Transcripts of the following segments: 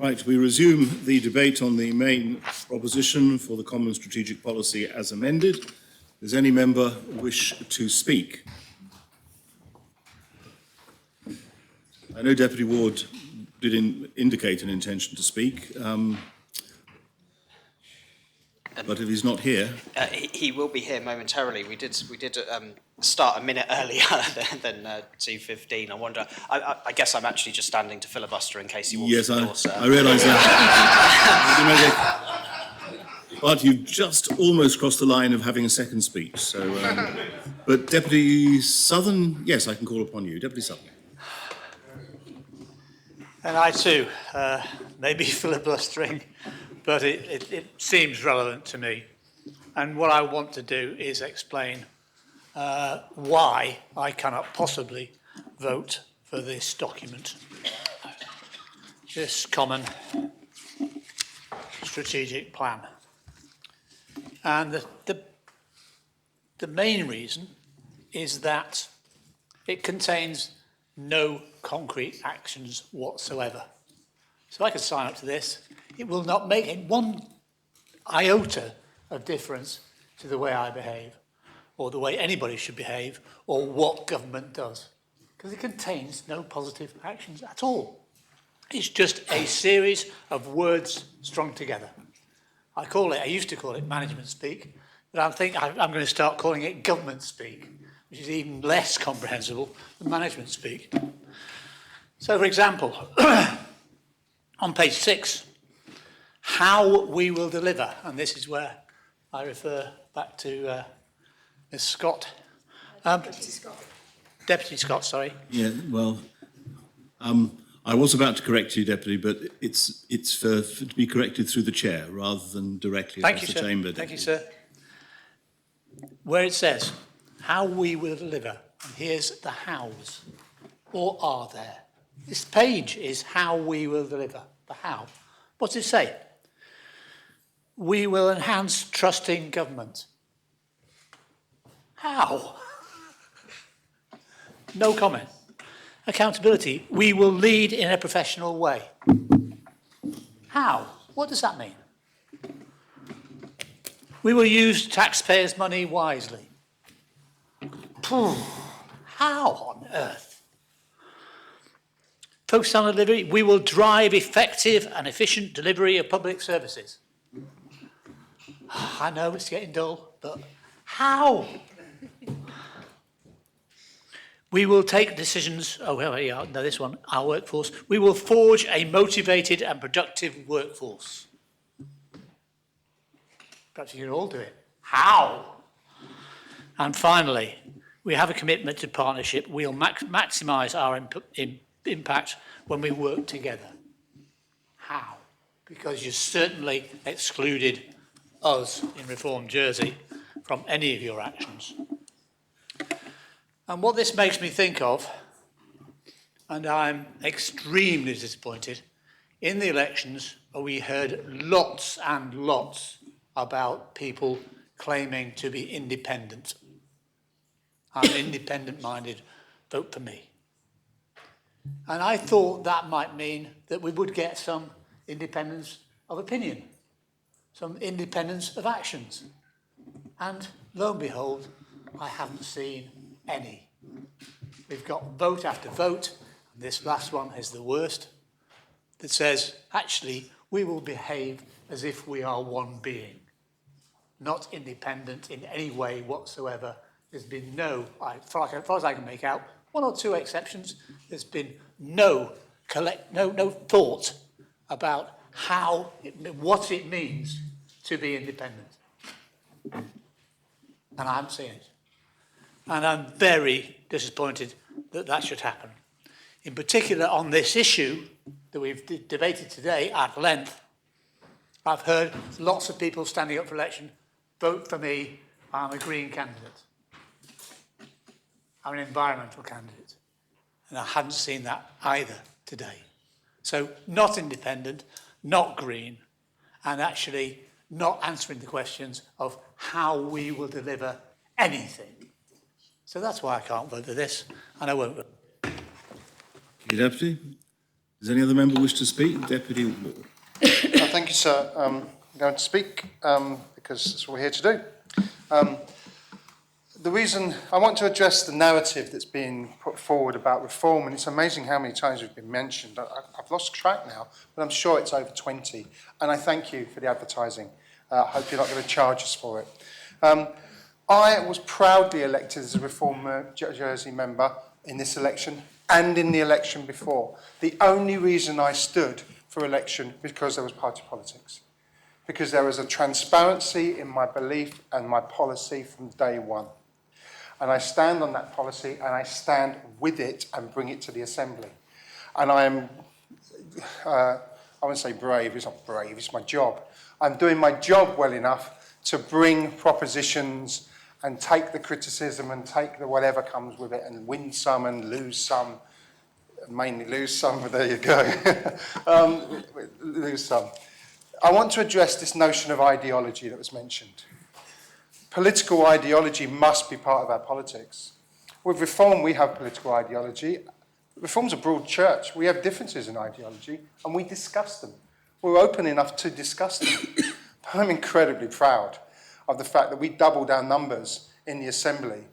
Right, we resume the debate on the main proposition for the Common Strategic Policy as amended. Does any member wish to speak? I know Deputy Ward did indicate an intention to speak, but if he's not here... He will be here momentarily. We did start a minute earlier than 2:15. I wonder, I guess I'm actually just standing to filibuster in case he walks Yes, through the door, sir. I realise that. But you've just almost crossed the line of having a second speech. So, but Deputy Southern, yes, I can call upon you. Deputy Southern. And I too may be filibustering, but it seems relevant to me. And what I want to do is explain why I cannot possibly vote for this document, this common strategic plan. And the main reason is that it contains no concrete actions whatsoever. So I could sign up to this. It will not make one iota of difference to the way I behave, or the way anybody should behave, or what government does, because it contains no positive actions at all. It's just a series of words strung together. I used to call it management speak, but I think I'm going to start calling it government speak, which is even less comprehensible than management speak. So, for example, on page 6, how we will deliver, and this is where I refer back to Ms. Scott. Deputy Scott. Deputy Scott, sorry. Yeah, well, I was about to correct you, Deputy, but it's for to be corrected through the chair rather than directly across the chamber. Thank you, sir. Where it says, how we will deliver, and here's the hows, or are there. This page is how we will deliver, the how. What does it say? We will enhance trust in government. How? No comment. Accountability. We will lead in a professional way. How? What does that mean? We will use taxpayers' money wisely. How on earth? Focus on delivery. We will drive effective and efficient delivery of public services. I know it's getting dull, but how? We will take decisions, this one, our workforce. We will forge a motivated and productive workforce. Perhaps you can all do it. How? And finally, we have a commitment to partnership. We'll maximise our impact when we work together. How? Because you certainly excluded us in Reform Jersey from any of your actions. And what this makes me think of, and I'm extremely disappointed, in the elections we heard lots and lots about people claiming to be independent. I'm independent-minded, vote for me. And I thought that might mean that we would get some independence of opinion, some independence of actions. And lo and behold, I haven't seen any. We've got vote after vote, and this last one is the worst, that says, actually, we will behave as if we are one being, not independent in any way whatsoever. There's been no, as far as I can make out, one or two exceptions, there's been no thought about what it means to be independent. And I haven't seen it. And I'm very disappointed that that should happen. In particular, on this issue that we've debated today at length, I've heard lots of people standing up for election, vote for me, I'm a green candidate. I'm an environmental candidate. And I hadn't seen that either today. So not independent, not green, and actually not answering the questions of how we will deliver anything. So that's why I can't vote for this, and I won't vote. Thank you, Deputy. Does any other member wish to speak? Deputy Ward. Thank you, sir. I'm going to speak because that's what we're here to do. The reason I want to address the narrative that's being put forward about reform, and it's amazing how many times we've been mentioned. I've lost track now, but I'm sure it's over 20. And I thank you for the advertising. I hope you're not going to charge us for it. I was proudly elected as a Reform Jersey member in this election and in the election before. The only reason I stood for election was because there was party politics. Because there was a transparency in my belief and my policy from day one. And I stand on that policy and I stand with it and bring it to the Assembly. And I am, I wouldn't say brave, it's not brave, it's my job. I'm doing my job well enough to bring propositions and take the criticism and take the whatever comes with it and win some and lose some. Mainly lose some, but there you go. Lose some. I want to address this notion of ideology that was mentioned. Political ideology must be part of our politics. With Reform, we have political ideology. Reform's a broad church. We have differences in ideology, and we discuss them. We're open enough to discuss them. I'm incredibly proud of the fact that we doubled our numbers in the Assembly,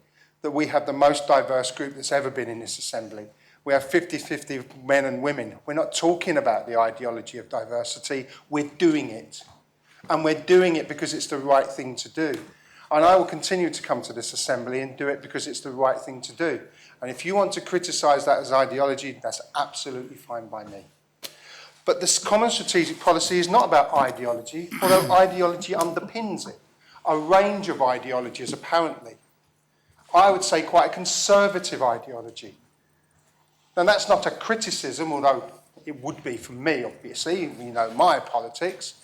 that we have the most diverse group that's ever been in this Assembly. We have 50-50 men and women. We're not talking about the ideology of diversity, we're doing it. And we're doing it because it's the right thing to do. And I will continue to come to this Assembly and do it because it's the right thing to do. And if you want to criticise that as ideology, that's absolutely fine by me. But this common strategic policy is not about ideology, although ideology underpins it. A range of ideologies, apparently. I would say quite a conservative ideology. And that's not a criticism, although it would be for me, obviously, you know, my politics.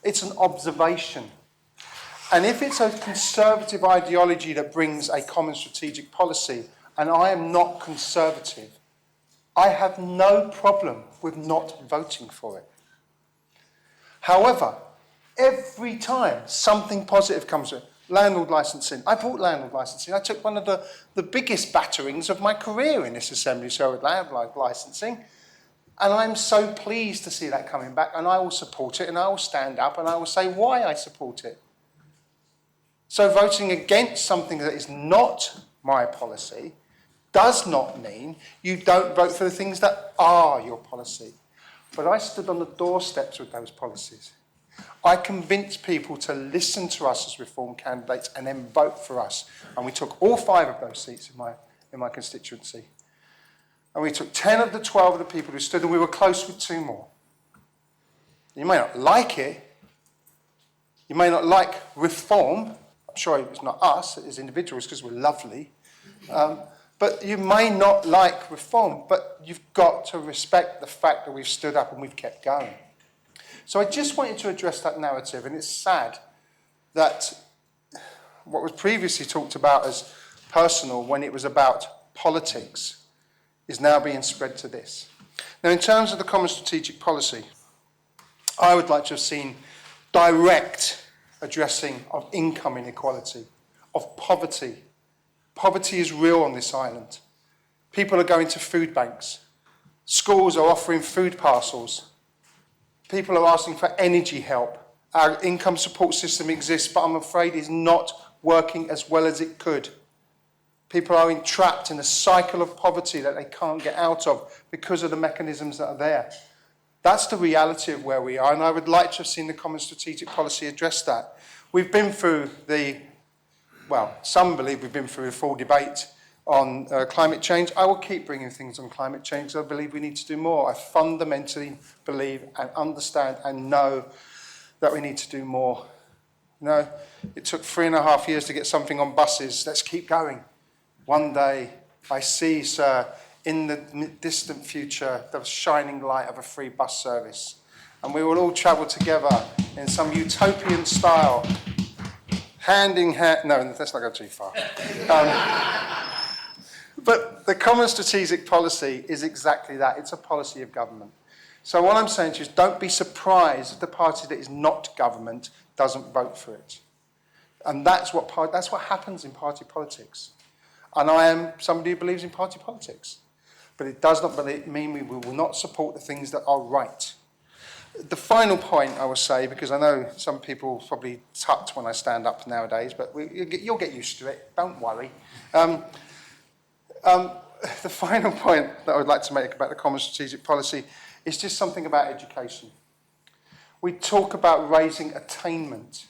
It's an observation. And if it's a conservative ideology that brings a common strategic policy, and I am not conservative, I have no problem with not voting for it. However, every time something positive comes with landlord licensing, I brought landlord licensing. I took one of the biggest batterings of my career in this Assembly, so with landlord licensing. And I'm so pleased to see that coming back, and I will support it, and I will stand up, and I will say why I support it. So voting against something that is not my policy does not mean you don't vote for the things that are your policy. But I stood on the doorsteps with those policies. I convinced people to listen to us as Reform candidates and then vote for us. And we took all 5 of those seats in my constituency. And we took 10 of the 12 of the people who stood, and we were close with 2 more. You may not like it. You may not like Reform. I'm sure it's not us as individuals because we're lovely. But you may not like Reform, but you've got to respect the fact that we've stood up and we've kept going. So I just wanted to address that narrative, and it's sad that what was previously talked about as personal when it was about politics is now being spread to this. Now, in terms of the common strategic policy, I would like to have seen direct addressing of income inequality, of poverty. Poverty is real on this island. People are going to food banks. Schools are offering food parcels. People are asking for energy help. Our income support system exists, but I'm afraid is not working as well as it could. People are entrapped in a cycle of poverty that they can't get out of because of the mechanisms that are there. That's the reality of where we are, and I would like to have seen the Common Strategic Policy address that. We've been through some believe we've been through a full debate on climate change. I will keep bringing things on climate change because I believe we need to do more. I fundamentally believe and understand and know that we need to do more. You know, it took 3.5 years to get something on buses. Let's keep going. One day, I see, sir, in the distant future, the shining light of a free bus service. And we will all travel together in some utopian style, hand in hand. No, let's not go too far. But the Common Strategic Policy is exactly that. It's a policy of government. So what I'm saying to you is don't be surprised if the party that is not government doesn't vote for it. And that's what happens in party politics. And I am somebody who believes in party politics. but it does not mean we will not support the things that are right. The final point I will say, because I know some people probably tut when I stand up nowadays, but you'll get used to it, don't worry. The final point that I would like to make about the Common Strategic Policy is just something about education. We talk about raising attainment.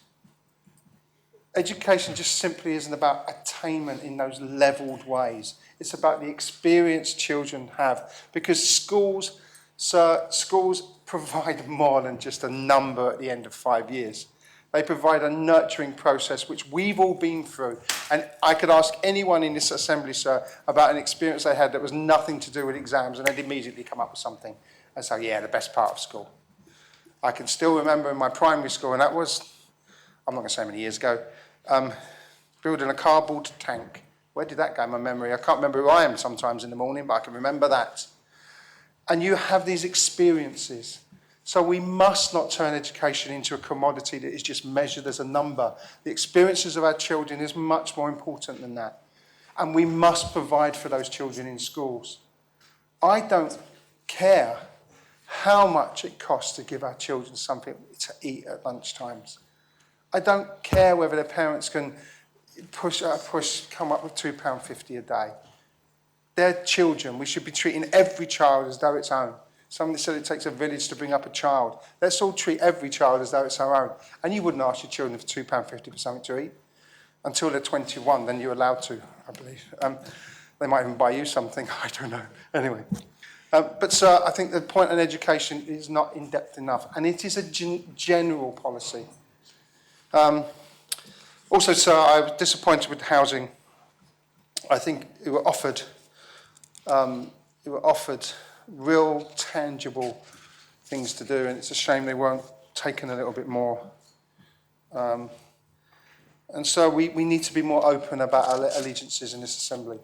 Education just simply isn't about attainment in those levelled ways. It's about the experience children have, because schools provide more than just a number at the end of 5 years. They provide a nurturing process which we've all been through. And I could ask anyone in this assembly, sir, about an experience they had that was nothing to do with exams, and they'd immediately come up with something and say, yeah, the best part of school. I can still remember in my primary school, and that was, I'm not going to say how many years ago, building a cardboard tank. Where did that go in my memory? I can't remember who I am sometimes in the morning, but I can remember that. And you have these experiences. So we must not turn education into a commodity that is just measured as a number. The experiences of our children is much more important than that. And we must provide for those children in schools. I don't care how much it costs to give our children something to eat at lunchtimes. I don't care whether their parents can come up with £2.50 a day. They're children. We should be treating every child as though it's own. Somebody said it takes a village to bring up a child. Let's all treat every child as though it's our own. And you wouldn't ask your children for £2.50 for something to eat. Until they're 21, then you're allowed to, I believe. They might even buy you something, I don't know. Anyway. But, sir, I think the point on education is not in-depth enough. And it is a general policy. Also, sir, I was disappointed with housing. I think we were offered real, tangible things to do, and it's a shame they weren't taken a little bit more. And so we need to be more open about our allegiances in this assembly.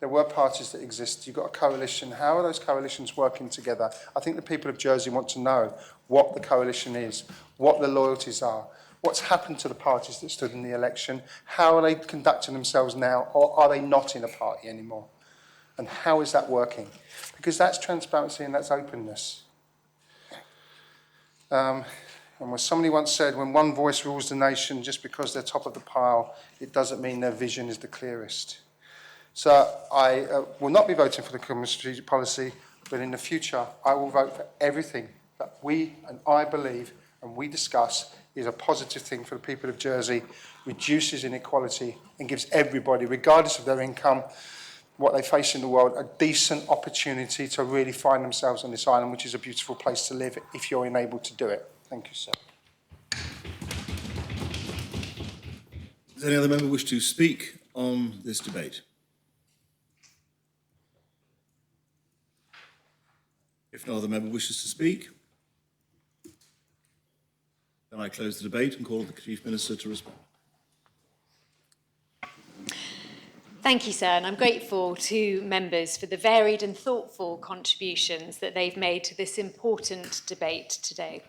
There were parties that exist. You've got a coalition. How are those coalitions working together? I think the people of Jersey want to know what the coalition is, what the loyalties are, what's happened to the parties that stood in the election, how are they conducting themselves now, or are they not in a party anymore? And how is that working? Because that's transparency and that's openness. And as somebody once said, when one voice rules the nation just because they're top of the pile, it doesn't mean their vision is the clearest. So I will not be voting for the Common Strategic Policy, but in the future I will vote for everything that we and I believe and we discuss is a positive thing for the people of Jersey, reduces inequality and gives everybody, regardless of their income, what they face in the world, a decent opportunity to really find themselves on this island, which is a beautiful place to live if you're enabled to do it. Thank you, sir. Does any other member wish to speak on this debate? If no other member wishes to speak, then I close the debate and call on the Chief Minister to respond. Thank you, sir, and I'm grateful to members for the varied and thoughtful contributions that they've made to this important debate today.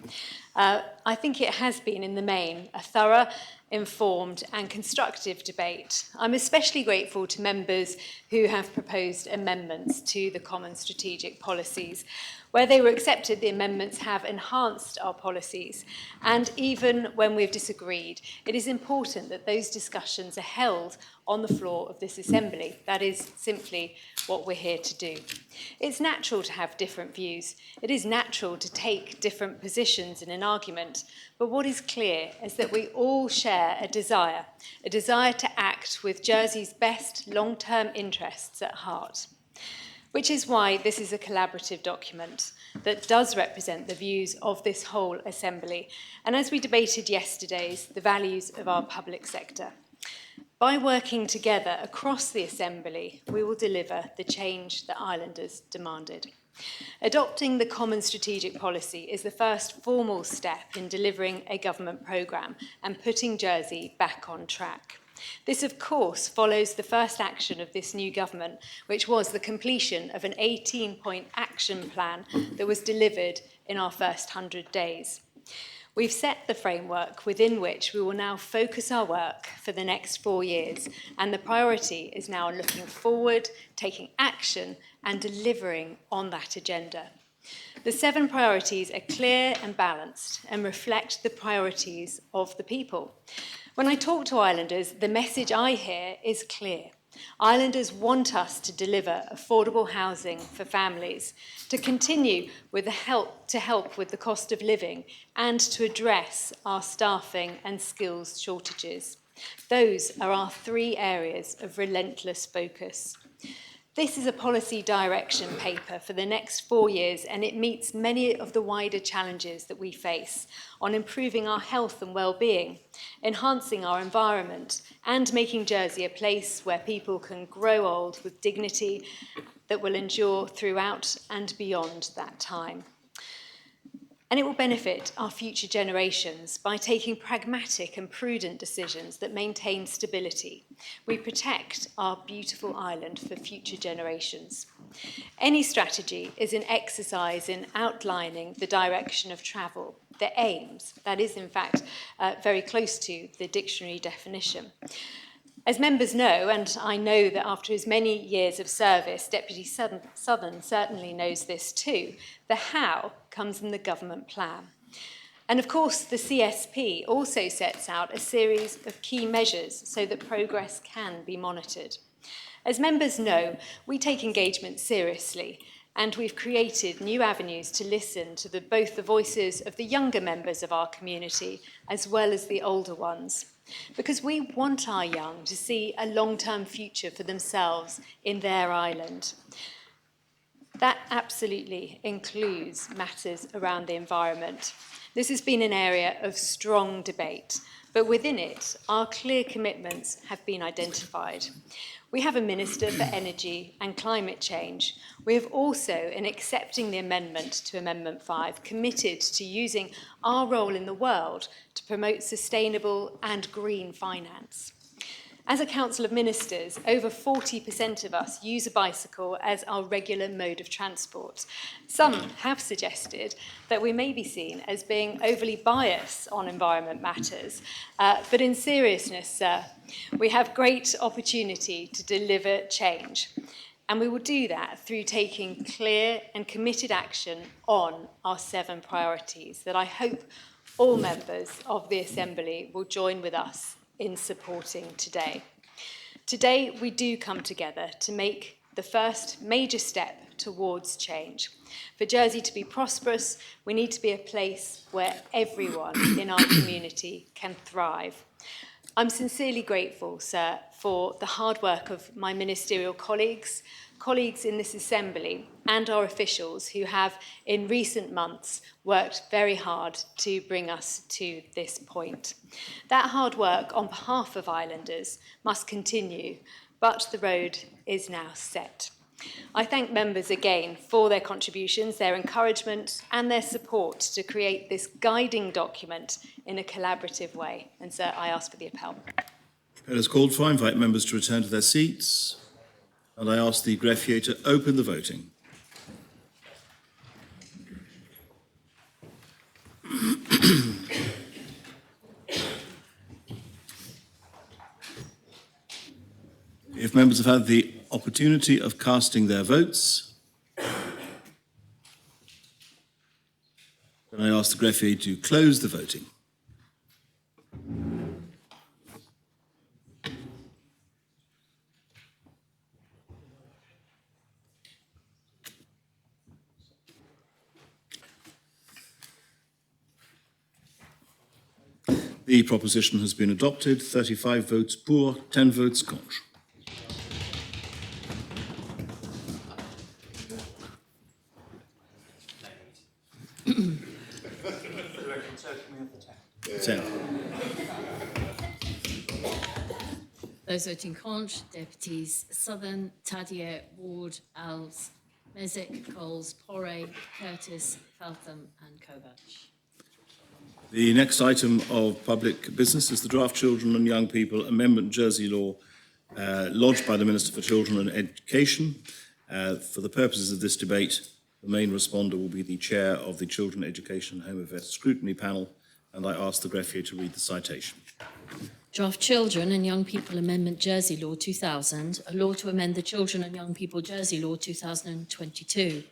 I think it has been, in the main, a thorough, informed and constructive debate. I'm especially grateful to members who have proposed amendments to the Common Strategic Policies. Where they were accepted, the amendments have enhanced our policies. And even when we've disagreed, it is important that those discussions are held on the floor of this assembly. That is simply what we're here to do. It's natural to have different views. It is natural to take different positions in an argument. But what is clear is that we all share a desire to act with Jersey's best long-term interests at heart. Which is why this is a collaborative document that does represent the views of this whole assembly, and as we debated yesterday, the values of our public sector. By working together across the assembly, we will deliver the change that islanders demanded. Adopting the Common Strategic Policy is the first formal step in delivering a government programme and putting Jersey back on track. This, of course, follows the first action of this new government, which was the completion of an 18-point action plan that was delivered in our first 100 days. We've set the framework within which we will now focus our work for the next 4 years, and the priority is now looking forward, taking action, and delivering on that agenda. The 7 priorities are clear and balanced and reflect the priorities of the people. When I talk to islanders, the message I hear is clear. Islanders want us to deliver affordable housing for families, to continue with to help with the cost of living, and to address our staffing and skills shortages. Those are our 3 areas of relentless focus. This is a policy direction paper for the next 4 years, and it meets many of the wider challenges that we face on improving our health and well-being, enhancing our environment, and making Jersey a place where people can grow old with dignity that will endure throughout and beyond that time. And it will benefit our future generations by taking pragmatic and prudent decisions that maintain stability. We protect our beautiful island for future generations. Any strategy is an exercise in outlining the direction of travel, the aims. That is, in fact, very close to the dictionary definition. As members know, and I know that after his many years of service, Deputy Southern certainly knows this too, the how comes in the government plan. And of course, the CSP also sets out a series of key measures so that progress can be monitored. As members know, we take engagement seriously, and we've created new avenues to listen to both the voices of the younger members of our community as well as the older ones. Because we want our young to see a long-term future for themselves in their island. That absolutely includes matters around the environment. This has been an area of strong debate, but within it, our clear commitments have been identified. We have a Minister for Energy and Climate Change. We have also, in accepting the amendment to Amendment 5, committed to using our role in the world to promote sustainable and green finance. As a Council of Ministers, over 40% of us use a bicycle as our regular mode of transport. Some have suggested that we may be seen as being overly biased on environment matters, but in seriousness, we have great opportunity to deliver change. And we will do that through taking clear and committed action on our 7 priorities that I hope all members of the Assembly will join with us in supporting today. Today, we do come together to make the first major step towards change. For Jersey to be prosperous, we need to be a place where everyone in our community can thrive. I'm sincerely grateful, sir, for the hard work of my ministerial colleagues in this Assembly, and our officials who have, in recent months, worked very hard to bring us to this point. That hard work on behalf of islanders must continue, but the road is now set. I thank members again for their contributions, their encouragement, and their support to create this guiding document in a collaborative way. And, sir, I ask for the appel. Appel is called for. I invite members to return to their seats. And I ask the greffier to open the voting. If members have had the opportunity of casting their votes, then I ask the greffier to close the voting. The proposition has been adopted. 35 votes pour, 10 votes contre. Those voting contre, Deputies Southern, Tadia, Ward, Alves, Mesic, Coles, Porre, Curtis, Feltham and Kovach. The next item of public business is the Draft Children and Young People Amendment Jersey Law lodged by the Minister for Children and Education. For the purposes of this debate, the main responder will be the Chair of the Children Education and Home Affairs Scrutiny Panel, and I ask the greffier to read the citation. Draft Children and Young People Amendment Jersey Law 2000, a law to amend the Children and Young People Jersey Law 2022.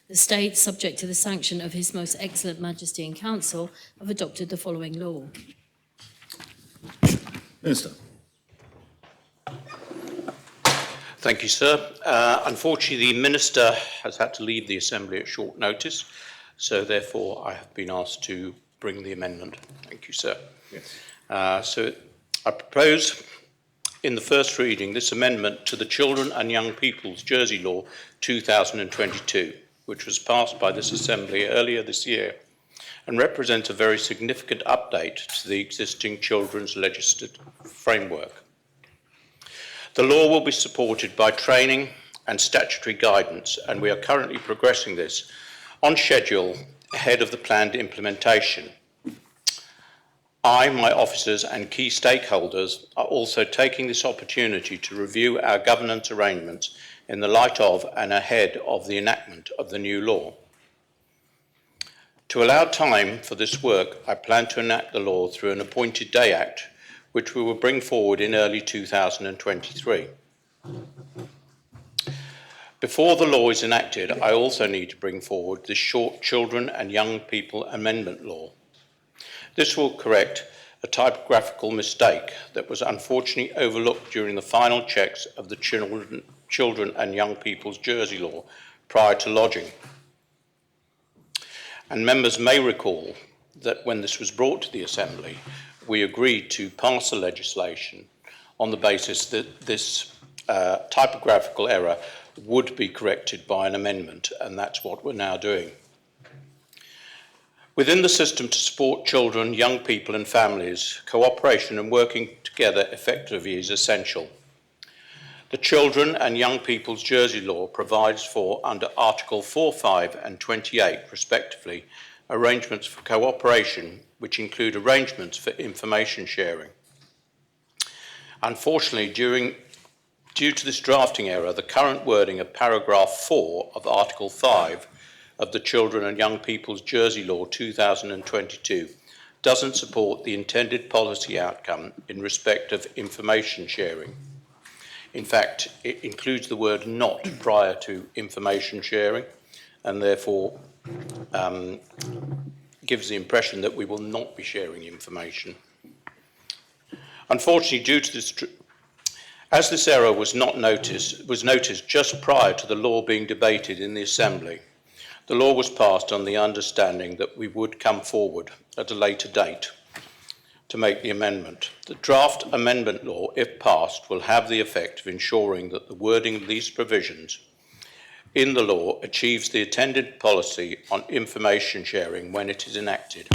The States, subject to the sanction of His Most Excellent Majesty and Council, have adopted the following law. Minister. Thank you, sir. Unfortunately, the Minister has had to leave the Assembly at short notice, so therefore I have been asked to bring the amendment. Thank you, sir. Yes. So I propose in the first reading this amendment to the Children and Young People's Jersey Law 2022, which was passed by this Assembly earlier this year and represents a very significant update to the existing children's legislative framework. The law will be supported by training and statutory guidance, and we are currently progressing this on schedule ahead of the planned implementation. I, my officers and key stakeholders are also taking this opportunity to review our governance arrangements in the light of and ahead of the enactment of the new law. To allow time for this work, I plan to enact the law through an Appointed Day Act, which we will bring forward in early 2023. Before the law is enacted, I also need to bring forward the short Children and Young People Amendment Law. This will correct a typographical mistake that was unfortunately overlooked during the final checks of the Children and Young People's Jersey Law prior to lodging. And members may recall that when this was brought to the Assembly, we agreed to pass the legislation on the basis that this typographical error would be corrected by an amendment, and that's what we're now doing. Within the system to support children, young people and families, cooperation and working together effectively is essential. The Children and Young People's Jersey Law provides for, under Article 4, 5 and 28 respectively, arrangements for cooperation which include arrangements for information sharing. Unfortunately, due to this drafting error, the current wording of paragraph 4 of Article 5 of the Children and Young People's Jersey Law 2022 doesn't support the intended policy outcome in respect of information sharing. In fact, it includes the word not prior to information sharing, and therefore gives the impression that we will not be sharing information. Unfortunately, due to this, as this error was noticed just prior to the law being debated in the Assembly, the law was passed on the understanding that we would come forward at a later date to make the amendment. The draft amendment law, if passed, will have the effect of ensuring that the wording of these provisions in the law achieves the intended policy on information sharing when it is enacted.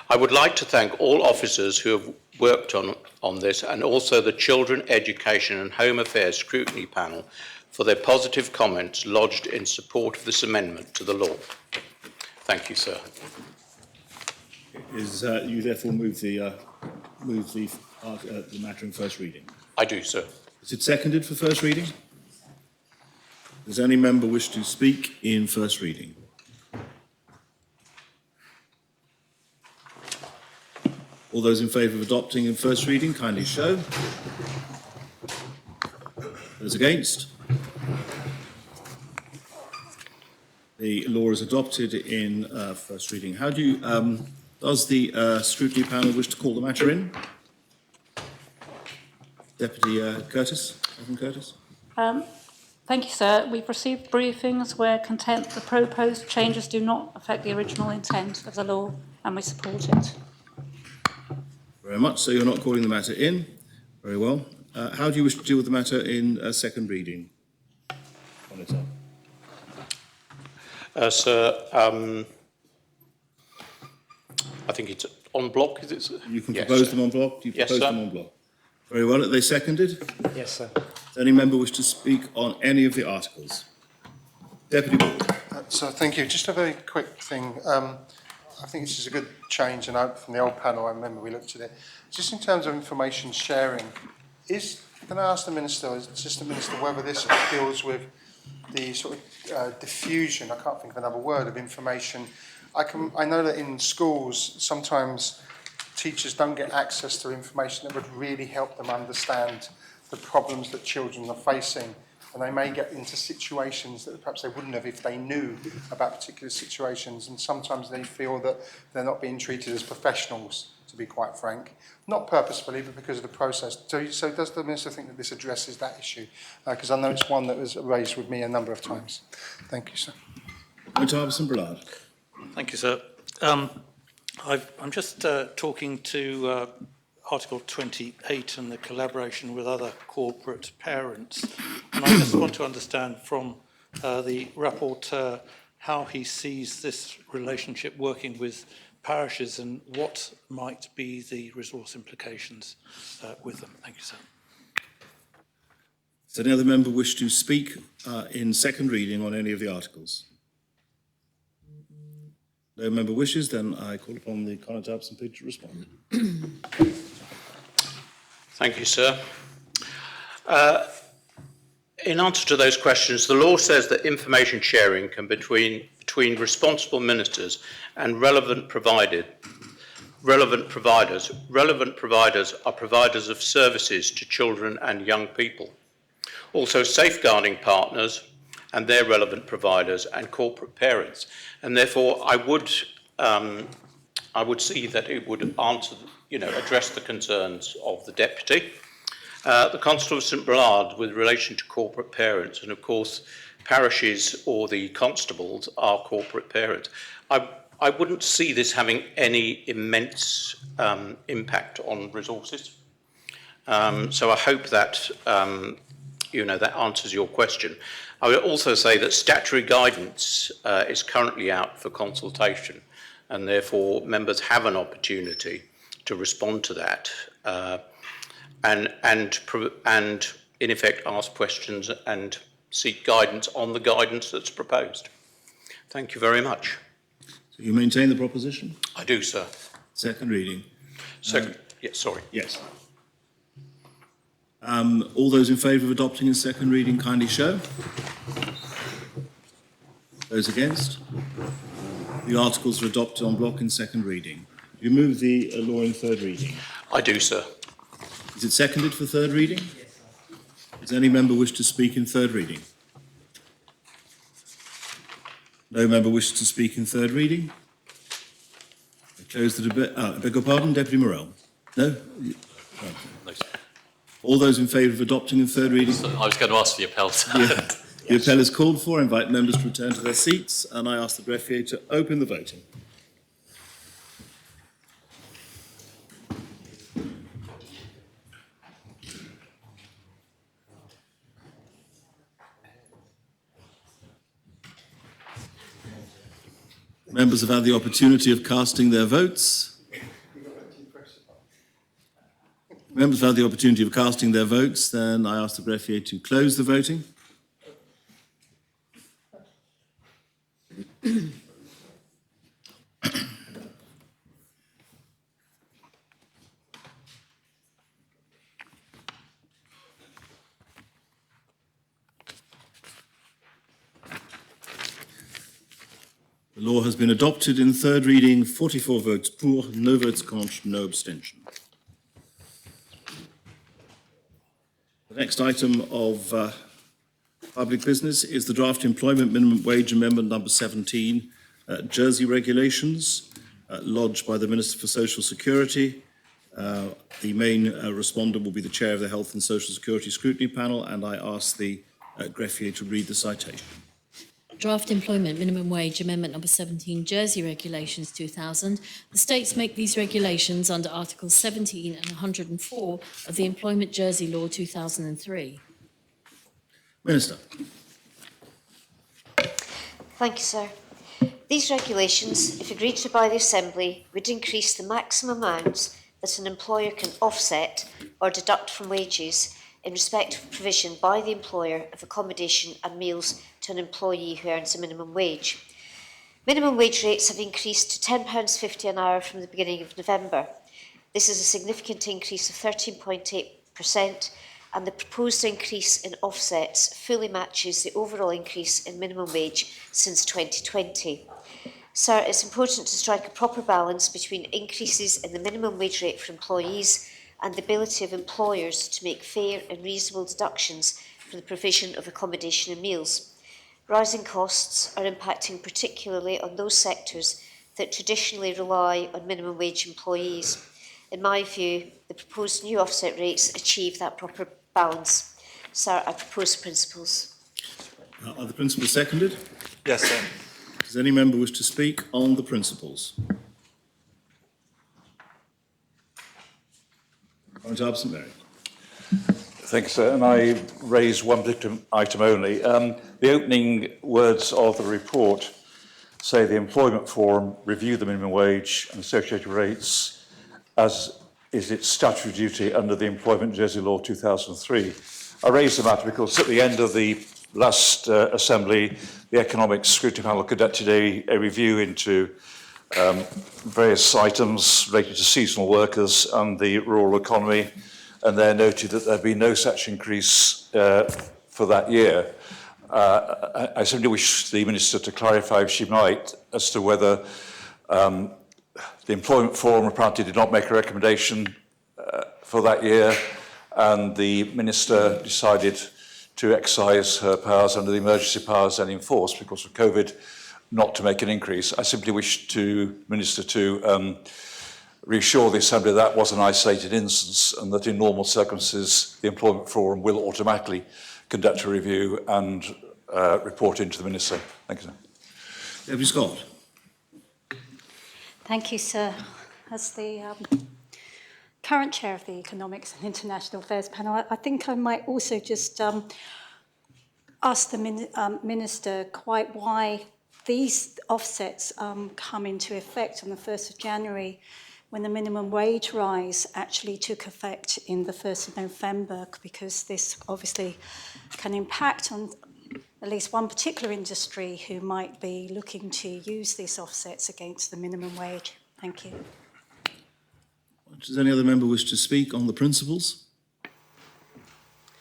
I would like to thank all officers who have worked on this, and also the Children, Education and Home Affairs Scrutiny Panel for their positive comments lodged in support of this amendment to the law. Thank you, sir. You therefore move the matter in first reading? I do, sir. Is it seconded for first reading? Does any member wish to speak in first reading? All those in favour of adopting in first reading, kindly show. Those against? The law is adopted in first reading. How do you, does the scrutiny panel wish to call the matter in? Deputy Curtis, Evan Curtis. Thank you, sir. We've received briefings. We're content the proposed changes do not affect the original intent of the law, and we support it. Very much. So you're not calling the matter in. Very well. How do you wish to deal with the matter in second reading? Monitor. Sir, I think it's on block, is it, sir? You can Yes, propose sir. them on block? You Yes, propose sir. them on block. Very well. Are they seconded? Yes, sir. Does any member wish to speak on any of the articles? Deputy Ward. So thank you. Just a very quick thing. I think this is a good change, and from the old panel, I remember we looked at it. Just in terms of information sharing, can I ask the Minister, Assistant Minister, whether this deals with the sort of diffusion, I can't think of another word, of information I know that in schools, sometimes teachers don't get access to information that would really help them understand the problems that children are facing. And they may get into situations that perhaps they wouldn't have if they knew about particular situations. And sometimes they feel that they're not being treated as professionals, to be quite frank. Not purposefully, but because of the process. So does the Minister think that this addresses that issue? Because I know it's one that was raised with me a number of times. Thank you, sir. Point Harbison Brillard. Thank you, sir. I'm just talking to Article 28 and the collaboration with other corporate parents. And I just want to understand from the rapporteur how he sees this relationship working with parishes and what might be the resource implications with them. Thank you, sir. Does any other member wish to speak in second reading on any of the articles? No member wishes, then I call upon the Connaught Abson Pig to respond. Thank you, sir. In answer to those questions, the law says that information sharing can be between responsible ministers and relevant providers. Relevant providers are providers of services to children and young people. Also safeguarding partners and their relevant providers and corporate parents. And therefore, I would see that it would answer, address the concerns of the deputy. The Constable of St Brelade with relation to corporate parents, and of course, parishes or the constables are corporate parents. I wouldn't see this having any immense impact on resources. So I hope that that answers your question. I would also say that statutory guidance is currently out for consultation, and therefore members have an opportunity to respond to that and in effect ask questions and seek guidance on the guidance that's proposed. Thank you very much. So you maintain the proposition? I do, sir. Second reading. Yes, sorry. Yes. All those in favour of adopting in second reading, kindly show. Those against? The articles are adopted en bloc in second reading. You move the law in third reading. I do, sir. Is it seconded for third reading? Does any member wish to speak in third reading? No member wishes to speak in third reading? I close the debate. I beg your pardon, Deputy Morell. No? No, sir. All those in favour of adopting in third reading? So I was going to ask for the appel. The appel is called for. I invite members to return to their seats, and I ask the greffier to open the voting. Members have had the opportunity of casting their votes. Members have had the opportunity of casting their votes. Then I ask the greffier to close the voting. The law has been adopted in third reading, 44 votes pour, no votes contre, no abstention. The next item of public business is the draft employment minimum wage amendment number 17, Jersey regulations, lodged by the Minister for Social Security. The main respondent will be the chair of the Health and Social Security Scrutiny Panel, and I ask the greffier to read the citation. Draft Employment Minimum Wage Amendment Number 17, Jersey Regulations 2000. The states make these regulations under Articles 17 and 104 of the Employment Jersey Law 2003. Minister. Thank you, sir. These regulations, if agreed to by the Assembly, would increase the maximum amounts that an employer can offset or deduct from wages in respect of provision by the employer of accommodation and meals to an employee who earns a minimum wage. Minimum wage rates have increased to £10.50 an hour from the beginning of November. This is a significant increase of 13.8%, and the proposed increase in offsets fully matches the overall increase in minimum wage since 2020. Sir, it's important to strike a proper balance between increases in the minimum wage rate for employees and the ability of employers to make fair and reasonable deductions for the provision of accommodation and meals. Rising costs are impacting particularly on those sectors that traditionally rely on minimum wage employees. In my view, the proposed new offset rates achieve that proper balance. Sir, I propose the principles. Are the principles seconded? Yes, sir. Does any member wish to speak on the principles? Point to absent, Mary. Thank you, sir. And I raise one particular item only. The opening words of the report say the Employment Forum review the minimum wage and associated rates as is its statutory duty under the Employment Jersey Law 2003. I raise the matter because at the end of the last Assembly, the Economic Scrutiny Panel conducted a review into various items related to seasonal workers and the rural economy, and they noted that there had been no such increase for that year. I simply wish the Minister to clarify, if she might, as to whether the Employment Forum apparently did not make a recommendation for that year, and the Minister decided to exercise her powers under the emergency powers and enforce, because of COVID, not to make an increase. I simply wish to Minister to reassure the Assembly that was an isolated instance and that in normal circumstances the Employment Forum will automatically conduct a review and report into the Minister. Thank you, sir. Deputy Scott. Thank you, sir. As the current chair of the Economics and International Affairs panel, I think I might also just ask the Minister quite why these offsets come into effect on the 1st of January when the minimum wage rise actually took effect in the 1st of November, because this obviously can impact on at least one particular industry who might be looking to use these offsets against the minimum wage. Thank you. Does any other member wish to speak on the principles?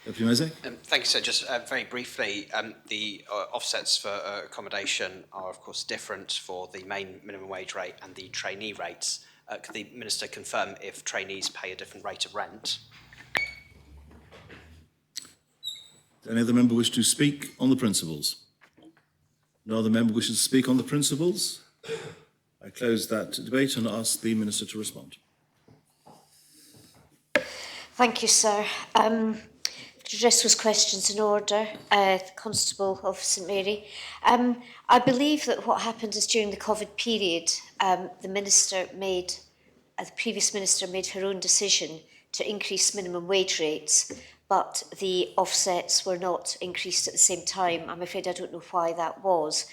Deputy Mezek. Thank you, sir. Just very briefly, the offsets for accommodation are, of course, different for the main minimum wage rate and the trainee rates. Could the Minister confirm if trainees pay a different rate of rent? Does any other member wish to speak on the principles? No other member wishes to speak on the principles? I close that debate and ask the Minister to respond. Thank you, sir. To address those questions in order, the Constable of St Mary. I believe that what happened is during the COVID period, the previous minister made her own decision to increase minimum wage rates, but the offsets were not increased at the same time. I'm afraid I don't know why that was.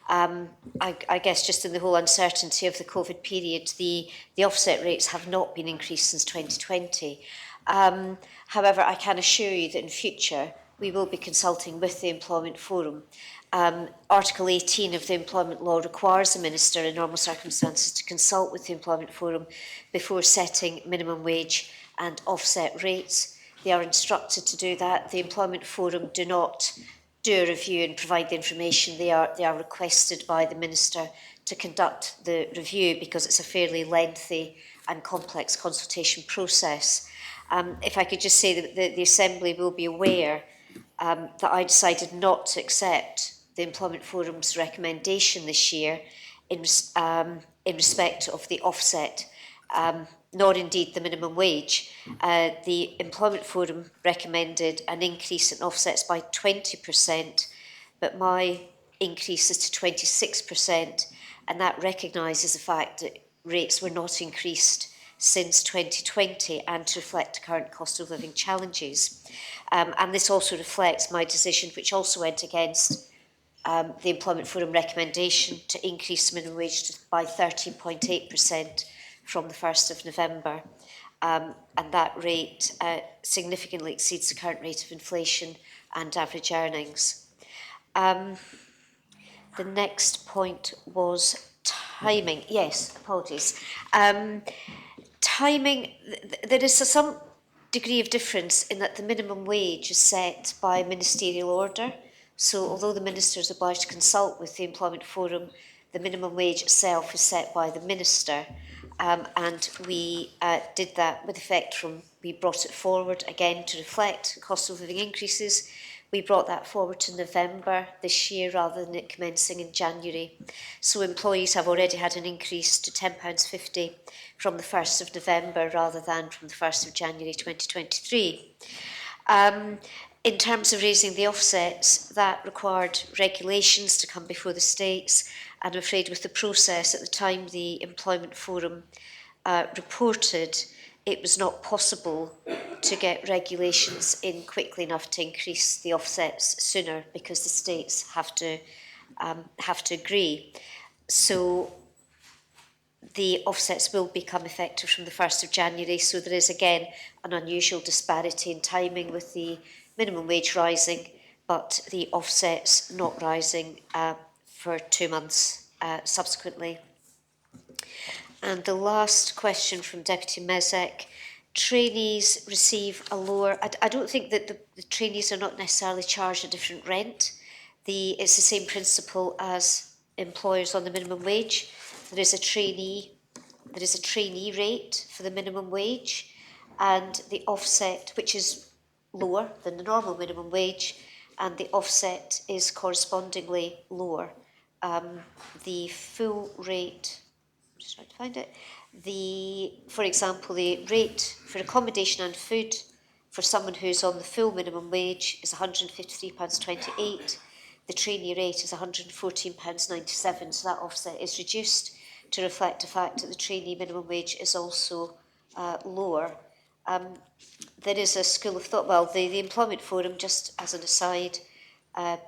I guess just in the whole uncertainty of the COVID period, the offset rates have not been increased since 2020. However, I can assure you that in future we will be consulting with the Employment Forum. Article 18 of the Employment Law requires the Minister in normal circumstances to consult with the Employment Forum before setting minimum wage and offset rates. They are instructed to do that. The Employment Forum do not do a review and provide the information. They are requested by the Minister to conduct the review because it's a fairly lengthy and complex consultation process. If I could just say that the Assembly will be aware that I decided not to accept the Employment Forum's recommendation this year in respect of the offset, nor indeed the minimum wage. The Employment Forum recommended an increase in offsets by 20%, but my increase is to 26%, and that recognises the fact that rates were not increased since 2020 and to reflect the current cost of living challenges. And this also reflects my decision, which also went against the Employment Forum recommendation to increase minimum wage by 13.8% from the 1st of November. And that rate significantly exceeds the current rate of inflation and average earnings. The next point was timing. Yes, apologies. Timing, there is some degree of difference in that the minimum wage is set by ministerial order. So although the Minister is obliged to consult with the Employment Forum The minimum wage itself is set by the Minister, and we did that with effect from, we brought it forward again to reflect cost of living increases. We brought that forward to November this year rather than it commencing in January. So employees have already had an increase to £10.50 from the 1st of November rather than from the 1st of January 2023. In terms of raising the offsets, that required regulations to come before the states, and I'm afraid with the process at the time the Employment Forum reported, it was not possible to get regulations in quickly enough to increase the offsets sooner because the states have to agree. So the offsets will become effective from the 1st of January, so there is again an unusual disparity in timing with the minimum wage rising, but the offsets not rising for 2 months subsequently. And the last question from Deputy Mezek, trainees receive a lower, I don't think that the trainees are not necessarily charged a different rent. It's the same principle as employers on the minimum wage. There is a trainee rate for the minimum wage, and the offset, which is lower than the normal minimum wage, and the offset is correspondingly lower. The full rate, I'm just trying to find it, for example, the rate for accommodation and food for someone who's on the full minimum wage is £153.28. The trainee rate is £114.97, so that offset is reduced to reflect the fact that the trainee minimum wage is also lower. There is a school of thought, well, the Employment Forum, just as an aside,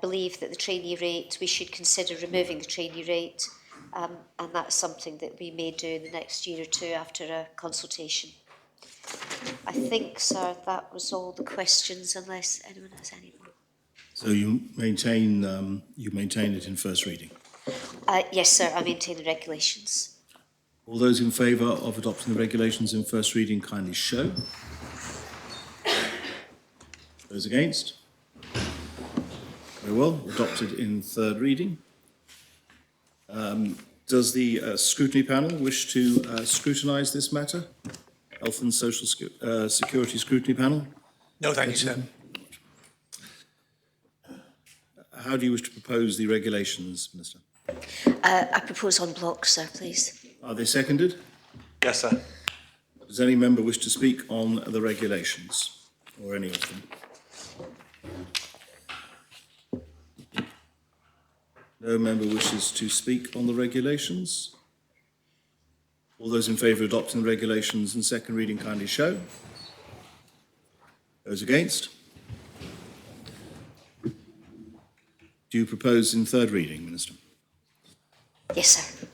believe that the trainee rate, we should consider removing the trainee rate, and that's something that we may do in the next year or two after a consultation. I think, sir, that was all the questions, unless anyone has any more. So you maintain it in first reading? Yes, sir, I maintain the regulations. All those in favour of adopting the regulations in first reading kindly show. Those against? Very well, adopted in third reading. Does the scrutiny panel wish to scrutinise this matter? Health and Social Security Scrutiny Panel? No, thank you, sir. How do you wish to propose the regulations, Minister? I propose en bloc, sir, please. Are they seconded? Yes, sir. Does any member wish to speak on the regulations, or any of them? No member wishes to speak on the regulations. All those in favour of adopting the regulations in second reading kindly show. Those against? Do you propose in third reading, Minister? Yes, sir.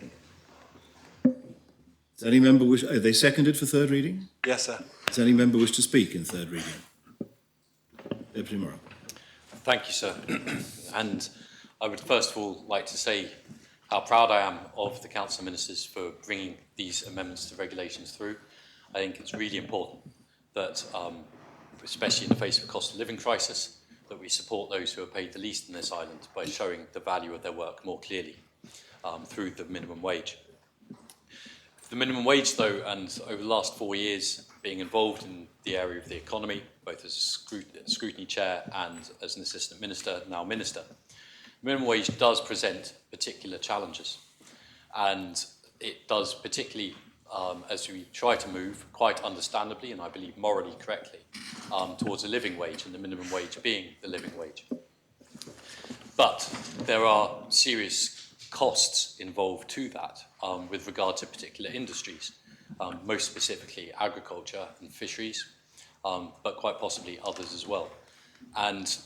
Does any member wish... Are they seconded for third reading? Yes, sir. Does any member wish to speak in third reading? Deputy Morrow. Thank you, sir. And I would first of all like to say how proud I am of the Council of Ministers for bringing these amendments to regulations through. I think it's really important that, especially in the face of a cost of living crisis, that we support those who are paid the least in this island by showing the value of their work more clearly through the minimum wage. The minimum wage, though, and over the last 4 years being involved in the area of the economy, both as scrutiny chair and as an assistant minister, now minister, minimum wage does present particular challenges. And it does particularly, as we try to move, quite understandably, and I believe morally correctly, towards a living wage, and the minimum wage being the living wage. But there are serious costs involved to that with regard to particular industries, most specifically agriculture and fisheries, but quite possibly others as well. And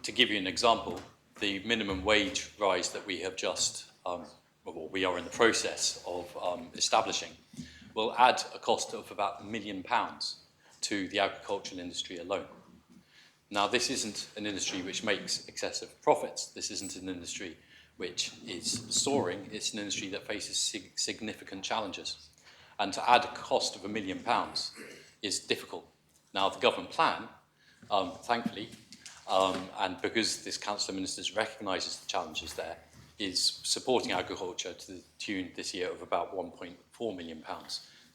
to give you an example, the minimum wage rise that we have just, or we are in the process of establishing, will add a cost of about £1 million to the agricultural industry alone. Now, this isn't an industry which makes excessive profits. This isn't an industry which is soaring. It's an industry that faces significant challenges. And to add a cost of £1 million is difficult. Now, the government plan, thankfully, and because this Council of Ministers recognises the challenges there, is supporting agriculture to the tune this year of about £1.4 million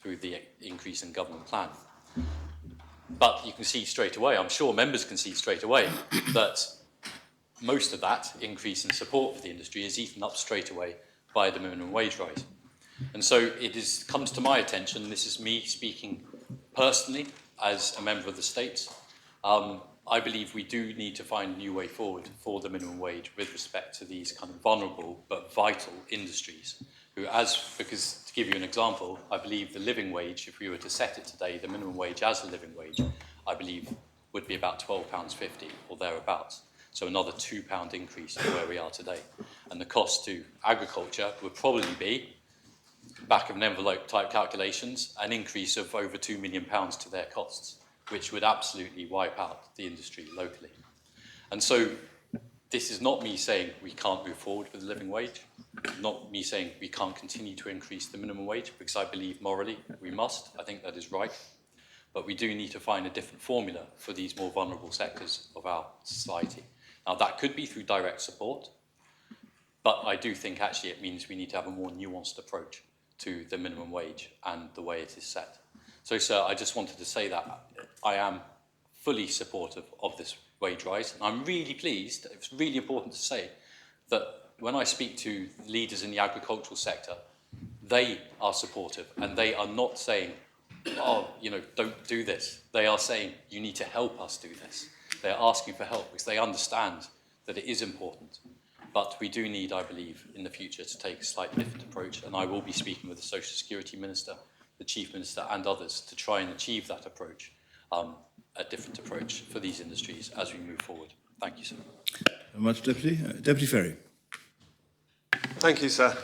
through the increase in government plan. But you can see straight away, I'm sure members can see straight away, that most of that increase in support for the industry is eaten up straight away by the minimum wage rise. And so comes to my attention, this is me speaking personally as a member of the States, I believe we do need to find a new way forward for the minimum wage with respect to these kind of vulnerable but vital industries. Because to give you an example, I believe the living wage, if we were to set it today, the minimum wage as a living wage, I believe would be about £12.50 or thereabouts. So another £2 increase from where we are today. And the cost to agriculture would probably be, back of an envelope type calculations, an increase of over £2 million to their costs, which would absolutely wipe out the industry locally. And so this is not me saying we can't move forward with the living wage, not me saying we can't continue to increase the minimum wage, because I believe morally we must. I think that is right. But we do need to find a different formula for these more vulnerable sectors of our society. Now, that could be through direct support, but I do think actually it means we need to have a more nuanced approach to the minimum wage and the way it is set. So, sir, I just wanted to say that I am fully supportive of this wage rise. And I'm really pleased, it's really important to say, that when I speak to leaders in the agricultural sector, they are supportive and they are not saying, oh, don't do this. They are saying, you need to help us do this. They are asking for help because they understand that it is important. But we do need, I believe, in the future to take a slightly different approach. And I will be speaking with the Social Security Minister, the Chief Minister and others to try and achieve that approach, a different approach for these industries as we move forward. Thank you, sir. Very much, Deputy. Deputy Ferry. Thank you, sir.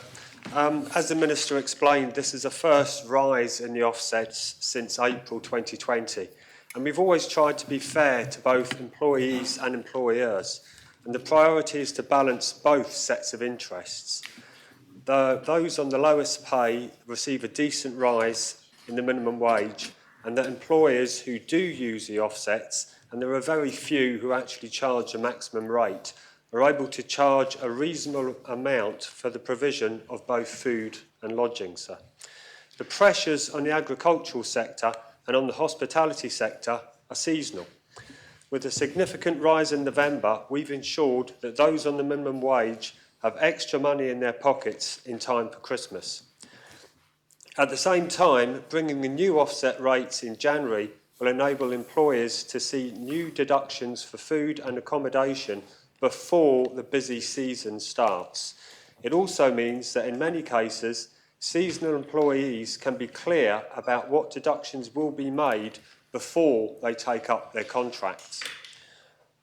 As the Minister explained, this is a first rise in the offsets since April 2020. And we've always tried to be fair to both employees and employers. And the priority is to balance both sets of interests. Those on the lowest pay receive a decent rise in the minimum wage, and that employers who do use the offsets, and there are very few who actually charge a maximum rate, are able to charge a reasonable amount for the provision of both food and lodging, sir. The pressures on the agricultural sector and on the hospitality sector are seasonal. With a significant rise in November, we've ensured that those on the minimum wage have extra money in their pockets in time for Christmas. At the same time, bringing the new offset rates in January will enable employers to see new deductions for food and accommodation before the busy season starts. It also means that in many cases, seasonal employees can be clear about what deductions will be made before they take up their contracts.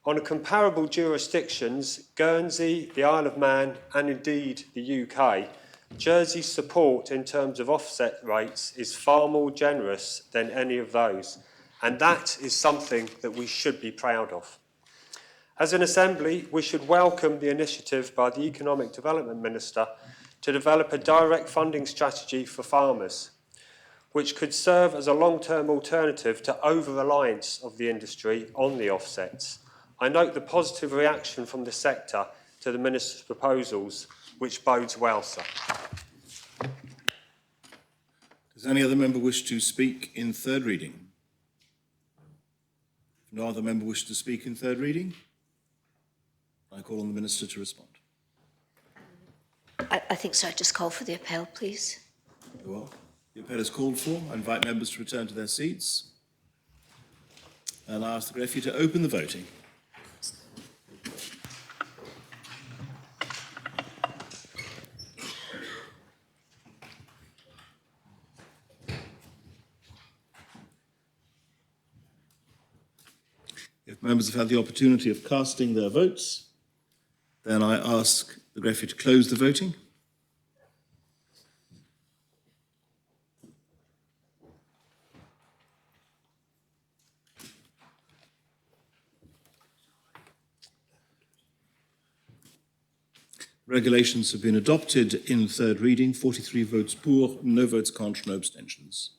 On comparable jurisdictions, Guernsey, the Isle of Man and indeed the UK, Jersey's support in terms of offset rates is far more generous than any of those, and that is something that we should be proud of. As an Assembly, we should welcome the initiative by the Economic Development Minister to develop a direct funding strategy for farmers, which could serve as a long-term alternative to over-reliance of the industry on the offsets. I note the positive reaction from the sector to the Minister's proposals, which bodes well, sir. Does any other member wish to speak in third reading? If no other member wishes to speak in third reading, I call on the Minister to respond. I think so. I just call for the appel, please. Very well. The appel is called for. I invite members to return to their seats. And I ask the greffier to open the voting. If members have had the opportunity of casting their votes, then I ask the greffier to close the voting. Regulations have been adopted in third reading, 43 votes pour, no votes contre, no abstentions.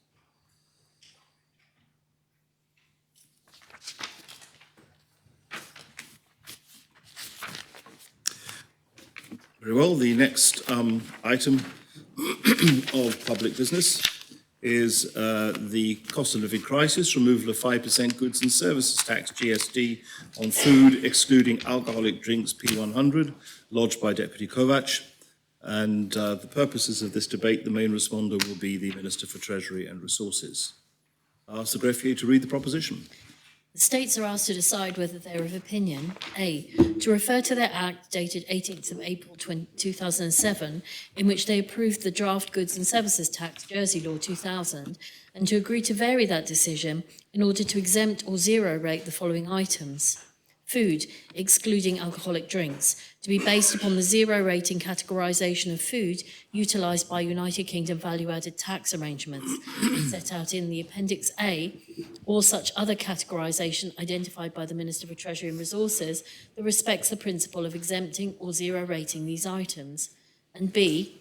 Very well. The next item of public business is the cost of living crisis, removal of 5% goods and services tax, GST, on food, excluding alcoholic drinks, P100, lodged by Deputy Kovac. And the purposes of this debate, the main responder will be the Minister for Treasury and Resources. I ask the greffier to read the proposition. The States are asked to decide whether they are of opinion, A, to refer to their Act dated 18th of April 2007, in which they approved the Draft Goods and Services Tax, Jersey Law 2000, and to agree to vary that decision in order to exempt or zero rate the following items. Food, excluding alcoholic drinks, to be based upon the zero rating categorisation of food utilised by United Kingdom value-added tax arrangements set out in the Appendix A, or such other categorisation identified by the Minister for Treasury and Resources that respects the principle of exempting or zero rating these items. And B,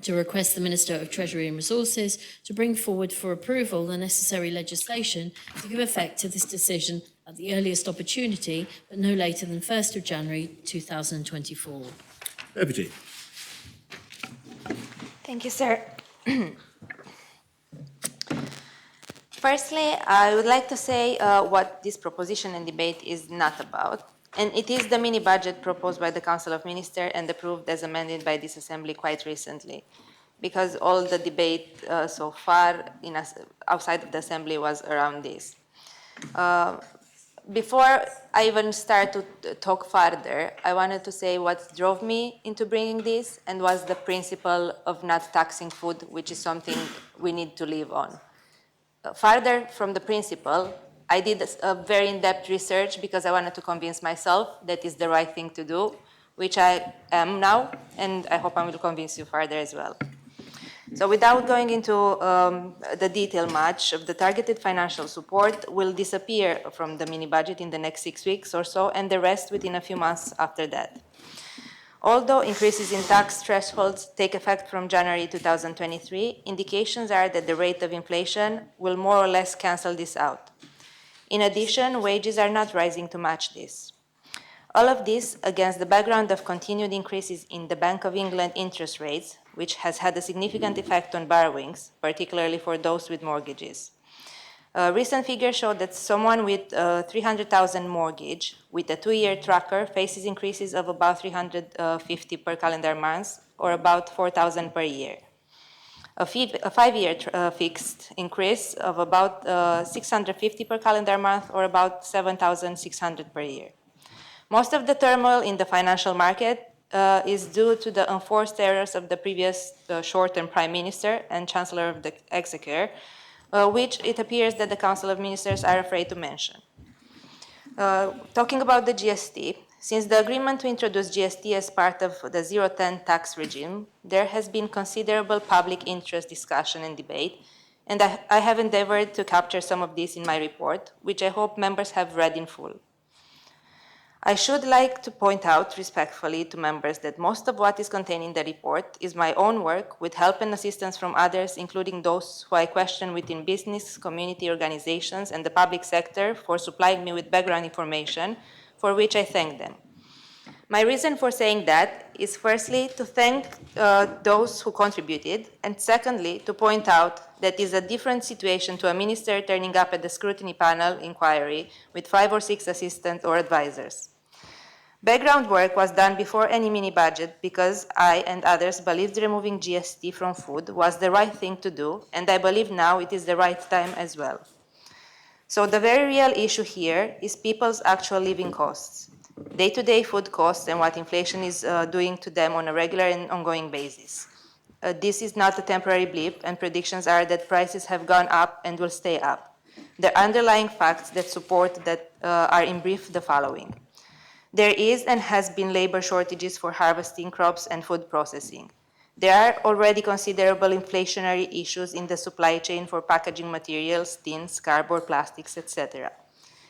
to request the Minister of Treasury and Resources to bring forward for approval the necessary legislation to give effect to this decision at the earliest opportunity, but no later than 1st of January 2024. Deputy. Thank you, sir. Firstly, I would like to say what this proposition and debate is not about. And it is the mini budget proposed by the Council of Ministers and approved as amended by this Assembly quite recently, because all the debate so far outside of the Assembly was around this. Before I even start to talk further, I wanted to say what drove me into bringing this and was the principle of not taxing food, which is something we need to live on. Further from the principle, I did a very in-depth research because I wanted to convince myself that is the right thing to do, which I am now, and I hope I will convince you further as well. So without going into the detail much, of the targeted financial support will disappear from the mini budget in the next 6 weeks or so, and the rest within a few months after that. Although increases in tax thresholds take effect from January 2023, indications are that the rate of inflation will more or less cancel this out. In addition, wages are not rising to match this. All of this against the background of continued increases in the Bank of England interest rates, which has had a significant effect on borrowings, particularly for those with mortgages. Recent figures show that someone with a 300,000 mortgage with a 2-year tracker faces increases of about 350 per calendar month, or about 4,000 per year. A 5-year fixed increase of about 650 per calendar month, or about 7,600 per year. Most of the turmoil in the financial market is due to the enforced errors of the previous short-term Prime Minister and Chancellor of the Exchequer, which it appears that the Council of Ministers are afraid to mention. Talking about the GST, since the agreement to introduce GST as part of the 010 tax regime, there has been considerable public interest discussion and debate, and I have endeavored to capture some of this in my report, which I hope members have read in full. I should like to point out respectfully to members that most of what is contained in the report is my own work with help and assistance from others, including those who I question within business, community organizations, and the public sector for supplying me with background information, for which I thank them. My reason for saying that is firstly to thank those who contributed, and secondly to point out that it is a different situation to a minister turning up at the scrutiny panel inquiry with 5 or 6 assistants or advisors. Background work was done before any mini-budget because I and others believed removing GST from food was the right thing to do, and I believe now it is the right time as well. So the very real issue here is people's actual living costs, day-to-day food costs, and what inflation is doing to them on a regular and ongoing basis. This is not a temporary blip, and predictions are that prices have gone up and will stay up. The underlying facts that support that are in brief the following. There is and has been labor shortages for harvesting crops and food processing. There are already considerable inflationary issues in the supply chain for packaging materials, tins, cardboard, plastics, etc.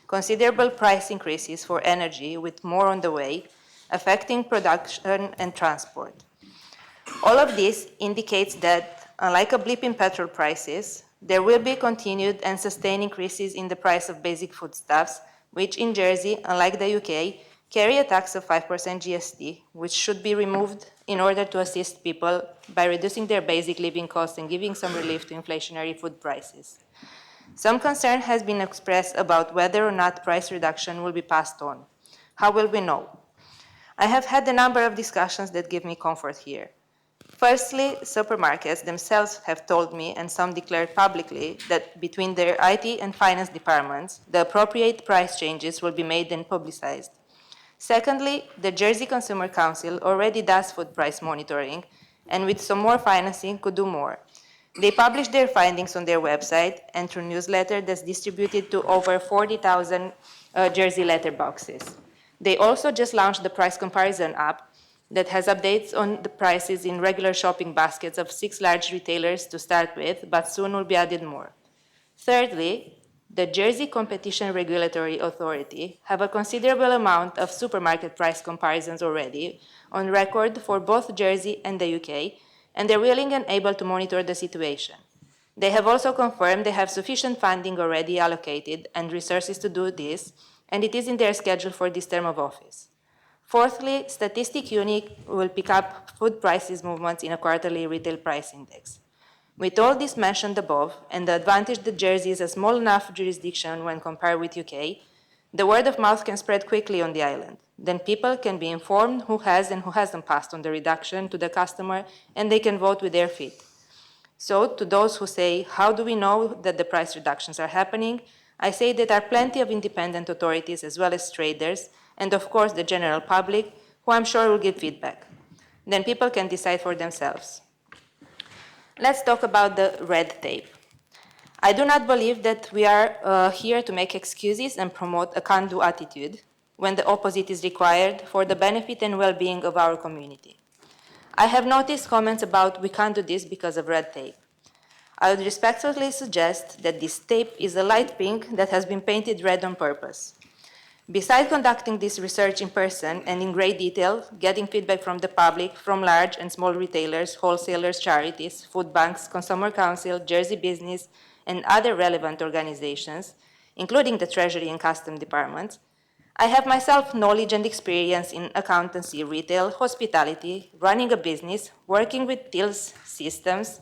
Considerable price increases for energy, with more on the way, affecting production and transport. All of this indicates that, unlike a blip in petrol prices, there will be continued and sustained increases in the price of basic foodstuffs, which in Jersey, unlike the UK, carry a tax of 5% GST, which should be removed in order to assist people by reducing their basic living costs and giving some relief to inflationary food prices. Some concern has been expressed about whether or not price reduction will be passed on. How will we know? I have had a number of discussions that give me comfort here. Firstly, supermarkets themselves have told me, and some declared publicly, that between their IT and finance departments, the appropriate price changes will be made and publicized. Secondly, the Jersey Consumer Council already does food price monitoring, and with some more financing could do more. They publish their findings on their website and through newsletter that's distributed to over 40,000 Jersey letterboxes. They also just launched the price comparison app that has updates on the prices in regular shopping baskets of 6 large retailers to start with, but soon will be added more. Thirdly, the Jersey Competition Regulatory Authority have a considerable amount of supermarket price comparisons already on record for both Jersey and the UK, and they're willing and able to monitor the situation. They have also confirmed they have sufficient funding already allocated and resources to do this, and it is in their schedule for this term of office. Fourthly, Statistic Unique will pick up food prices movements in a quarterly retail price index. With all this mentioned above, and the advantage that Jersey is a small enough jurisdiction when compared with UK, the word of mouth can spread quickly on the island. Then people can be informed who has and who hasn't passed on the reduction to the customer, and they can vote with their feet. So, to those who say, how do we know that the price reductions are happening? I say that there are plenty of independent authorities as well as traders, and of course the general public, who I'm sure will give feedback. Then people can decide for themselves. Let's talk about the red tape. I do not believe that we are here to make excuses and promote a can-do attitude when the opposite is required for the benefit and well-being of our community. I have noticed comments about we can't do this because of red tape. I would respectfully suggest that this tape is a light pink that has been painted red on purpose. Besides conducting this research in person and in great detail, getting feedback from the public, from large and small retailers, wholesalers, charities, food banks, Consumer Council, Jersey Business, and other relevant organizations, including the Treasury and Custom departments, I have myself knowledge and experience in accountancy, retail, hospitality, running a business, working with TILS systems,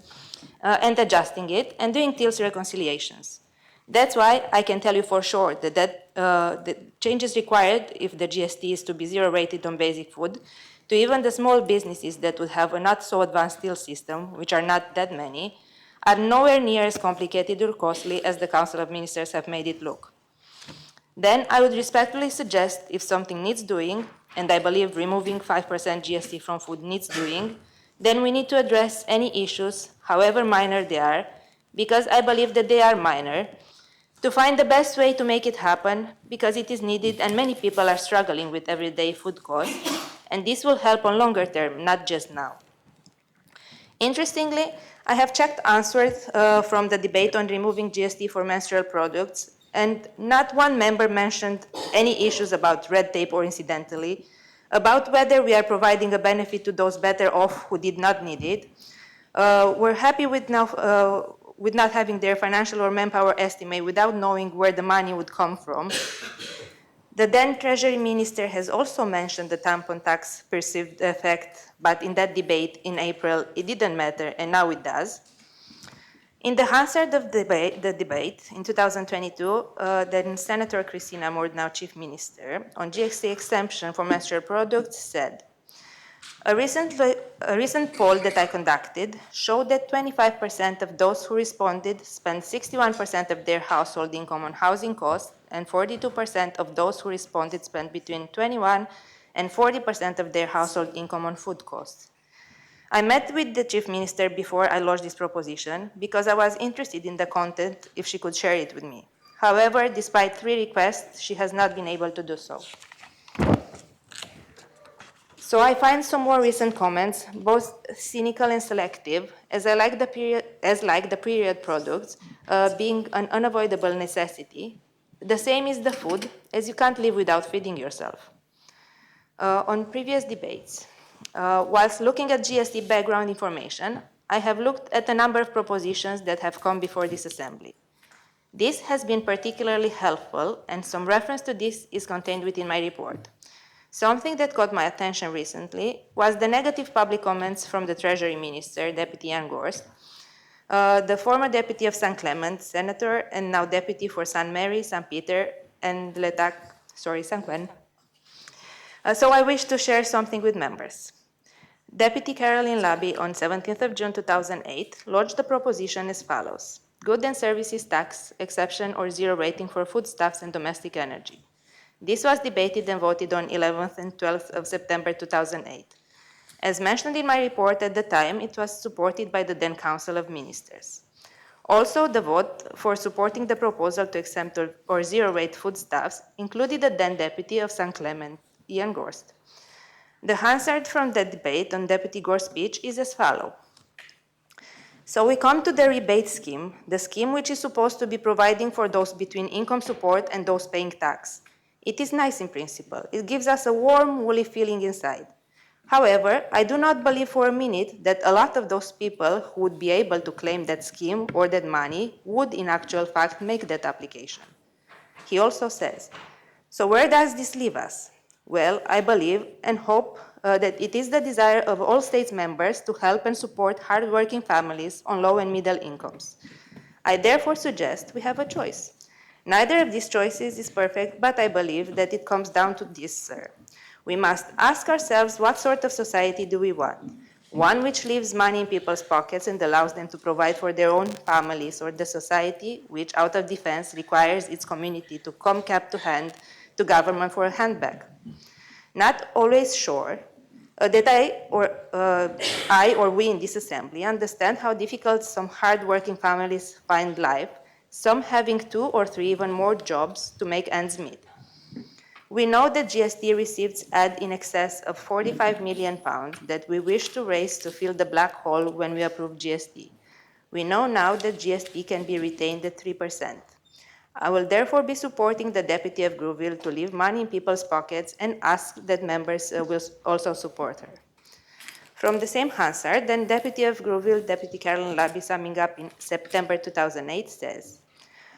and adjusting it, and doing TILS reconciliations. That's why I can tell you for sure that the changes required if the GST is to be zero rated on basic food, to even the small businesses that would have a not so advanced TIL system, which are not that many, are nowhere near as complicated or costly as the Council of Ministers have made it look. Then I would respectfully suggest if something needs doing, and I believe removing 5% GST from food needs doing, then we need to address any issues, however minor they are, because I believe that they are minor, to find the best way to make it happen, because it is needed and many people are struggling with everyday food costs, and this will help on longer term, not just now. Interestingly, I have checked answers from the debate on removing GST for menstrual products, and not one member mentioned any issues about red tape or incidentally, about whether we are providing a benefit to those better off who did not need it. We're happy with not having their financial or manpower estimate without knowing where the money would come from. The then Treasury Minister has also mentioned the tampon tax perceived effect, but in that debate in April, it didn't matter, and now it does. In the Hansard of the debate in 2022, then Senator Christina Moore, now Chief Minister, on GST exemption for menstrual products said, a recent poll that I conducted showed that 25% of those who responded spent 61% of their household income on housing costs, and 42% of those who responded spent between 21% and 40% of their household income on food costs. I met with the Chief Minister before I launched this proposition because I was interested in the content if she could share it with me. However, despite 3 requests, she has not been able to do so. So I find some more recent comments, both cynical and selective, as like the period products being an unavoidable necessity. The same is the food, as you can't live without feeding yourself. On previous debates, whilst looking at GST background information, I have looked at a number of propositions that have come before this Assembly. This has been particularly helpful, and some reference to this is contained within my report. Something that caught my attention recently was the negative public comments from the Treasury Minister, Deputy Jan Gorst, the former Deputy of St. Clement, Senator, and now Deputy for St. Mary, St. Peter, and St. Quen. So I wish to share something with members. Deputy Caroline Labby on 17th of June 2008 lodged the proposition as follows: Good and services tax, exception or zero rating for foodstuffs and domestic energy. This was debated and voted on 11th and 12th of September 2008. As mentioned in my report at the time, it was supported by the then Council of Ministers. Also, the vote for supporting the proposal to exempt or zero-rate foodstuffs included the then Deputy of St. Clement, Jan Gorst. The answer from the debate on Deputy Gorst's speech is as follows. So we come to the rebate scheme, the scheme which is supposed to be providing for those between income support and those paying tax. It is nice in principle. It gives us a warm, woolly feeling inside. However, I do not believe for a minute that a lot of those people who would be able to claim that scheme or that money would in actual fact make that application. He also says, so where does this leave us? Well, I believe and hope that it is the desire of all states members to help and support hardworking families on low and middle incomes. I therefore suggest we have a choice. Neither of these choices is perfect, but I believe that it comes down to this, sir. We must ask ourselves what sort of society do we want? One which leaves money in people's pockets and allows them to provide for their own families, or the society which, out of defense, requires its community to come cap to hand to government for a handbag? Not always sure that I or we in this assembly understand how difficult some hard-working families find life, some having 2 or 3 even more jobs to make ends meet. We know that GST receipts add in excess of £45 million that we wish to raise to fill the black hole when we approve GST. We know now that GST can be retained at 3%. I will therefore be supporting the Deputy of Grouville to leave money in people's pockets and ask that members will also support her. From the same Hansard, then Deputy of Grouville, Deputy Caroline Labby, summing up in September 2008, says,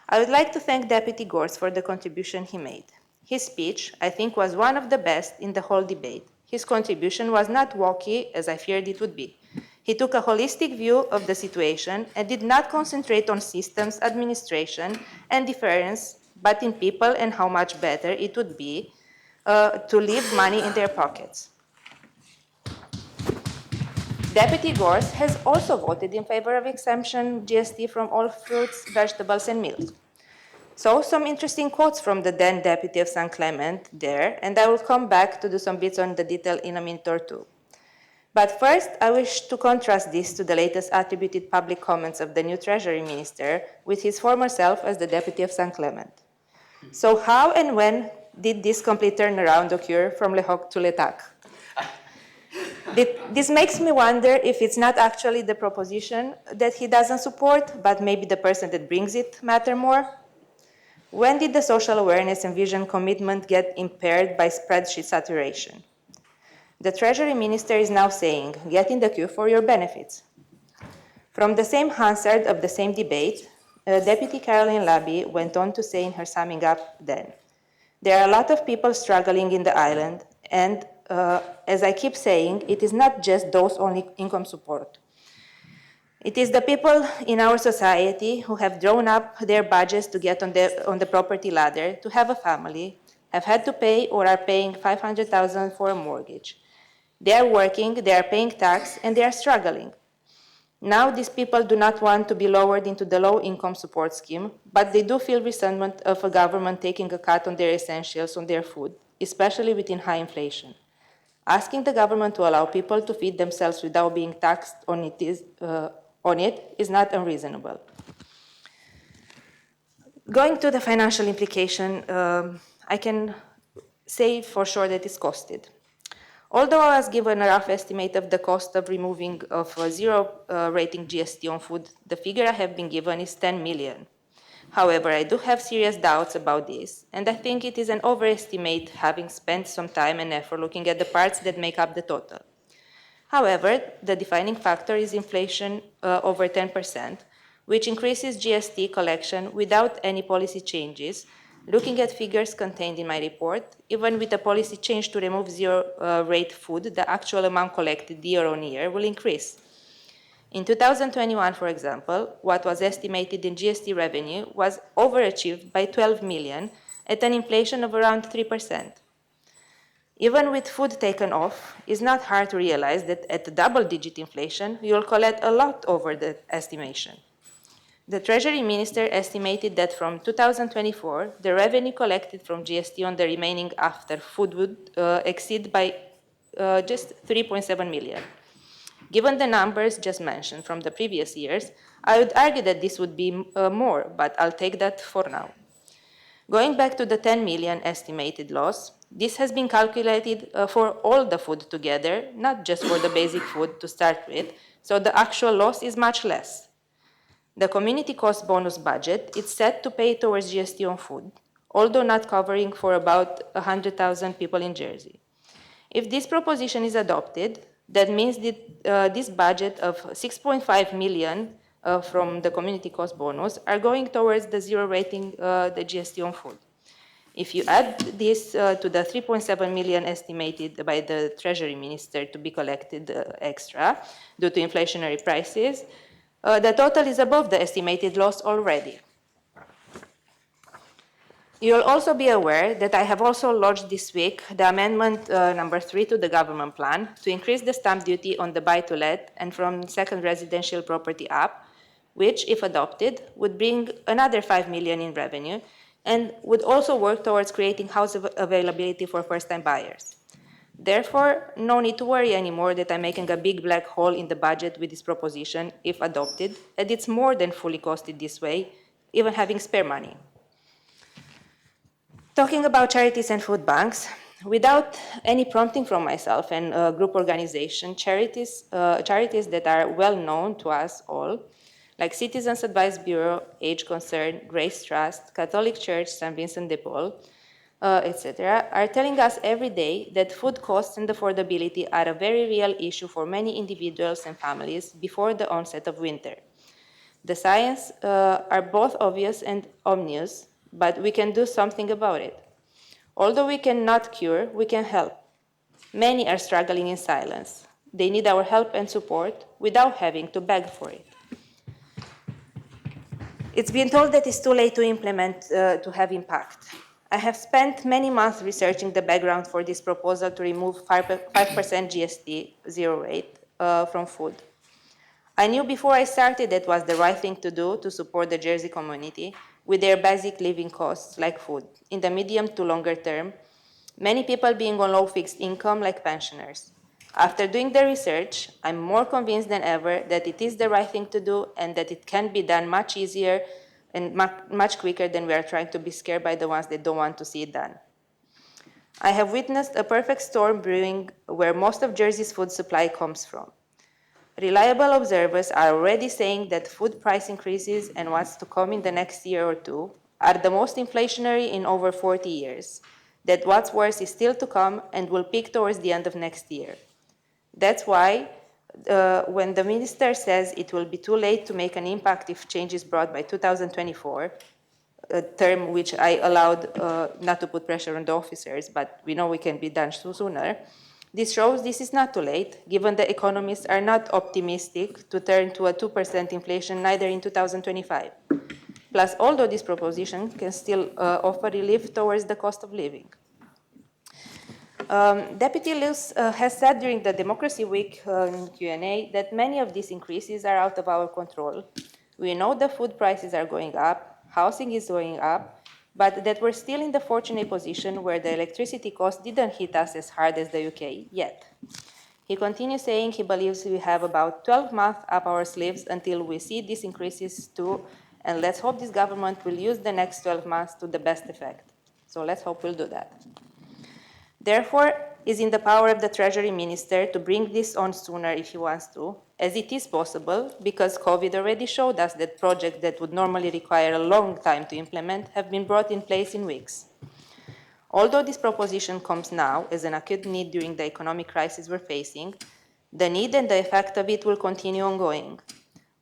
I would like to thank Deputy Gorst for the contribution he made. His speech, I think, was one of the best in the whole debate. His contribution was not walky, as I feared it would be. He took a holistic view of the situation and did not concentrate on systems, administration, and deference, but in people and how much better it would be to leave money in their pockets. Deputy Gorst has also voted in favor of exemption GST from all fruits, vegetables, and milk. So some interesting quotes from the then Deputy of St. Clement there, and I will come back to do some bits on the detail in a minute or two. But first, I wish to contrast this to the latest attributed public comments of the new Treasury Minister with his former self as the Deputy of St. Clement. So how and when did this complete turnaround occur from Le Hoc to l'État? This makes me wonder if it's not actually the proposition that he doesn't support, but maybe the person that brings it matter more. When did the social awareness and vision commitment get impaired by spreadsheet saturation? The Treasury Minister is now saying, get in the queue for your benefits. From the same Hansard of the same debate, Deputy Caroline Labby went on to say in her summing up then, there are a lot of people struggling in the island, and as I keep saying, it is not just those on income support. It is the people in our society who have drawn up their budgets to get on the property ladder, to have a family, have had to pay or are paying $500,000 for a mortgage. They are working, they are paying tax, and they are struggling. Now these people do not want to be lowered into the low-income support scheme, but they do feel resentment of a government taking a cut on their essentials, on their food, especially within high inflation. Asking the government to allow people to feed themselves without being taxed on it is not unreasonable. Going to the financial implication, I can say for sure that it's costed. Although I was given a rough estimate of the cost of removing of zero rating GST on food, the figure I have been given is 10 million. However, I do have serious doubts about this, and I think it is an overestimate, having spent some time and effort looking at the parts that make up the total. However, the defining factor is inflation over 10%, which increases GST collection without any policy changes, Looking at figures contained in my report, even with a policy change to remove zero-rate food, the actual amount collected year on year will increase. In 2021, for example, what was estimated in GST revenue was overachieved by 12 million at an inflation of around 3%. Even with food taken off, it's not hard to realize that at double-digit inflation, we will collect a lot over the estimation. The Treasury Minister estimated that from 2024, the revenue collected from GST on the remaining after food would exceed by just 3.7 million. Given the numbers just mentioned from the previous years, I would argue that this would be more, but I'll take that for now. Going back to the 10 million estimated loss, this has been calculated for all the food together, not just for the basic food to start with, so the actual loss is much less. The community cost bonus budget is set to pay towards GST on food, although not covering for about 100,000 people in Jersey. If this proposition is adopted, that means that this budget of 6.5 million from the community cost bonus are going towards the zero rating the GST on food. If you add this to the 3.7 million estimated by the Treasury Minister to be collected extra due to inflationary prices, the total is above the estimated loss already. You will also be aware that I have also lodged this week the amendment number 3 to the government plan to increase the stamp duty on the buy-to-let and from second residential property up, which, if adopted, would bring another 5 million in revenue and would also work towards creating house availability for first-time buyers. Therefore, no need to worry anymore that I'm making a big black hole in the budget with this proposition, if adopted, and it's more than fully costed this way, even having spare money. Talking about charities and food banks, without any prompting from myself and group organization, charities that are well known to us all, like Citizens Advice Bureau, Age Concern, Grace Trust, Catholic Church, St. Vincent de Paul, etc., are telling us every day that food costs and affordability are a very real issue for many individuals and families before the onset of winter. The signs are both obvious and ominous, but we can do something about it. Although we cannot cure, we can help. Many are struggling in silence. They need our help and support without having to beg for it. It's been told that it's too late to implement to have impact. I have spent many months researching the background for this proposal to remove 5% GST, zero rate, from food. I knew before I started that was the right thing to do to support the Jersey community with their basic living costs like food. In the medium to longer term, many people being on low fixed income like pensioners. After doing the research, I'm more convinced than ever that it is the right thing to do and that it can be done much easier and much quicker than we are trying to be scared by the ones that don't want to see it done. I have witnessed a perfect storm brewing where most of Jersey's food supply comes from. Reliable observers are already saying that food price increases and what's to come in the next year or two are the most inflationary in over 40 years, that what's worse is still to come and will peak towards the end of next year. That's why when the minister says it will be too late to make an impact if change is brought by 2024, a term which I allowed not to put pressure on the officers, but we know we can be done sooner, this shows this is not too late, given the economists are not optimistic to turn to a 2% inflation neither in 2025. Plus, although this proposition can still offer relief towards the cost of living. Deputy Luce has said during the Democracy Week in Q&A that many of these increases are out of our control. We know the food prices are going up, housing is going up, but that we're still in the fortunate position where the electricity cost didn't hit us as hard as the UK yet. He continues saying he believes we have about 12 months up our sleeves until we see these increases too, and let's hope this government will use the next 12 months to the best effect. So let's hope we'll do that. Therefore, it's in the power of the Treasury Minister to bring this on sooner if he wants to, as it is possible, because COVID already showed us that projects that would normally require a long time to implement have been brought in place in weeks. Although this proposition comes now as an acute need during the economic crisis we're facing, the need and the effect of it will continue ongoing.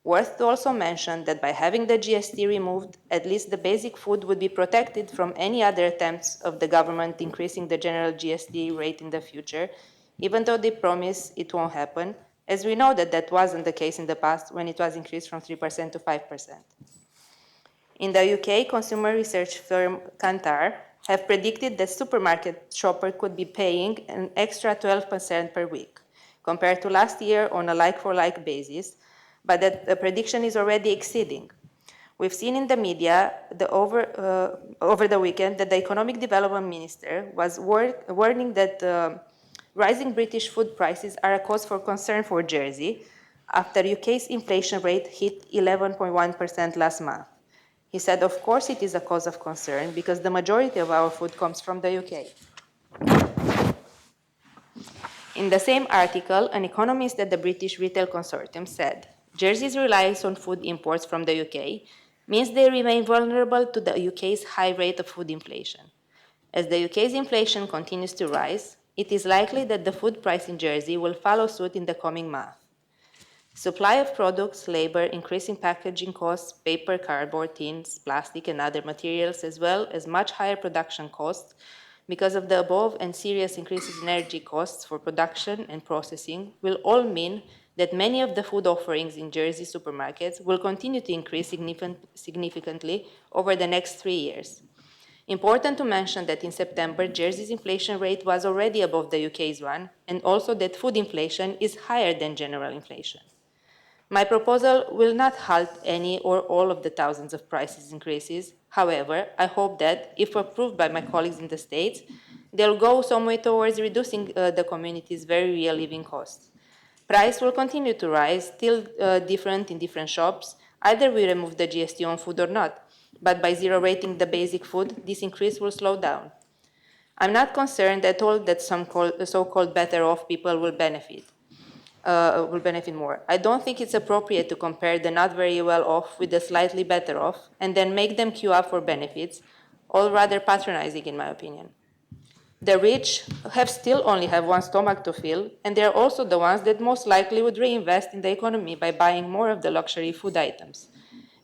Worth to also mention that by having the GST removed, at least the basic food would be protected from any other attempts of the government increasing the general GST rate in the future, even though they promise it won't happen, as we know that that wasn't the case in the past when it was increased from 3% to 5%. In the UK, consumer research firm Kantar have predicted that supermarket shopper could be paying an extra 12% per week, compared to last year on a like-for-like basis, but that the prediction is already exceeding. We've seen in the media over the weekend that the Economic Development Minister was warning that rising British food prices are a cause for concern for Jersey after UK's inflation rate hit 11.1% last month. He said, of course it is a cause of concern because the majority of our food comes from the UK. In the same article, an economist at the British Retail Consortium said, Jersey's reliance on food imports from the UK means they remain vulnerable to the UK's high rate of food inflation. As the UK's inflation continues to rise, it is likely that the food price in Jersey will follow suit in the coming month. Supply of products, labor, increasing packaging costs, paper, cardboard, tins, plastic, and other materials, as well as much higher production costs because of the above and serious increases in energy costs for production and processing will all mean that many of the food offerings in Jersey supermarkets will continue to increase significantly over the next 3 years. Important to mention that in September, Jersey's inflation rate was already above the UK's one, and also that food inflation is higher than general inflation. My proposal will not halt any or all of the thousands of prices increases. However, I hope that, if approved by my colleagues in the States, they'll go some way towards reducing the community's very real living costs. Price will continue to rise, still different in different shops. Either we remove the GST on food or not, but by zero rating the basic food, this increase will slow down. I'm not concerned at all that some so-called better off people will benefit more. I don't think it's appropriate to compare the not very well off with the slightly better off and then make them queue up for benefits, all rather patronizing in my opinion. The rich still only have one stomach to fill, and they're also the ones that most likely would reinvest in the economy by buying more of the luxury food items.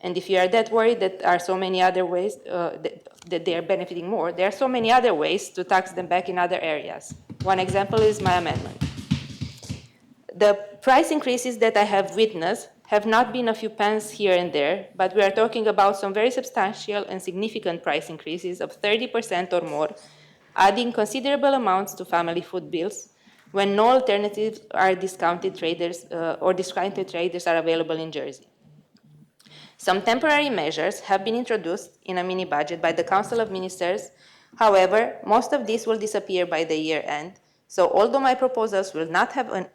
And if you are that worried that there are so many other ways that they are benefiting more, there are so many other ways to tax them back in other areas. One example is my amendment. The price increases that I have witnessed have not been a few pence here and there, but we are talking about some very substantial and significant price increases of 30% or more, adding considerable amounts to family food bills when no alternatives are discounted traders are available in Jersey. Some temporary measures have been introduced in a mini budget by the Council of Ministers. However, most of these will disappear by the year end. So although my proposals will not have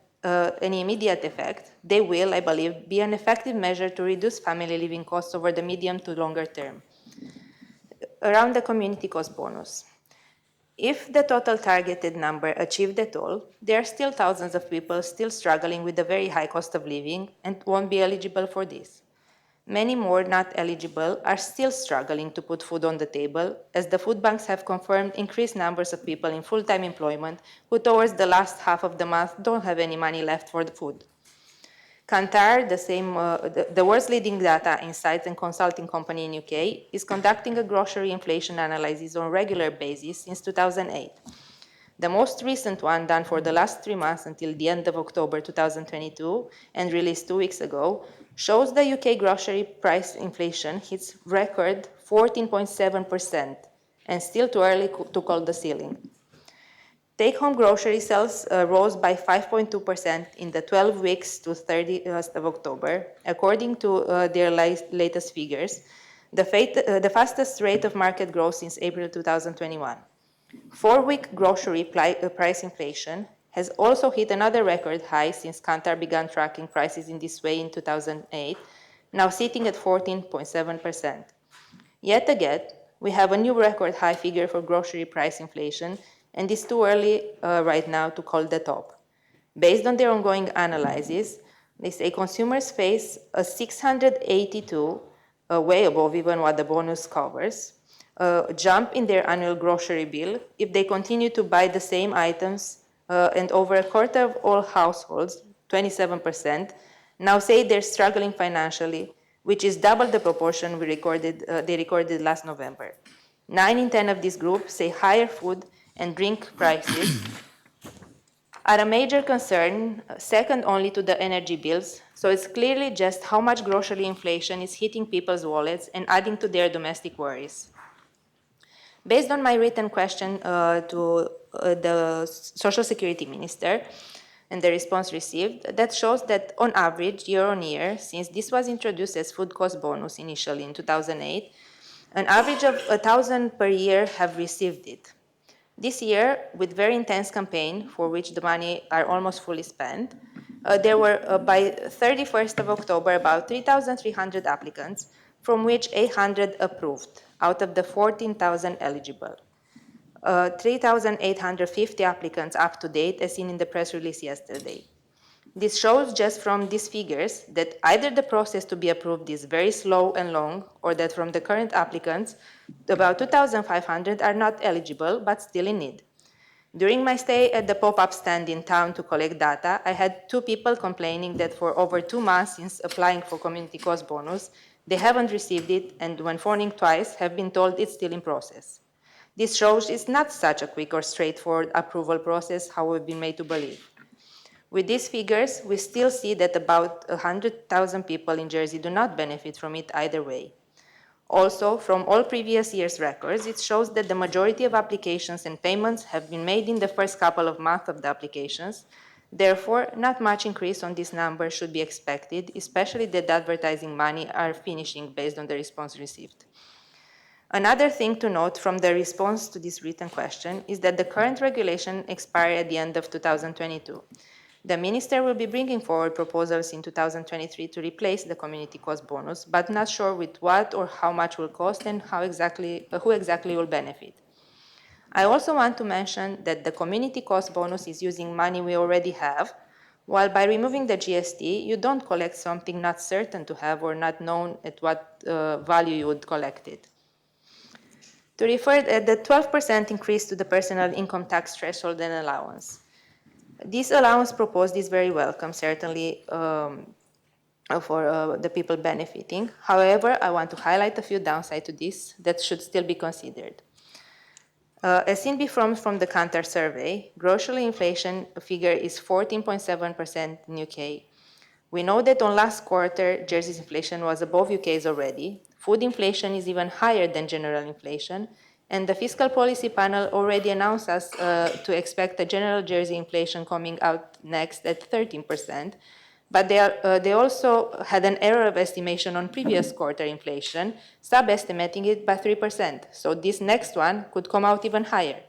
any immediate effect, they will, I believe, be an effective measure to reduce family living costs over the medium to longer term. Around the community cost bonus. If the total targeted number achieved at all, there are still thousands of people still struggling with the very high cost of living and won't be eligible for this. Many more not eligible are still struggling to put food on the table, as the food banks have confirmed increased numbers of people in full-time employment who towards the last half of the month don't have any money left for the food. Kantar, the world's leading data insights and consulting company in UK, is conducting a grocery inflation analysis on a regular basis since 2008. The most recent one, done for the last 3 months until the end of October 2022 and released 2 weeks ago, shows the UK grocery price inflation hits record 14.7% and still too early to call the ceiling. Take-home grocery sales rose by 5.2% in the 12 weeks to 30th of October, according to their latest figures, the fastest rate of market growth since April 2021. 4-week grocery price inflation has also hit another record high since Kantar began tracking prices in this way in 2008, now sitting at 14.7%. Yet again, we have a new record high figure for grocery price inflation, and it's too early right now to call the top. Based on their ongoing analysis, they say consumers face a 682, way above even what the bonus covers, jump in their annual grocery bill if they continue to buy the same items, and over a quarter of all households, 27%, now say they're struggling financially, which is double the proportion they recorded last November. 9 in 10 of this group say higher food and drink prices are a major concern, second only to the energy bills, so it's clearly just how much grocery inflation is hitting people's wallets and adding to their domestic worries. Based on my written question to the Social Security Minister and the response received, that shows that on average, year on year, since this was introduced as food cost bonus initially in 2008, an average of 1,000 per year have received it. This year, with very intense campaign, for which the money are almost fully spent, there were, by 31st of October, about 3,300 applicants, from which 800 approved, out of the 14,000 eligible. 3,850 applicants up to date, as seen in the press release yesterday. This shows just from these figures that either the process to be approved is very slow and long, or that from the current applicants, about 2,500 are not eligible but still in need. During my stay at the pop-up stand in town to collect data, I had 2 people complaining that for over 2 months since applying for community cost bonus, they haven't received it, and when phoning twice, have been told it's still in process. This shows it's not such a quick or straightforward approval process how we've been made to believe. With these figures, we still see that about 100,000 people in Jersey do not benefit from it either way. Also, from all previous years' records, it shows that the majority of applications and payments have been made in the first couple of months of the applications. Therefore, not much increase on this number should be expected, especially that the advertising money are finishing based on the response received. Another thing to note from the response to this written question is that the current regulation expired at the end of 2022. The Minister will be bringing forward proposals in 2023 to replace the community cost bonus, but not sure with what or how much will cost and who exactly will benefit. I also want to mention that the community cost bonus is using money we already have, while by removing the GST, you don't collect something not certain to have or not known at what value you would collect it. To refer the 12% increase to the personal income tax threshold and allowance. This allowance proposed is very welcome, certainly for the people benefiting. However, I want to highlight a few downsides to this that should still be considered. As seen before from the Kantar survey, grocery inflation figure is 14.7% in UK. We know that on last quarter, Jersey's inflation was above UK's already. Food inflation is even higher than general inflation, and the Fiscal Policy Panel already announced us to expect a general Jersey inflation coming out next at 13%, but they also had an error of estimation on previous quarter inflation, sub-estimating it by 3%. So this next one could come out even higher.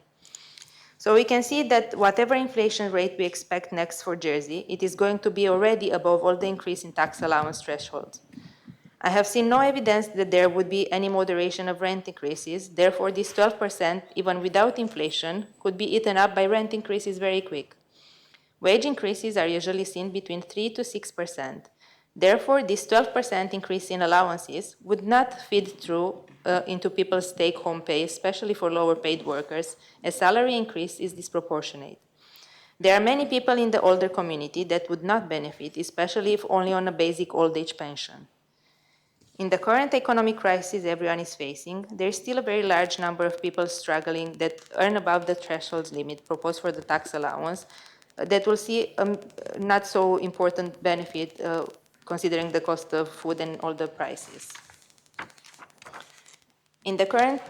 So we can see that whatever inflation rate we expect next for Jersey, it is going to be already above all the increase in tax allowance thresholds. I have seen no evidence that there would be any moderation of rent increases. Therefore, this 12%, even without inflation, could be eaten up by rent increases very quick. Wage increases are usually seen between 3 to 6%. Therefore, this 12% increase in allowances would not feed through into people's take-home pay, especially for lower-paid workers, as salary increase is disproportionate. There are many people in the older community that would not benefit, especially if only on a basic old-age pension. In the current economic crisis everyone is facing, there is still a very large number of people struggling that earn above the threshold limit proposed for the tax allowance that will see a not so important benefit considering the cost of food and all the prices. In the current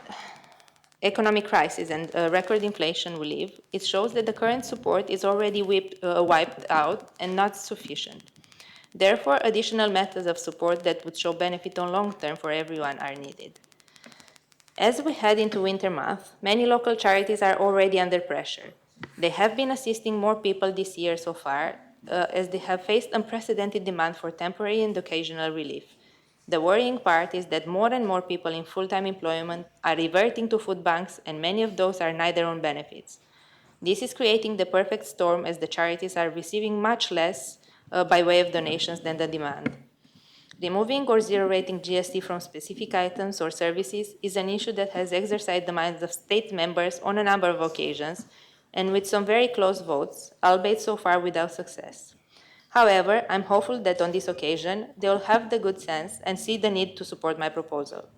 economic crisis and record inflation we live, it shows that the current support is already wiped out and not sufficient. Therefore, additional methods of support that would show benefit on long term for everyone are needed. As we head into winter month, many local charities are already under pressure. They have been assisting more people this year so far, as they have faced unprecedented demand for temporary and occasional relief. The worrying part is that more and more people in full-time employment are reverting to food banks, and many of those are neither on benefits. This is creating the perfect storm, as the charities are receiving much less by way of donations than the demand. Removing or zero-rating GST from specific items or services is an issue that has exercised the minds of state members on a number of occasions, and with some very close votes, albeit so far without success. However, I'm hopeful that on this occasion, they will have the good sense and see the need to support my proposal.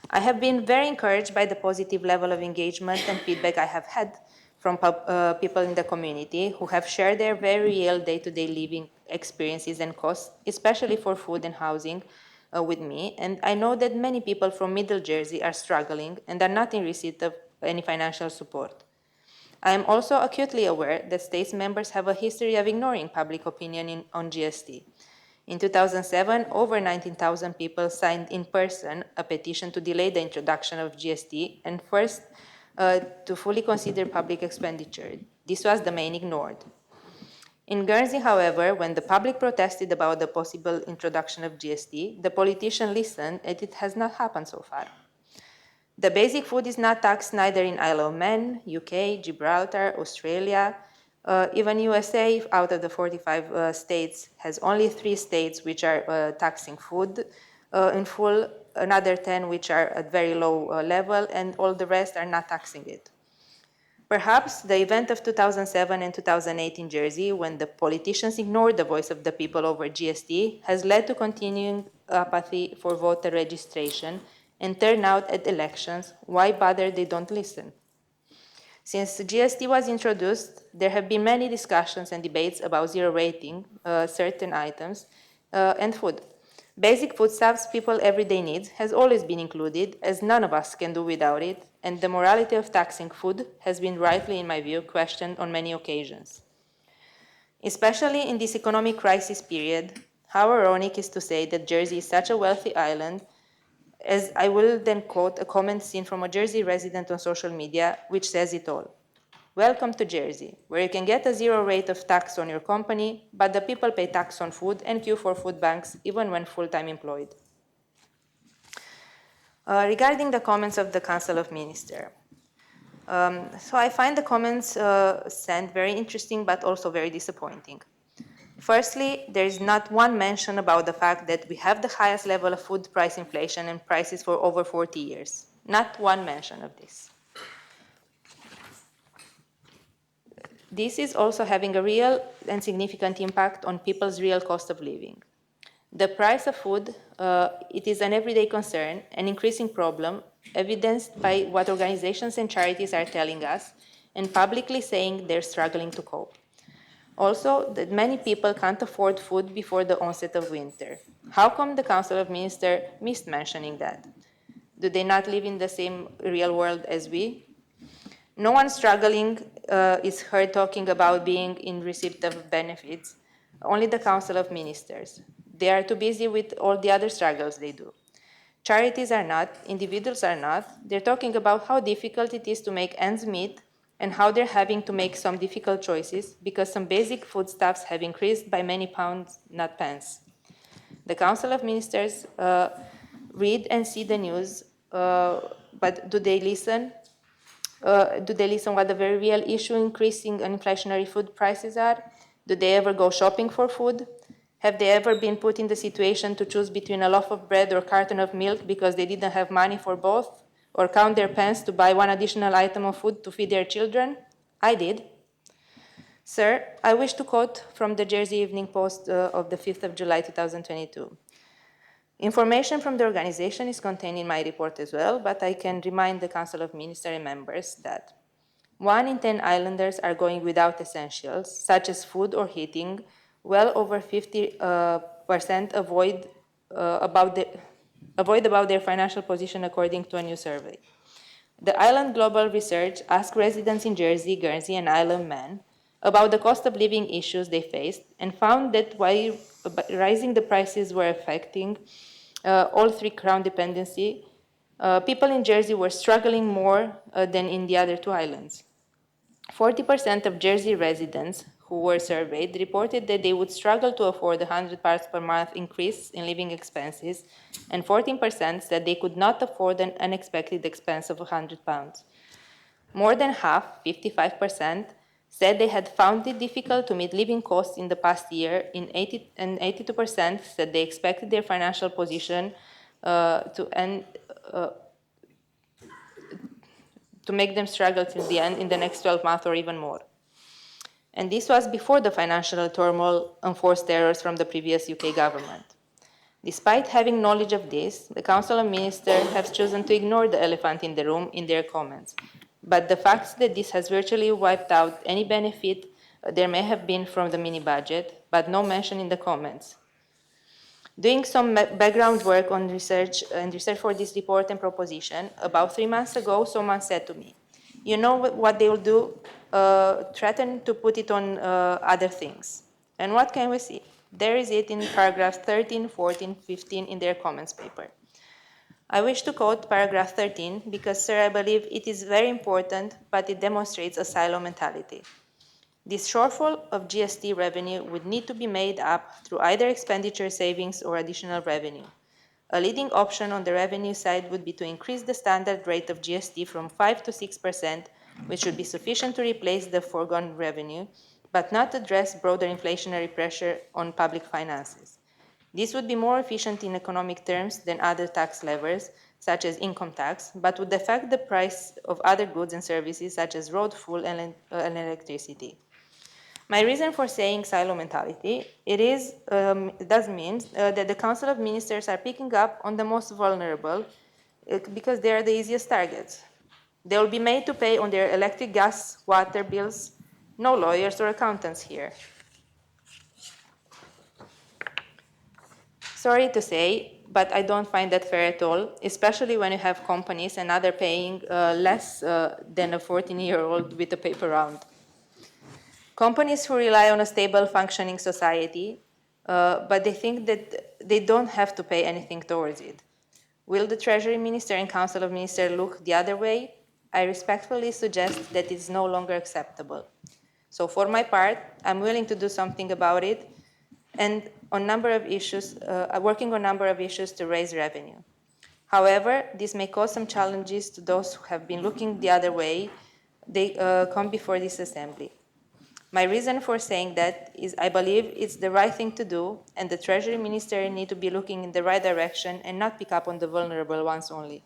I have been very encouraged by the positive level of engagement and feedback I have had from people in the community who have shared their very real day-to-day living experiences and costs, especially for food and housing, with me. And I know that many people from Middle Jersey are struggling and are not in receipt of any financial support. I am also acutely aware that states members have a history of ignoring public opinion on GST. In 2007, over 19,000 people signed in person a petition to delay the introduction of GST and first to fully consider public expenditure. This was the main ignored. In Guernsey, however, when the public protested about the possible introduction of GST, the politician listened, and it has not happened so far. The basic food is not taxed neither in Isle of Man, UK, Gibraltar, Australia, even USA, out of the 45 states, has only 3 states which are taxing food in full, another 10 which are at very low level, and all the rest are not taxing it. Perhaps the event of 2007 and 2008 in Jersey, when the politicians ignored the voice of the people over GST, has led to continuing apathy for voter registration and turnout at elections. Why bother? They don't listen. Since GST was introduced, there have been many discussions and debates about zero rating certain items and food. Basic foodstuffs people everyday needs has always been included, as none of us can do without it, and the morality of taxing food has been rightly, in my view, questioned on many occasions. Especially in this economic crisis period, how ironic is to say that Jersey is such a wealthy island, as I will then quote a comment seen from a Jersey resident on social media, which says it all. Welcome to Jersey, where you can get a zero rate of tax on your company, but the people pay tax on food and queue for food banks even when full-time employed. Regarding the comments of the Council of Ministers, so I find the comments sent very interesting but also very disappointing. Firstly, there is not one mention about the fact that we have the highest level of food price inflation and prices for over 40 years. Not one mention of this. This is also having a real and significant impact on people's real cost of living. The price of food, it is an everyday concern, an increasing problem, evidenced by what organizations and charities are telling us and publicly saying they're struggling to cope. Also, that many people can't afford food before the onset of winter. How come the Council of Ministers missed mentioning that? Do they not live in the same real world as we? No one struggling is heard talking about being in receipt of benefits, only the Council of Ministers. They are too busy with all the other struggles they do. Charities are not, individuals are not. They're talking about how difficult it is to make ends meet and how they're having to make some difficult choices because some basic foodstuffs have increased by many pounds, not pence. The Council of Ministers read and see the news, but do they listen? Do they listen what the very real issue increasing and inflationary food prices are? Do they ever go shopping for food? Have they ever been put in the situation to choose between a loaf of bread or a carton of milk because they didn't have money for both? Or count their pence to buy one additional item of food to feed their children? I did. Sir, I wish to quote from the Jersey Evening Post of the 5th of July 2022. Information from the organization is contained in my report as well, but I can remind the Council of Ministers and members that 1 in 10 islanders are going without essentials, such as food or heating. Well over 50% avoid about their financial position according to a new survey. The Island Global Research asked residents in Jersey, Guernsey, and Isle of Man about the cost of living issues they faced and found that while rising the prices were affecting all 3 crown dependency, people in Jersey were struggling more than in the other 2 islands. 40% of Jersey residents who were surveyed reported that they would struggle to afford a £100 per month increase in living expenses, and 14% said they could not afford an unexpected expense of £100. More than half, 55%, said they had found it difficult to meet living costs in the past year, and 82% said they expected their financial position to make them struggle till the end in the next 12 months or even more. And this was before the financial turmoil and forced errors from the previous UK government. Despite having knowledge of this, the Council of Ministers have chosen to ignore the elephant in the room in their comments. But the fact that this has virtually wiped out any benefit there may have been from the mini-budget, but no mention in the comments. Doing some background work on research for this report and proposition, about 3 months ago, someone said to me, you know what they will do? Threaten to put it on other things. And what can we see? There is it in paragraphs 13, 14, 15 in their comments paper. I wish to quote paragraph 13 because, sir, I believe it is very important, but it demonstrates a silo mentality. This shortfall of GST revenue would need to be made up through either expenditure savings or additional revenue. A leading option on the revenue side would be to increase the standard rate of GST from 5 to 6%, which would be sufficient to replace the foregone revenue, but not address broader inflationary pressure on public finances. This would be more efficient in economic terms than other tax levers, such as income tax, but would affect the price of other goods and services, such as road fuel and electricity. My reason for saying silo mentality, it does mean that the Council of Ministers are picking up on the most vulnerable because they are the easiest targets. They will be made to pay on their electric, gas, water bills. No lawyers or accountants here. Sorry to say, but I don't find that fair at all, especially when you have companies and others paying less than a 14-year-old with a paper round. Companies who rely on a stable, functioning society, but they think that they don't have to pay anything towards it. Will the Treasury Minister and Council of Ministers look the other way? I respectfully suggest that it's no longer acceptable. So for my part, I'm willing to do something about it and on number of issues, working on a number of issues to raise revenue. However, this may cause some challenges to those who have been looking the other way. They come before this assembly. My reason for saying that is I believe it's the right thing to do, and the Treasury Minister need to be looking in the right direction and not pick up on the vulnerable ones only.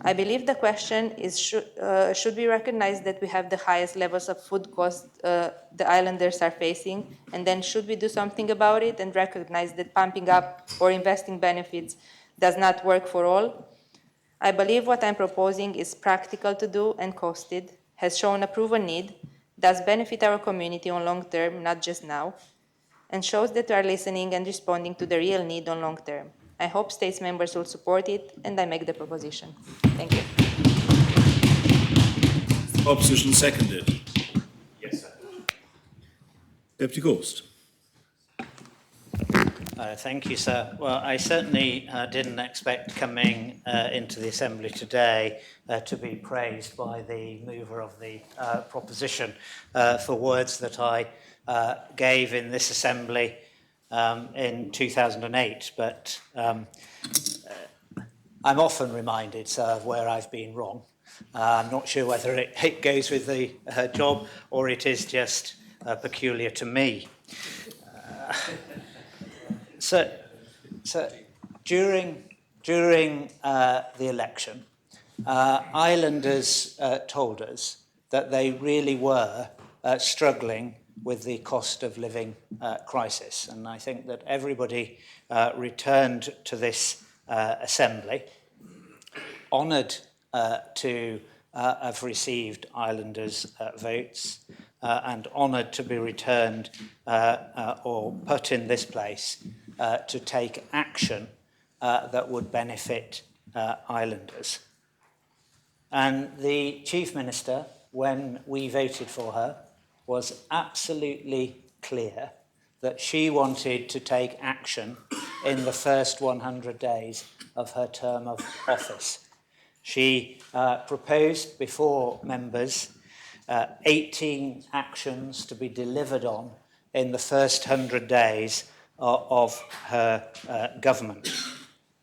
I believe the question is should we recognize that we have the highest levels of food costs the islanders are facing, and then should we do something about it and recognize that pumping up or investing benefits does not work for all? I believe what I'm proposing is practical to do and costed, has shown a proven need, does benefit our community on long term, not just now, and shows that we are listening and responding to the real need on long term. I hope states members will support it, and I make the proposition. Thank you. Proposition seconded. Yes, sir. Deputy Gorst. Thank you, sir. Well, I certainly didn't expect coming into the Assembly today to be praised by the mover of the proposition for words that I gave in this Assembly in 2008, but I'm often reminded, sir, of where I've been wrong. I'm not sure whether it goes with the job or it is just peculiar to me. So during the election, islanders told us that they really were struggling with the cost of living crisis. And I think that everybody returned to this assembly, honoured to have received islanders' votes and honoured to be returned or put in this place to take action that would benefit islanders. And the Chief Minister, when we voted for her, was absolutely clear that she wanted to take action in the first 100 days of her term of office. She proposed before members 18 actions to be delivered on in the first 100 days of her government.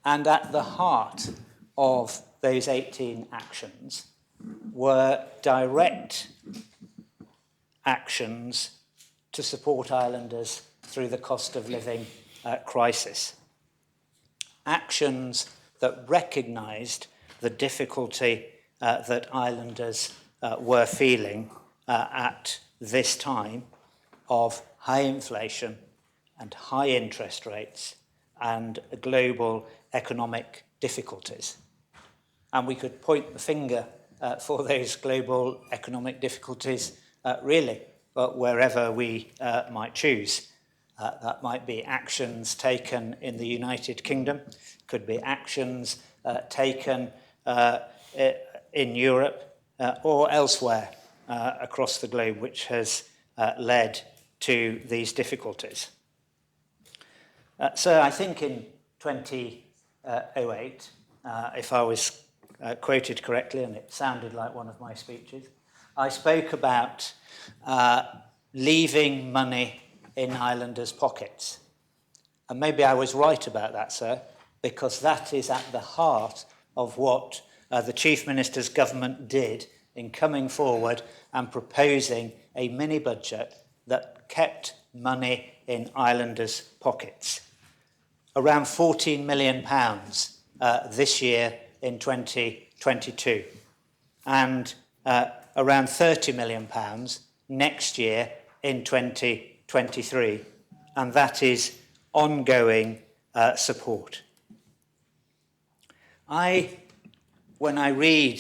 And at the heart of those 18 actions were direct actions to support islanders through the cost of living crisis. Actions that recognised the difficulty that islanders were feeling at this time of high inflation and high interest rates and global economic difficulties. And we could point the finger for those global economic difficulties really, but wherever we might choose. That might be actions taken in the United Kingdom, could be actions taken in Europe or elsewhere across the globe, which has led to these difficulties. So I think in 2008, if I was quoted correctly, and it sounded like one of my speeches, I spoke about leaving money in islanders' pockets. And maybe I was right about that, sir, because that is at the heart of what the Chief Minister's government did in coming forward and proposing a mini-budget that kept money in islanders' pockets. Around £14 million this year in 2022, and around £30 million next year in 2023, and that is ongoing support. When I read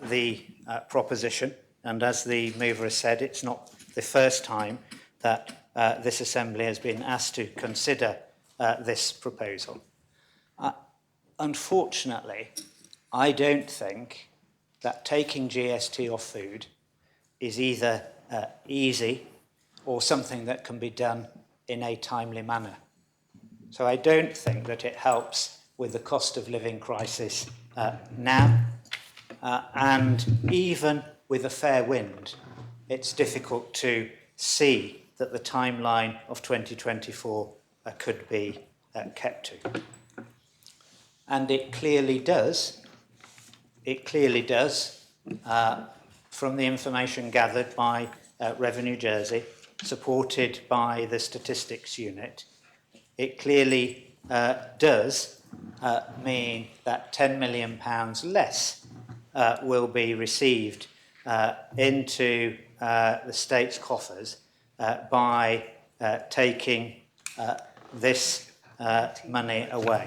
the proposition, and as the mover has said, it's not the first time that this Assembly has been asked to consider this proposal. Unfortunately, I don't think that taking GST off food is either easy or something that can be done in a timely manner. So I don't think that it helps with the cost of living crisis now. And even with a fair wind, it's difficult to see that the timeline of 2024 could be kept to. And it clearly does. It clearly does, from the information gathered by Revenue Jersey, supported by the Statistics Unit, it clearly does mean that £10 million less will be received into the state's coffers by taking this money away.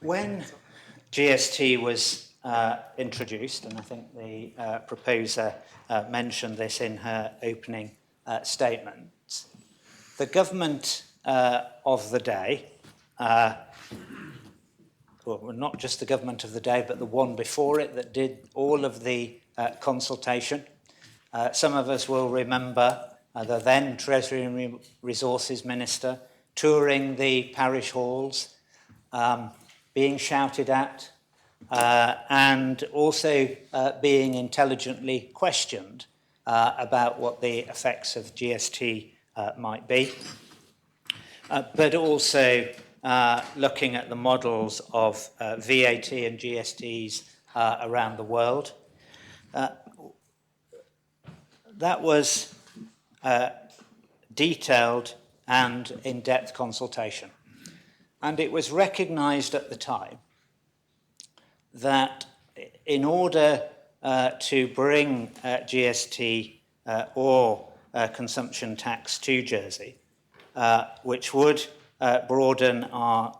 When GST was introduced, and I think the proposer mentioned this in her opening statement, the government of the day, well, not just the government of the day, but the one before it that did all of the consultation. Some of us will remember the then Treasury and Resources Minister touring the parish halls, being shouted at, and also being intelligently questioned about what the effects of GST might be, but also looking at the models of VAT and GSTs around the world. That was detailed and in-depth consultation. And it was recognised at the time that in order to bring GST or consumption tax to Jersey, which would broaden our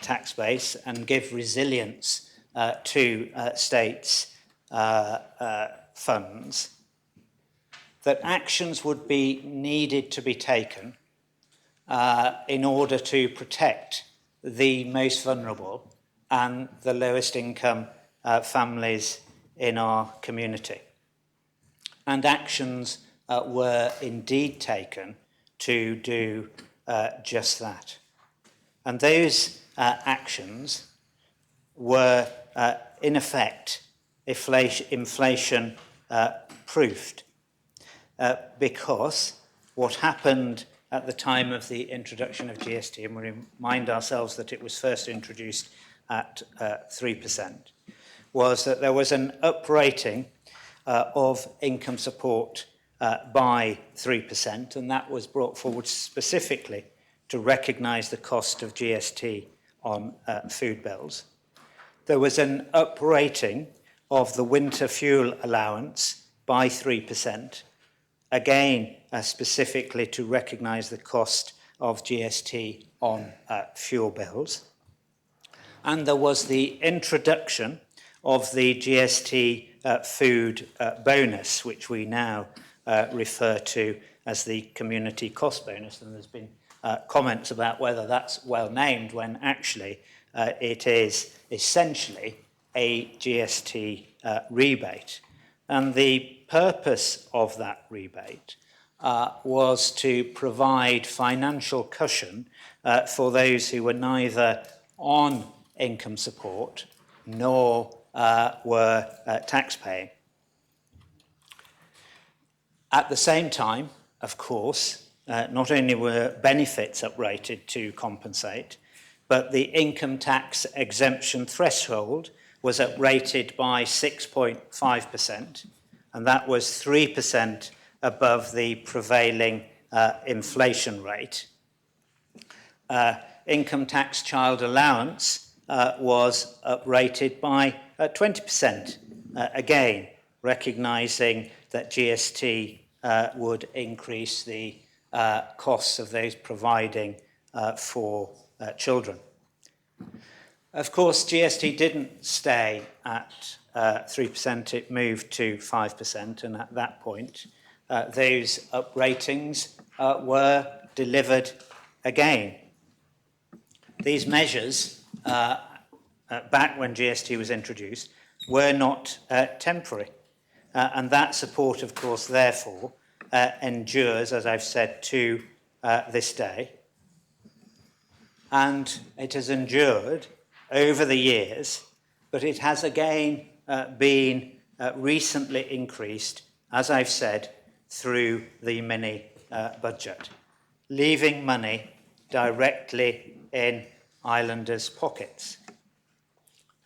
tax base and give resilience to states' funds, that actions would be needed to be taken in order to protect the most vulnerable and the lowest income families in our community. And actions were indeed taken to do just that. And those actions were, in effect, inflation proofed, because what happened at the time of the introduction of GST, and we remind ourselves that it was first introduced at 3%, was that there was an uprating of income support by 3%, and that was brought forward specifically to recognise the cost of GST on food bills. there was an uprating of the winter fuel allowance by 3%, again specifically to recognise the cost of GST on fuel bills. And there was the introduction of the GST food bonus, which we now refer to as the community cost bonus. And there's been comments about whether that's well named when actually it is essentially a GST rebate. And the purpose of that rebate was to provide financial cushion for those who were neither on income support nor were tax-paying. At the same time, of course, not only were benefits uprated to compensate, but the income tax exemption threshold was uprated by 6.5%, and that was 3% above the prevailing inflation rate. Income tax child allowance was uprated by 20%, again, recognising that GST would increase the costs of those providing for children. Of course, GST didn't stay at 3%, it moved to 5%, and at that point, those upratings were delivered again. These measures, back when GST was introduced, were not temporary. And that support, of course, therefore, endures, as I've said, to this day. And it has endured over the years, but it has again been recently increased, as I've said, through the mini budget, leaving money directly in islanders' pockets.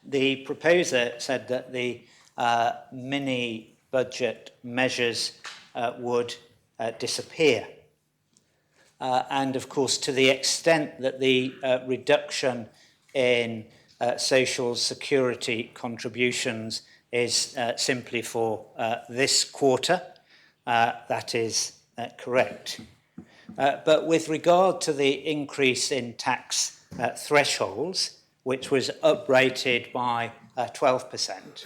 The proposer said that the mini budget measures would disappear. And of course, to the extent that the reduction in social security contributions is simply for this quarter, that is correct. But with regard to the increase in tax thresholds, which was uprated by 12%,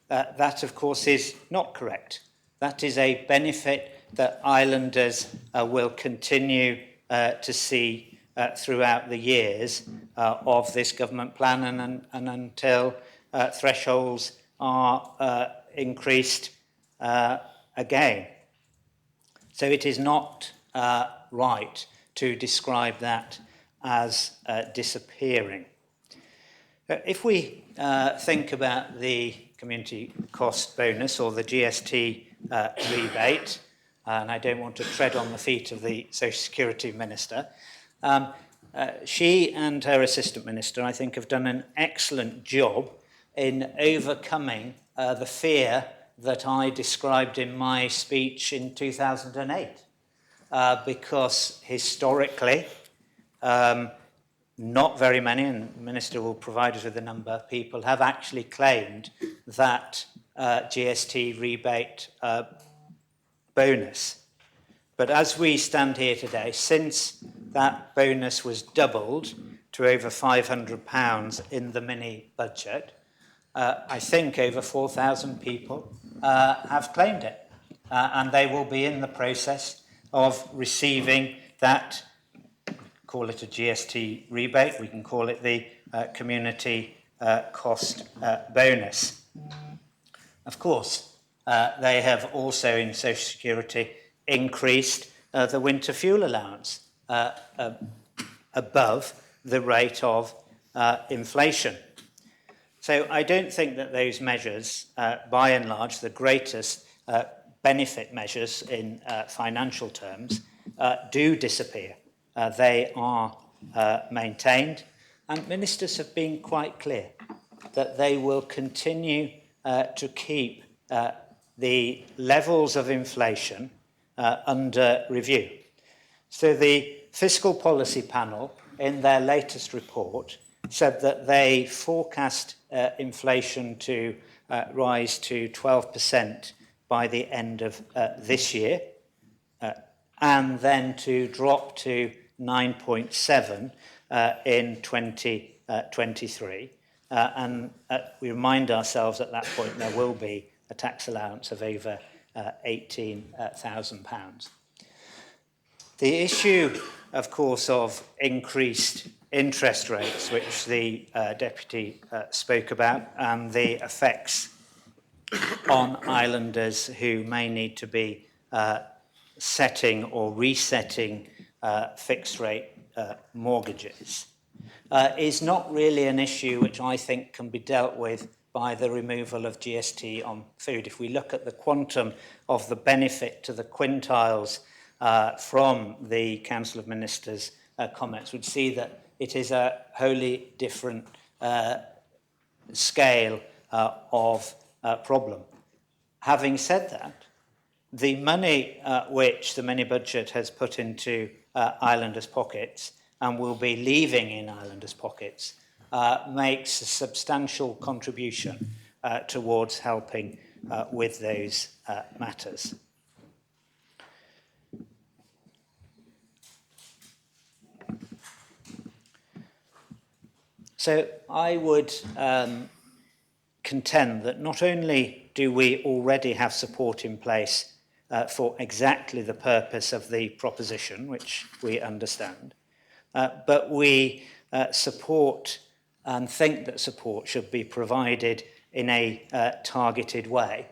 that of course is not correct. That is a benefit that islanders will continue to see throughout the years of this government plan and until thresholds are increased again. So it is not right to describe that as disappearing. If we think about the community cost bonus or the GST rebate, and I don't want to tread on the feet of the Social Security Minister, she and her Assistant Minister, I think, have done an excellent job in overcoming the fear that I described in my speech in 2008. Because historically, not very many, and the Minister will provide us with a number of people, have actually claimed that GST rebate bonus. But as we stand here today, since that bonus was doubled to over £500 in the mini budget, I think over 4,000 people have claimed it. And they will be in the process of receiving that, call it a GST rebate, we can call it the community cost bonus. Of course, they have also in Social Security increased the winter fuel allowance above the rate of inflation. So I don't think that those measures, by and large, the greatest benefit measures in financial terms, do disappear. They are maintained, and ministers have been quite clear that they will continue to keep the levels of inflation under review. So the Fiscal Policy Panel, in their latest report, said that they forecast inflation to rise to 12% by the end of this year, and then to drop to 9.7 in 2023. And we remind ourselves at that point there will be a tax allowance of over £18,000. The issue, of course, of increased interest rates, which the Deputy spoke about, and the effects on islanders who may need to be setting or resetting fixed rate mortgages, is not really an issue which I think can be dealt with by the removal of GST on food. If we look at the quantum of the benefit to the quintiles from the Council of Ministers' comments, we'd see that it is a wholly different scale of problem. Having said that, the money which the mini-budget has put into islanders' pockets and will be leaving in islanders' pockets makes a substantial contribution towards helping with those matters. So I would contend that not only do we already have support in place for exactly the purpose of the proposition, which we understand, but we support and think that support should be provided in a targeted way.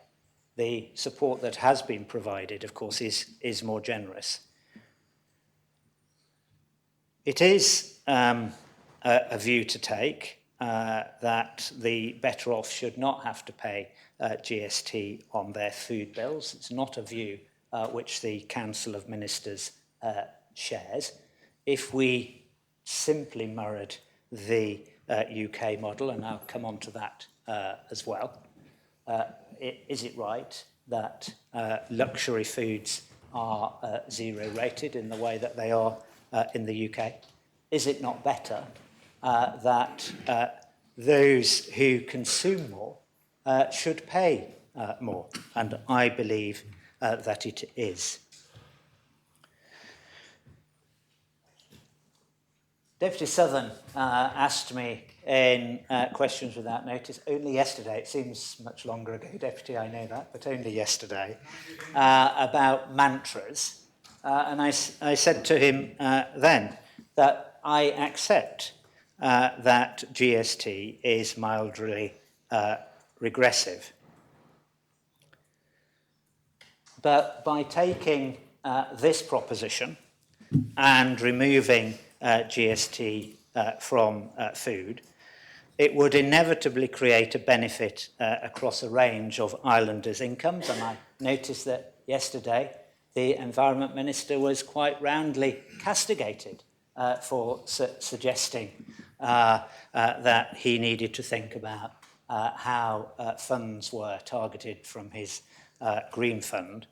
The support that has been provided, of course, is more generous. It is a view to take that the better off should not have to pay GST on their food bills. It's not a view which the Council of Ministers shares. If we simply mirrored the UK model, and I'll come on to that as well, is it right that luxury foods are zero rated in the way that they are in the UK? Is it not better that those who consume more should pay more? And I believe that it is. Deputy Southern asked me in questions without notice only yesterday, it seems much longer ago, Deputy, I know that, but only yesterday, about mantras. And I said to him then that I accept that GST is mildly regressive. But by taking this proposition and removing GST from food, it would inevitably create a benefit across a range of islanders' incomes. And I noticed that yesterday the Environment Minister was quite roundly castigated for suggesting that he needed to think about how funds were targeted from his Green Fund.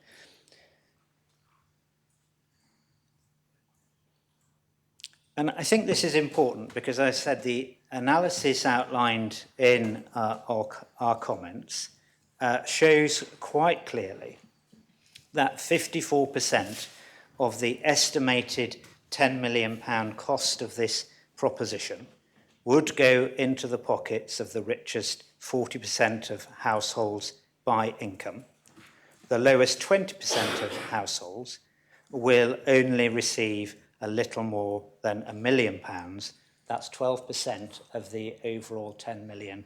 And I think this is important because, as I said, the analysis outlined in our comments shows quite clearly that 54% of the estimated £10 million cost of this proposition would go into the pockets of the richest 40% of households by income. The lowest 20% of households will only receive a little more than £1 million. That's 12% of the overall £10 million.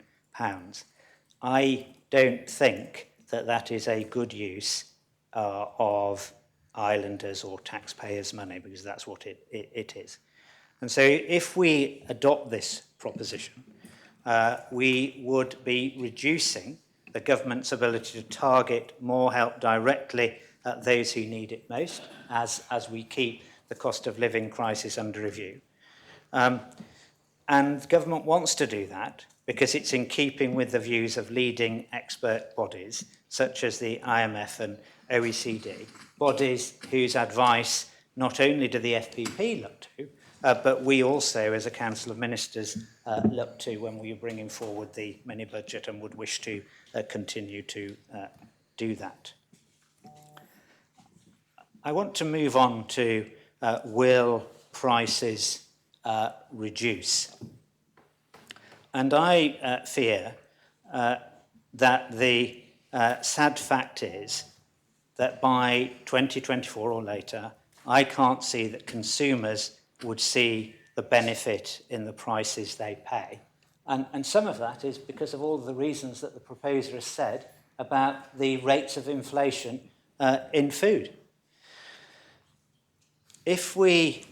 I don't think that that is a good use of islanders' or taxpayers' money, because that's what it is. And so if we adopt this proposition, we would be reducing the government's ability to target more help directly at those who need it most, as we keep the cost of living crisis under review. And the government wants to do that because it's in keeping with the views of leading expert bodies, such as the IMF and OECD, bodies whose advice not only do the FPP look to, but we also, as a Council of Ministers, look to when we are bringing forward the mini-budget and would wish to continue to do that. I want to move on to will prices reduce? And I fear that the sad fact is that by 2024 or later, I can't see that consumers would see the benefit in the prices they pay. And some of that is because of all the reasons that the proposer has said about the rates of inflation in food. If we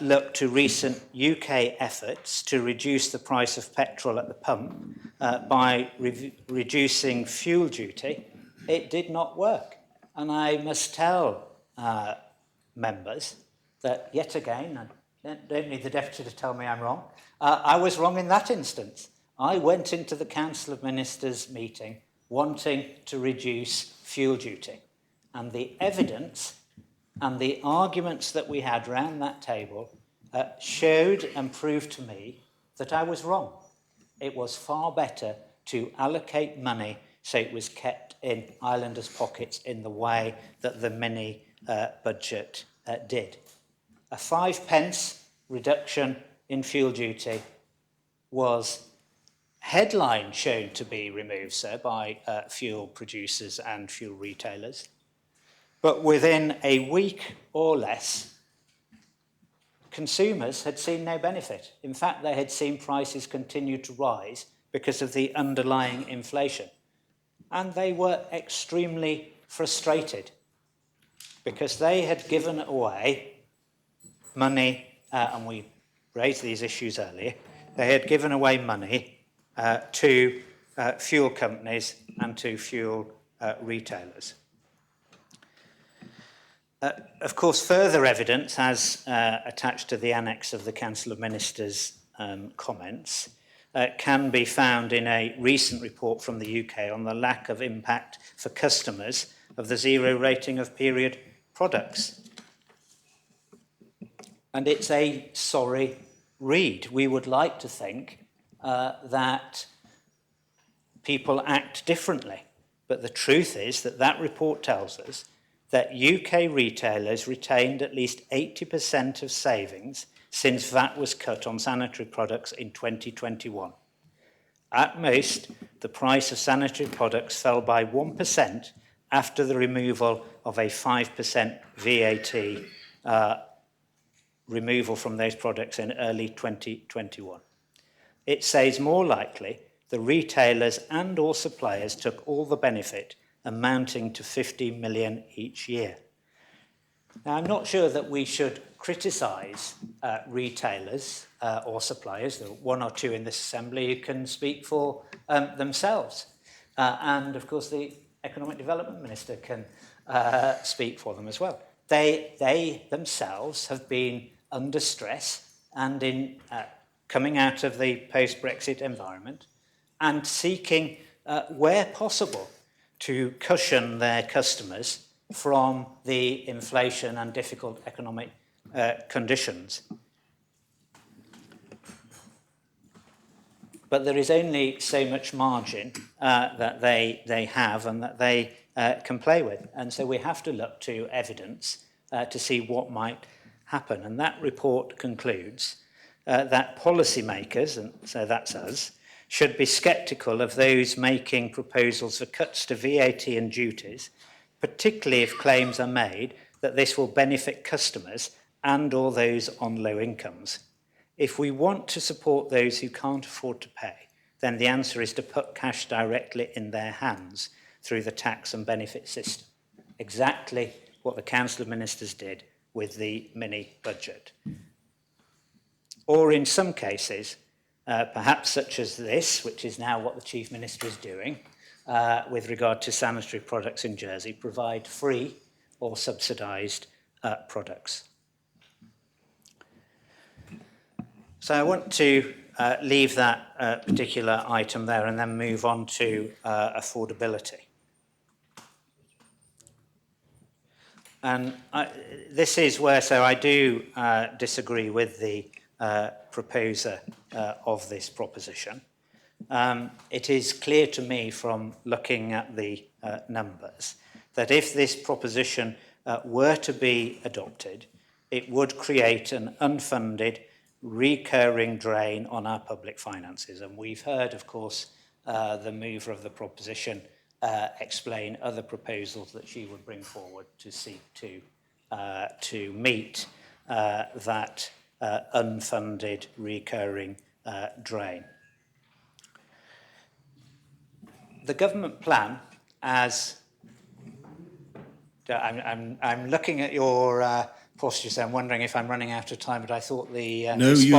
look to recent UK efforts to reduce the price of petrol at the pump by reducing fuel duty, it did not work. And I must tell members that, yet again, I don't need the Deputy to tell me I'm wrong, I was wrong in that instance. I went into the Council of Ministers meeting wanting to reduce fuel duty. And the evidence and the arguments that we had round that table showed and proved to me that I was wrong. It was far better to allocate money so it was kept in islanders' pockets in the way that the mini budget did. A 5p reduction in fuel duty was headline shown to be removed, sir, by fuel producers and fuel retailers. But within a week or less, consumers had seen no benefit. In fact, they had seen prices continue to rise because of the underlying inflation. And they were extremely frustrated because they had given away money, and we raised these issues earlier, they had given away money to fuel companies and to fuel retailers. Of course, further evidence, as attached to the annex of the Council of Ministers' comments, can be found in a recent report from the UK on the lack of impact for customers of the zero rating of period products. And it's a sorry read. We would like to think that people act differently. But the truth is that that report tells us that UK retailers retained at least 80% of savings since VAT was cut on sanitary products in 2021. At most, the price of sanitary products fell by 1% after the removal of a 5% VAT removal from those products in early 2021. It says more likely the retailers and or suppliers took all the benefit, amounting to 50 million each year. Now, I'm not sure that we should criticise retailers or suppliers. There are one or two in this assembly who can speak for themselves. And, of course, the Economic Development Minister can speak for them as well. They themselves have been under stress and in coming out of the post-Brexit environment and seeking, where possible, to cushion their customers from the inflation and difficult economic conditions. But there is only so much margin that they have and that they can play with. And so we have to look to evidence to see what might happen. And that report concludes that policymakers, and so that's us, should be sceptical of those making proposals for cuts to VAT and duties, particularly if claims are made that this will benefit customers and or those on low incomes. If we want to support those who can't afford to pay, then the answer is to put cash directly in their hands through the tax and benefit system. Exactly what the Council of Ministers did with the mini budget. Or in some cases, perhaps such as this, which is now what the Chief Minister is doing with regard to sanitary products in Jersey, provide free or subsidised products. So I want to leave that particular item there and then move on to affordability. And this is where, so I do disagree with the proposer of this proposition. It is clear to me from looking at the numbers that if this proposition were to be adopted, it would create an unfunded, recurring drain on our public finances. And we've heard, of course, the mover of the proposition explain other proposals that she would bring forward to seek to meet that unfunded, recurring drain. The government plan, as I'm looking at your posture, so I'm wondering if I'm running out of time. But I thought the no, you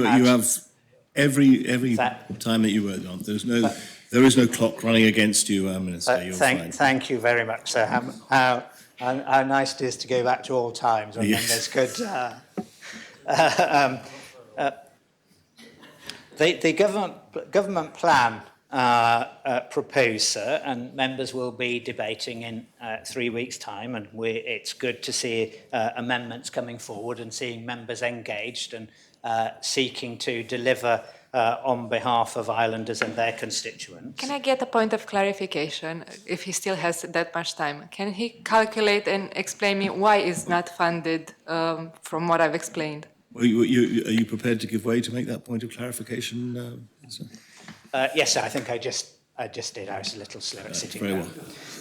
have every time that you were on. There is no clock running against you, Minister. You're fine. Thank you very much, sir. How nice it is to go back to old times when members could. The government plan proposed, sir, and members will be debating in 3 weeks' time, and it's good to see amendments coming forward and seeing members engaged and seeking to deliver on behalf of Islanders and their constituents. Can I get a point of clarification, if he still has that much time? Can he calculate and explain me why it's not funded from what I've explained? Well, are you prepared to give way to make that point of clarification? Yes, sir, I think I just did. I was a little slow at sitting very down.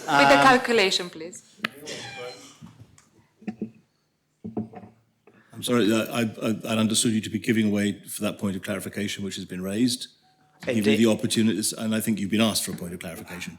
well. With the calculation, please. I'm sorry, I'd understood you to be giving away for that point of clarification which has been raised. Give you the opportunities, and I think you've been asked for a point of clarification.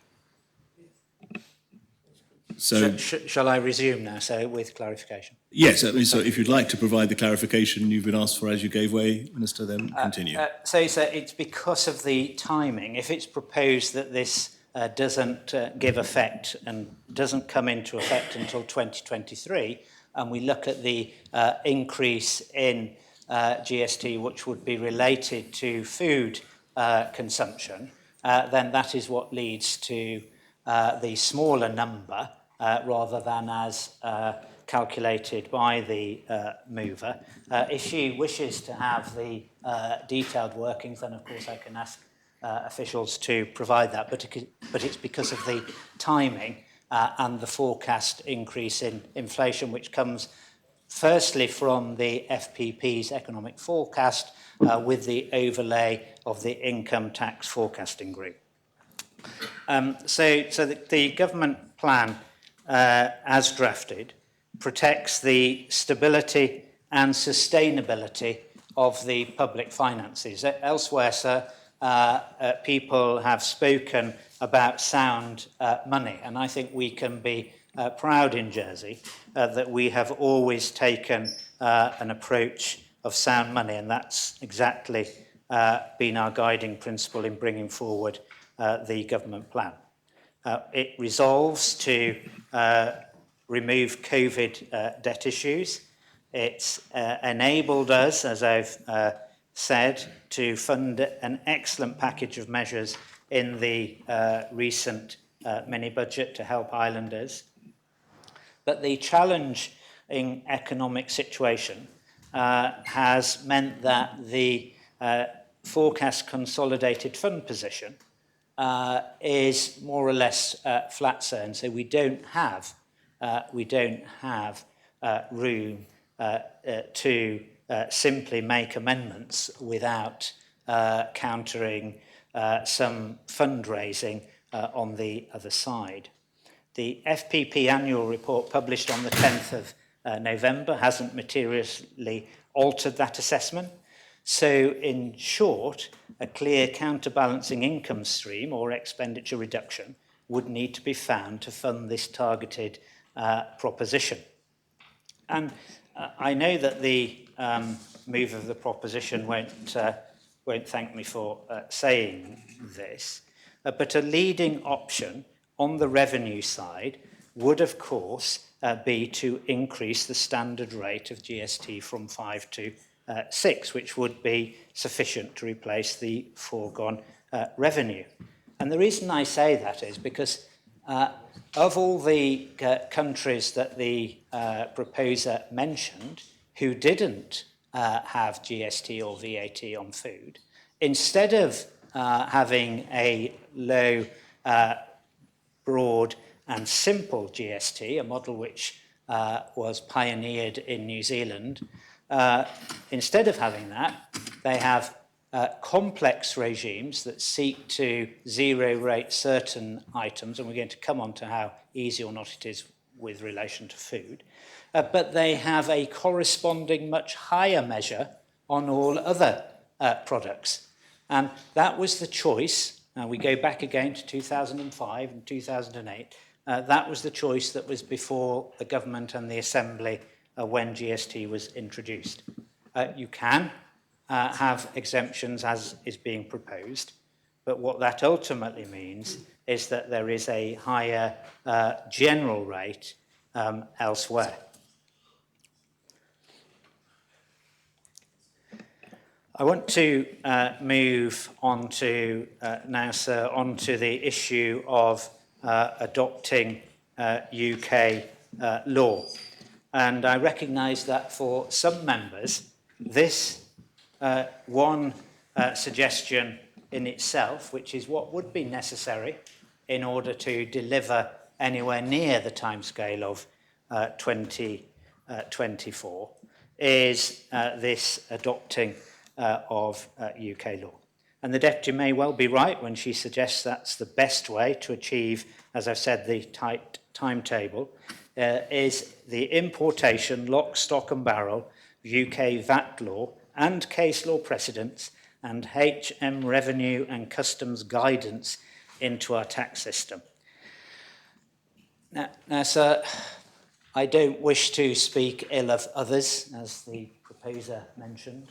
So, shall I resume now, so with clarification? Yes, I mean, so if you'd like to provide the clarification you've been asked for as you gave way, Minister, then continue. So, sir, it's because of the timing. If it's proposed that this doesn't give effect and doesn't come into effect until 2023, and we look at the increase in GST, which would be related to food consumption, then that is what leads to the smaller number rather than as calculated by the mover. If she wishes to have the detailed workings, then of course I can ask officials to provide that, but it's because of the timing and the forecast increase in inflation, which comes firstly from the FPP's economic forecast with the overlay of the income tax forecasting group. So the government plan, as drafted, protects the stability and sustainability of the public finances. Elsewhere, sir, people have spoken about sound money, and I think we can be proud in Jersey that we have always taken an approach of sound money, and that's exactly been our guiding principle in bringing forward the government plan. It resolves to remove COVID debt issues. It's enabled us, as I've said, to fund an excellent package of measures in the recent mini-budget to help islanders. But the challenging economic situation has meant that the forecast consolidated fund position is more or less flat, sir, and so we don't have room to simply make amendments without countering some fundraising on the other side. The FPP annual report published on the 10th of November hasn't materially altered that assessment. So, in short, a clear counterbalancing income stream or expenditure reduction would need to be found to fund this targeted proposition. And I know that the mover of the proposition won't thank me for saying this, but a leading option on the revenue side would, of course, be to increase the standard rate of GST from 5 to 6, which would be sufficient to replace the foregone revenue. And the reason I say that is because Of all the countries that the proposer mentioned who didn't have GST or VAT on food, instead of having a low, broad and simple GST, a model which was pioneered in New Zealand, instead of having that, they have complex regimes that seek to zero rate certain items, and we're going to come on to how easy or not it is with relation to food, but they have a corresponding much higher measure on all other products. And that was the choice. Now we go back again to 2005 and 2008. That was the choice that was before the government and the Assembly when GST was introduced. You can have exemptions as is being proposed, but what that ultimately means is that there is a higher general rate elsewhere. I want to move on to now, sir, onto the issue of adopting UK law. And I recognise that for some members, this one suggestion in itself, which is what would be necessary in order to deliver anywhere near the timescale of 2024, is this adopting of UK law. And the Deputy may well be right when she suggests that's the best way to achieve, as I've said, the tight timetable, is the importation, lock, stock and barrel, UK VAT law and case law precedents and HM revenue and customs guidance into our tax system. Now, sir, I don't wish to speak ill of others, as the proposer mentioned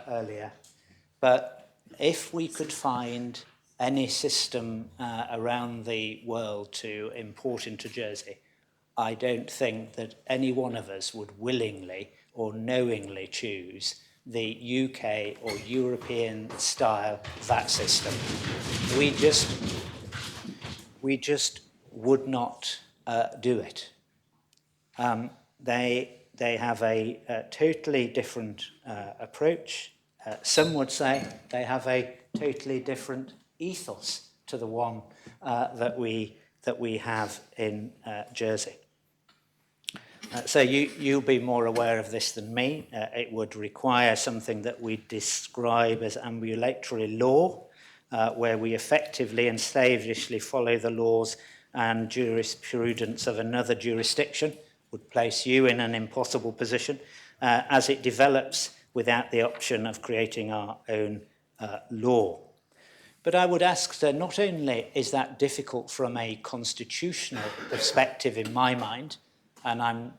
earlier, but if we could find any system around the world to import into Jersey, I don't think that any one of us would willingly or knowingly choose the UK or European style VAT system. We just would not do it. They have a totally different approach. Some would say they have a totally different ethos to the one that we have in Jersey. So you'll be more aware of this than me. It would require something that we describe as ambulatory law, where we effectively and slavishly follow the laws and jurisprudence of another jurisdiction, would place you in an impossible position as it develops without the option of creating our own law. But I would ask, sir, not only is that difficult from a constitutional perspective in my mind, and I'm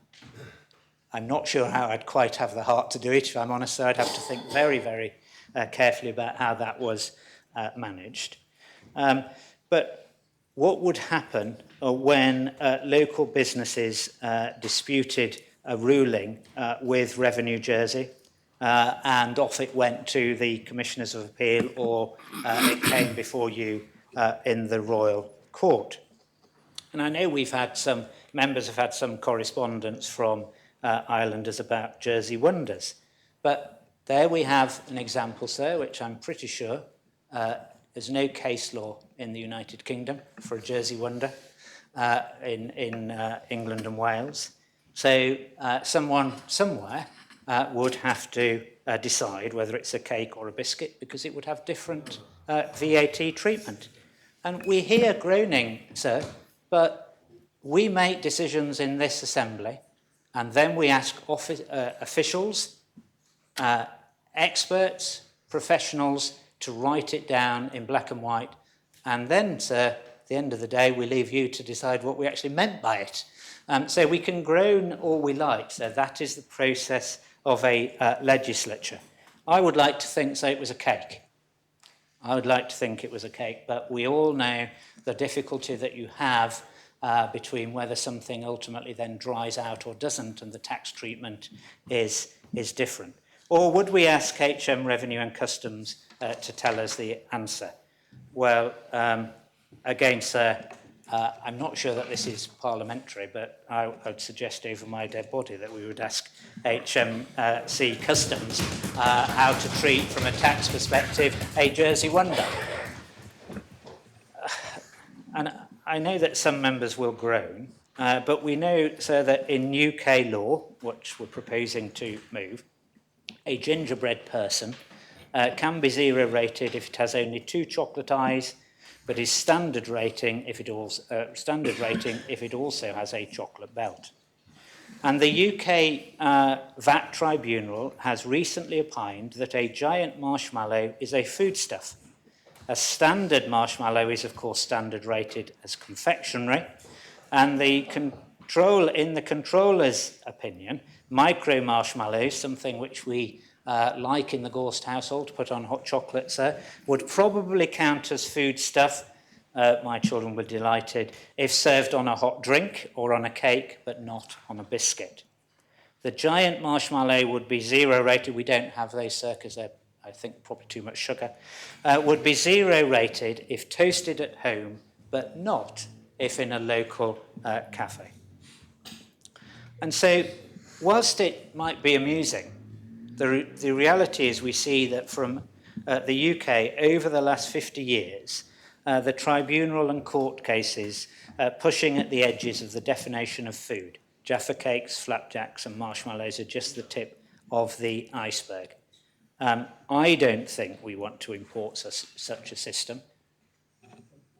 not sure how I'd quite have the heart to do it, if I'm honest, so I'd have to think very, very carefully about how that was managed. But what would happen when local businesses disputed a ruling with Revenue Jersey and off it went to the Commissioners of Appeal, or it came before you in the Royal Court? And I know members have had some correspondence from islanders about Jersey Wonders, but there we have an example, sir, which I'm pretty sure there's no case law in the United Kingdom for a Jersey Wonder in England and Wales. So someone somewhere would have to decide whether it's a cake or a biscuit, because it would have different VAT treatment. And we hear groaning, sir, but we make decisions in this Assembly, and then we ask officials, experts, professionals to write it down in black and white, and then, sir, at the end of the day, we leave you to decide what we actually meant by it. So we can groan all we like, so that is the process of a legislature. I would like to think, so it was a cake. I would like to think it was a cake, but we all know the difficulty that you have between whether something ultimately then dries out or doesn't, and the tax treatment is different. Or would we ask HM Revenue and Customs to tell us the answer? Well, again, sir, I'm not sure that this is parliamentary, but I would suggest over my dead body that we would ask HMC Customs how to treat, from a tax perspective, a Jersey Wonder. And I know that some members will groan, but we know, sir, that in UK law, which we're proposing to move, a gingerbread person can be zero rated if it has only 2 chocolate eyes, but is standard rating if it also has a chocolate belt. And the UK VAT Tribunal has recently opined that a giant marshmallow is a foodstuff. A standard marshmallow is, of course, standard rated as confectionery, and in the controller's opinion, micro marshmallows, something which we like in the Gorst household to put on hot chocolate, sir, would probably count as foodstuff. My children were delighted if served on a hot drink or on a cake, but not on a biscuit. The giant marshmallow would be zero rated. We don't have those, sir, because they're, I think, probably too much sugar. Would be zero rated if toasted at home, but not if in a local cafe. And so, whilst it might be amusing, the reality is we see that from the UK over the last 50 years, the tribunal and court cases pushing at the edges of the definition of food. Jaffa cakes, flapjacks and marshmallows are just the tip of the iceberg. I don't think we want to import such a system.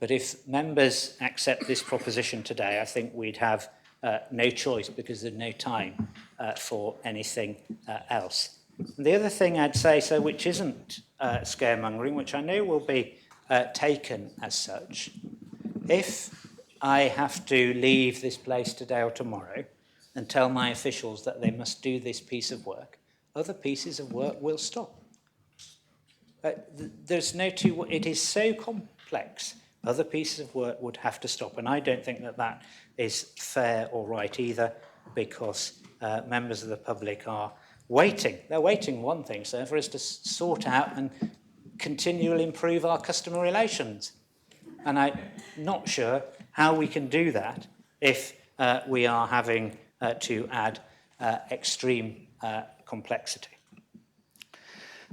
But if members accept this proposition today, I think we'd have no choice because there's no time for anything else. And the other thing I'd say, so which isn't scaremongering, which I know will be taken as such, if I have to leave this place today or tomorrow and tell my officials that they must do this piece of work, other pieces of work will stop. There's no two, it is so complex, other pieces of work would have to stop. And I don't think that that is fair or right either, because members of the public are waiting. They're waiting, one thing, sir, for us to sort out and continually improve our customer relations. And I'm not sure how we can do that if we are having to add extreme complexity.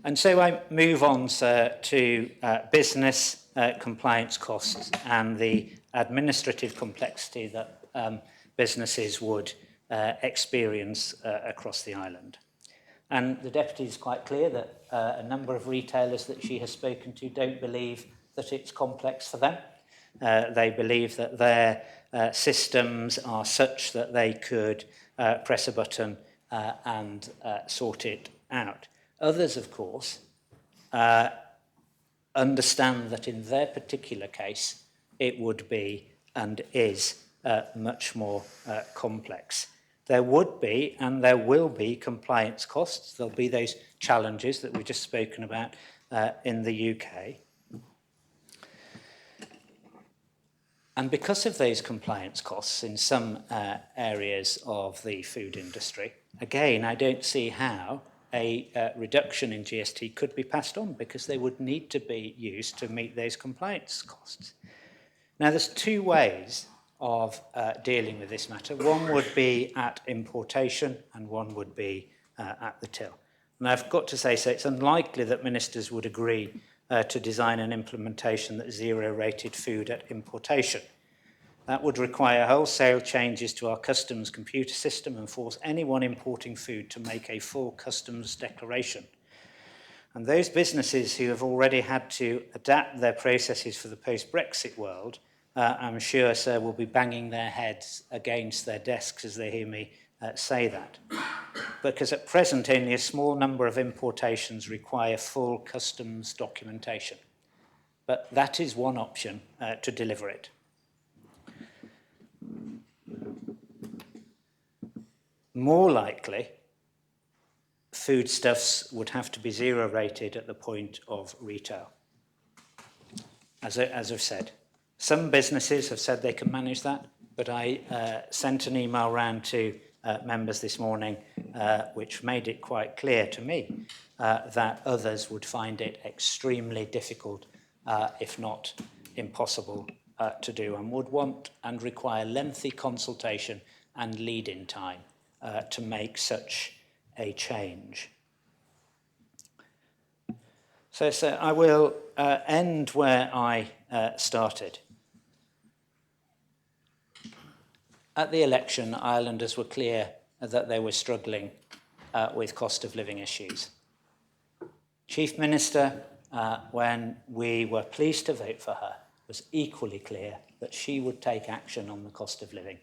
And so I move on, sir, to business compliance costs and the administrative complexity that businesses would experience across the island. And the Deputy is quite clear that a number of retailers that she has spoken to don't believe that it's complex for them. They believe that their systems are such that they could press a button and sort it out. Others, of course, understand that in their particular case, it would be and is much more complex. There would be and there will be compliance costs. There'll be those challenges that we've just spoken about in the UK. And because of those compliance costs in some areas of the food industry, again, I don't see how a reduction in GST could be passed on, because they would need to be used to meet those compliance costs. Now, there's two ways of dealing with this matter. One would be at importation and one would be at the till. And I've got to say, so it's unlikely that ministers would agree to design an implementation that zero-rated food at importation. That would require wholesale changes to our customs computer system and force anyone importing food to make a full customs declaration. And those businesses who have already had to adapt their processes for the post-Brexit world, I'm sure, sir, will be banging their heads against their desks as they hear me say that. Because at present, only a small number of importations require full customs documentation. But that is one option to deliver it. More likely, foodstuffs would have to be zero rated at the point of retail. As I've said, some businesses have said they can manage that, but I sent an email round to members this morning which made it quite clear to me that others would find it extremely difficult, if not impossible, to do and would want and require lengthy consultation and lead-in time to make such a change. So I will end where I started. At the election, Irelanders were clear that they were struggling with cost of living issues. Chief Minister, when we were pleased to vote for her, was equally clear that she would take action on the cost of living.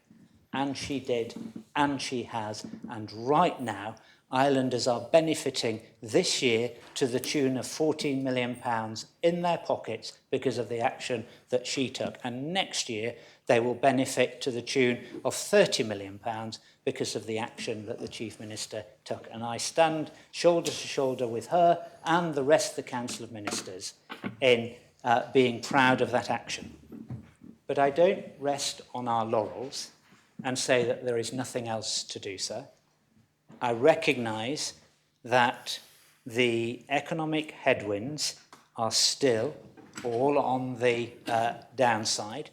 And she did, and she has, and right now, Irelanders are benefiting this year to the tune of £14 million in their pockets because of the action that she took. And next year, they will benefit to the tune of £30 million because of the action that the Chief Minister took. And I stand shoulder to shoulder with her and the rest of the Council of Ministers in being proud of that action. But I don't rest on our laurels and say that there is nothing else to do, sir. I recognise that the economic headwinds are still all on the downside.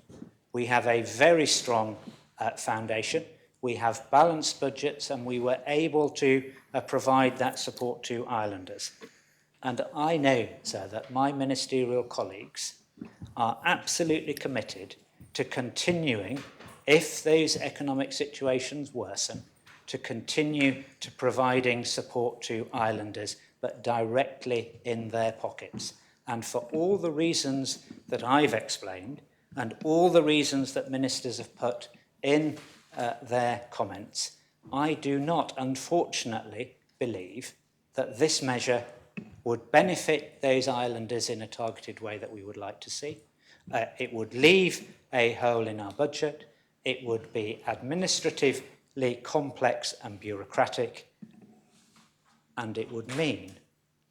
We have a very strong foundation. We have balanced budgets, and we were able to provide that support to Irelanders. And I know, sir, that my ministerial colleagues are absolutely committed to continuing, if those economic situations worsen, to continue to providing support to Irelanders, but directly in their pockets. And for all the reasons that I've explained, and all the reasons that ministers have put in their comments, I do not, unfortunately, believe that this measure would benefit those Irelanders in a targeted way that we would like to see. It would leave a hole in our budget. It would be administratively complex and bureaucratic, and it would mean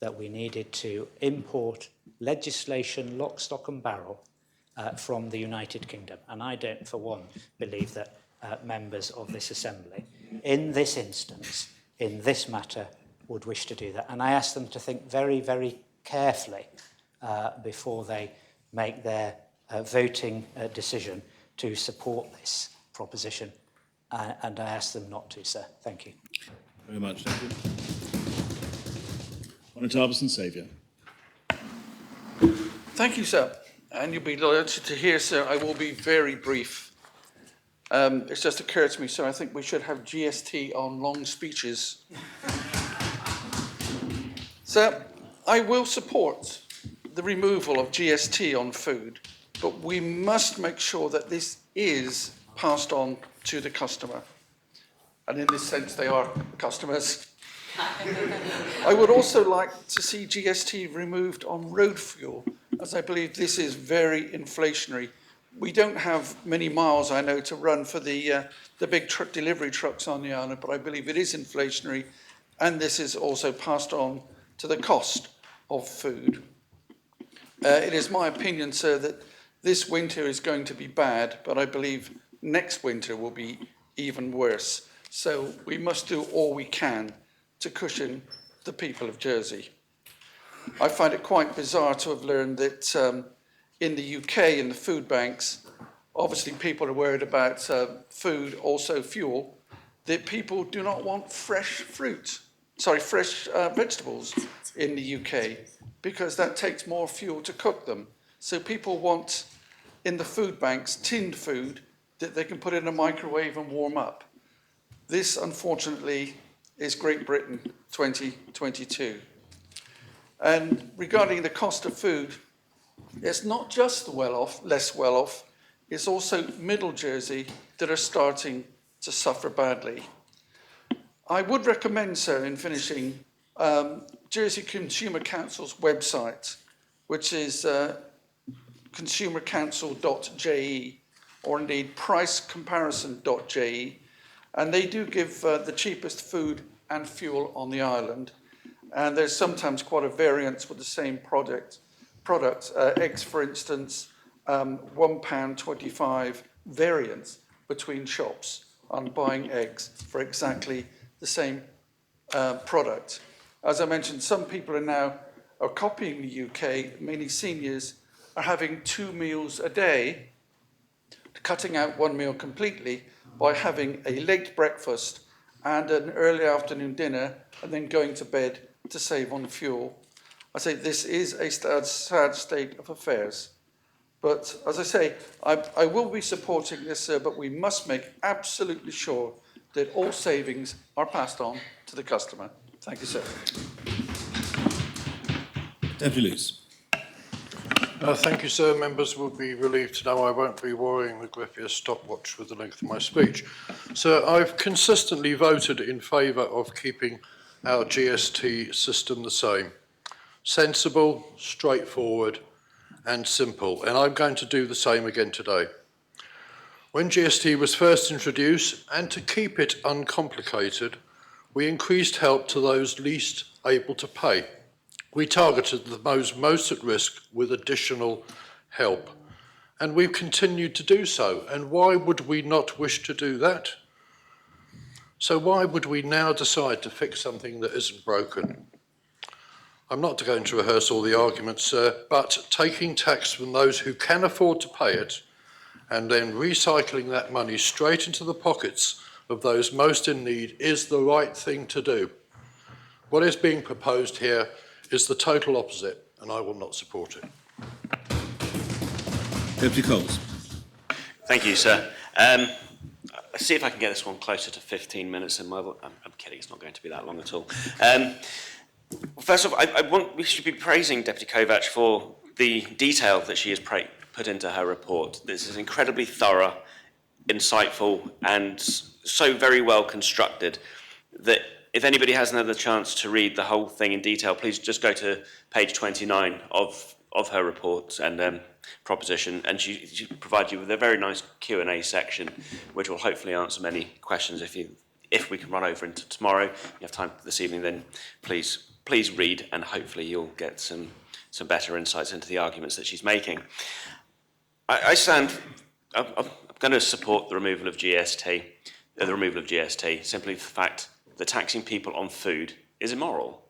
that we needed to import legislation lock, stock and barrel from the United Kingdom. And I don't, for one, believe that members of this Assembly, in this instance, in this matter, would wish to do that. And I ask them to think very, very carefully before they make their voting decision to support this proposition. And I ask them not to, sir. Thank you. Very much, thank you. Honourable Harbison Saviour. Thank you, sir. And you'll be delighted to hear, sir, I will be very brief. It's just occurred to me, sir, I think we should have GST on long speeches. Sir, I will support the removal of GST on food, but we must make sure that this is passed on to the customer. And in this sense, they are customers. I would also like to see GST removed on road fuel, as I believe this is very inflationary. We don't have many miles, I know, to run for the big delivery trucks on the island, but I believe it is inflationary, and this is also passed on to the cost of food. It is my opinion, sir, that this winter is going to be bad, but I believe next winter will be even worse. So we must do all we can to cushion the people of Jersey. I find it quite bizarre to have learned that in the UK, in the food banks, obviously people are worried about food, also fuel, that people do not want fresh vegetables in the UK, because that takes more fuel to cook them. So people want, in the food banks, tinned food that they can put in a microwave and warm up. This, unfortunately, is Great Britain 2022. And regarding the cost of food, it's not just the well-off, less well-off, it's also Middle Jersey that are starting to suffer badly. I would recommend, sir, in finishing, Jersey Consumer Council's website, which is consumercouncil.je, or indeed pricecomparison.je, and they do give the cheapest food and fuel on the island. And there's sometimes quite a variance with the same product. Eggs, for instance, £1.25 variance between shops on buying eggs for exactly the same product. As I mentioned, some people are copying the UK, mainly seniors, are having 2 meals a day to cutting out one meal completely by having a late breakfast and an early afternoon dinner and then going to bed to save on fuel. I say this is a sad state of affairs. But as I say, I will be supporting this, but we must make absolutely sure that all savings are passed on to the customer. Thank you, sir. Deputy Luce. Thank you, sir. Members will be relieved to know I won't be worrying the grippier stopwatch with the length of my speech. Sir, I've consistently voted in favour of keeping our GST system the same. Sensible, straightforward and simple, and I'm going to do the same again today. When GST was first introduced, and to keep it uncomplicated, we increased help to those least able to pay. We targeted those most at risk with additional help, and we've continued to do so. And why would we not wish to do that? So why would we now decide to fix something that isn't broken? I'm not going to rehearse all the arguments, sir, but taking tax from those who can afford to pay it and then recycling that money straight into the pockets of those most in need is the right thing to do. What is being proposed here is the total opposite, and I will not support it. Deputy Coles. Thank you, sir. Let's see if I can get this one closer to 15 minutes. I'm kidding, it's not going to be that long at all. First of all, we should be praising Deputy Kovac for the detail that she has put into her report. This is incredibly thorough, insightful, and so very well constructed that if anybody hasn't had the chance to read the whole thing in detail, please just go to page 29 of her report and proposition, and she provides you with a very nice Q&A section, which will hopefully answer many questions. If we can run over into tomorrow, you have time this evening, then please read, and hopefully you'll get some better insights into the arguments that she's making. I'm going to support the removal of GST, simply for the fact that taxing people on food is immoral.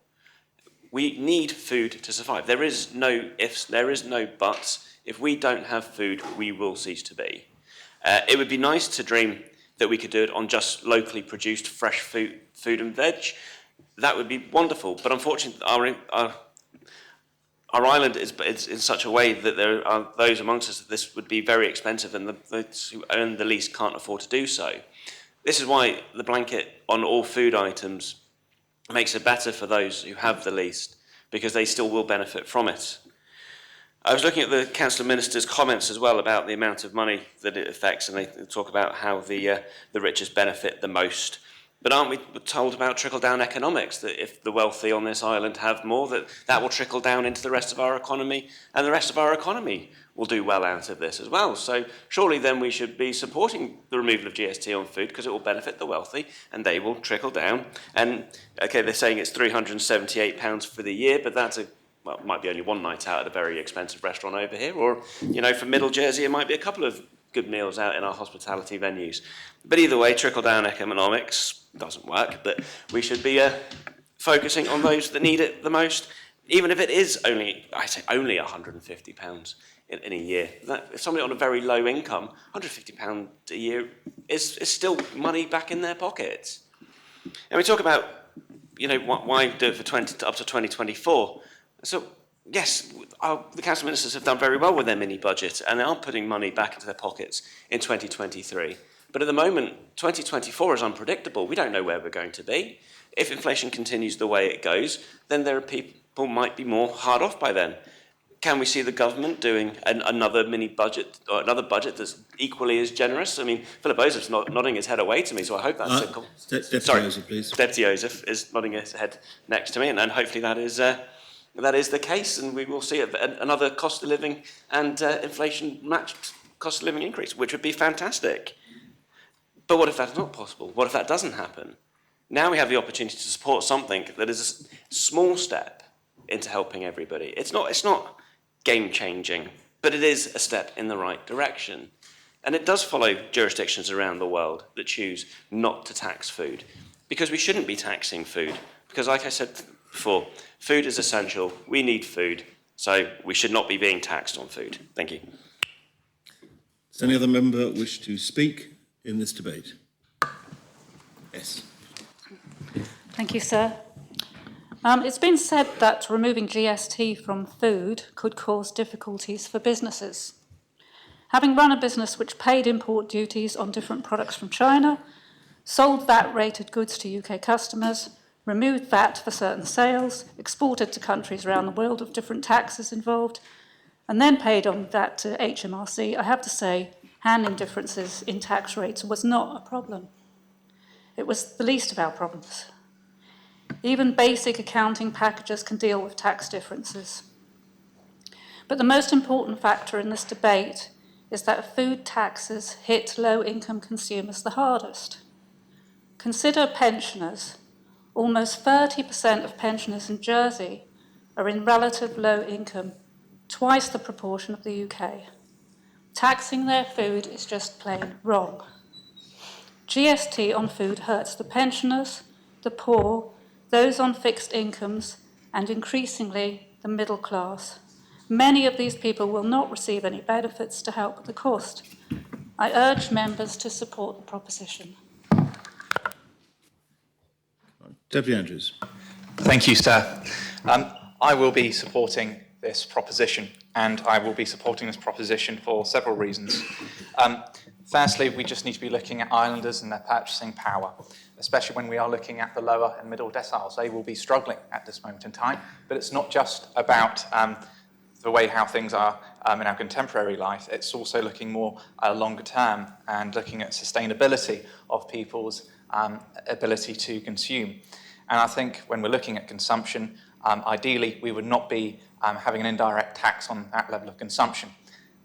We need food to survive. There is no ifs, there is no buts. If we don't have food, we will cease to be. It would be nice to dream that we could do it on just locally produced fresh food and veg. That would be wonderful. But unfortunately, our island is in such a way that there are those amongst us that this would be very expensive, and those who earn the least can't afford to do so. This is why the blanket on all food items makes it better for those who have the least, because they still will benefit from it. I was looking at the Council of Ministers' comments as well about the amount of money that it affects, and they talk about how the richest benefit the most. But aren't we told about trickle-down economics, that if the wealthy on this island have more, that will trickle down into the rest of our economy, and the rest of our economy will do well out of this as well. So surely then we should be supporting the removal of GST on food, because it will benefit the wealthy and they will trickle down. And okay, they're saying it's £378 for the year, but that's it might be only one night out at a very expensive restaurant over here, or from Middle Jersey it might be a couple of good meals out in our hospitality venues. But either way, trickle-down economics doesn't work, but we should be focusing on those that need it the most, even if it is only £150 in a year. If somebody on a very low income, £150 a year is still money back in their pockets. And we talk about, why do it for up to 2024? So, yes, the Council of Ministers have done very well with their mini-budget, and they are putting money back into their pockets in 2023. But at the moment, 2024 is unpredictable. We don't know where we're going to be. If inflation continues the way it goes, then there are people might be more hard off by then. Can we see the government doing another mini-budget, or another budget that's equally as generous? I mean, Philip Ozef's nodding his head away to me, so I hope that's... Deputy Ozef, please. Deputy Ozef is nodding his head next to me, and hopefully that is the case, and we will see another cost of living and inflation-matched cost of living increase, which would be fantastic. But what if that's not possible? What if that doesn't happen? Now we have the opportunity to support something that is a small step into helping everybody. It's not game-changing, but it is a step in the right direction. And it does follow jurisdictions around the world that choose not to tax food, because we shouldn't be taxing food. Because like I said before, food is essential. We need food, so we should not be being taxed on food. Thank you. Does any other member wish to speak in this debate? Yes. Thank you, sir. It's been said that removing GST from food could cause difficulties for businesses. Having run a business which paid import duties on different products from China, sold VAT-rated goods to UK customers, removed VAT for certain sales, exported to countries around the world with different taxes involved, and then paid on VAT to HMRC, I have to say, handling differences in tax rates was not a problem. It was the least of our problems. Even basic accounting packages can deal with tax differences. But the most important factor in this debate is that food taxes hit low-income consumers the hardest. Consider pensioners. Almost 30% of pensioners in Jersey are in relative low income, twice the proportion of the UK. Taxing their food is just plain wrong. GST on food hurts the pensioners, the poor, those on fixed incomes, and increasingly the middle class. Many of these people will not receive any benefits to help with the cost. I urge members to support the proposition. Deputy Andrews. Thank you, sir. I will be supporting this proposition, and I will be supporting this proposition for several reasons. Firstly, we just need to be looking at islanders and their purchasing power, especially when we are looking at the lower and middle deciles. They will be struggling at this moment in time, but it's not just about the way how things are in our contemporary life. It's also looking more longer term and looking at sustainability of people's ability to consume. And I think when we're looking at consumption, ideally we would not be having an indirect tax on that level of consumption.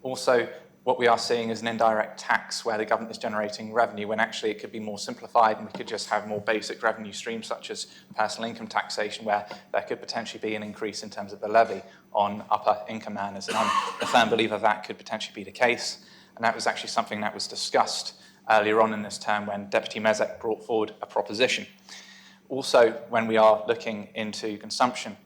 Also, what we are seeing is an indirect tax where the government is generating revenue when actually it could be more simplified and we could just have more basic revenue streams such as personal income taxation, where there could potentially be an increase in terms of the levy on upper income earners. And I'm a firm believer that could potentially be the case. And that was actually something that was discussed earlier on in this term when Deputy Mezek brought forward a proposition. Also, when we are looking into consumption,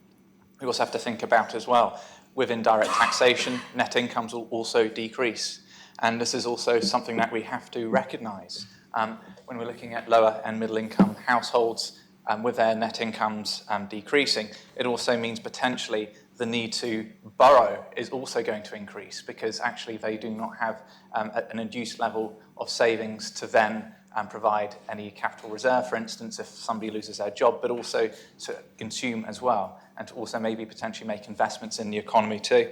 we also have to think about as well, with indirect taxation, net incomes will also decrease. And this is also something that we have to recognise. When we're looking at lower and middle income households with their net incomes decreasing, it also means potentially the need to borrow is also going to increase because actually they do not have an induced level of savings to then provide any capital reserve, for instance, if somebody loses their job, but also to consume as well, and to also maybe potentially make investments in the economy too.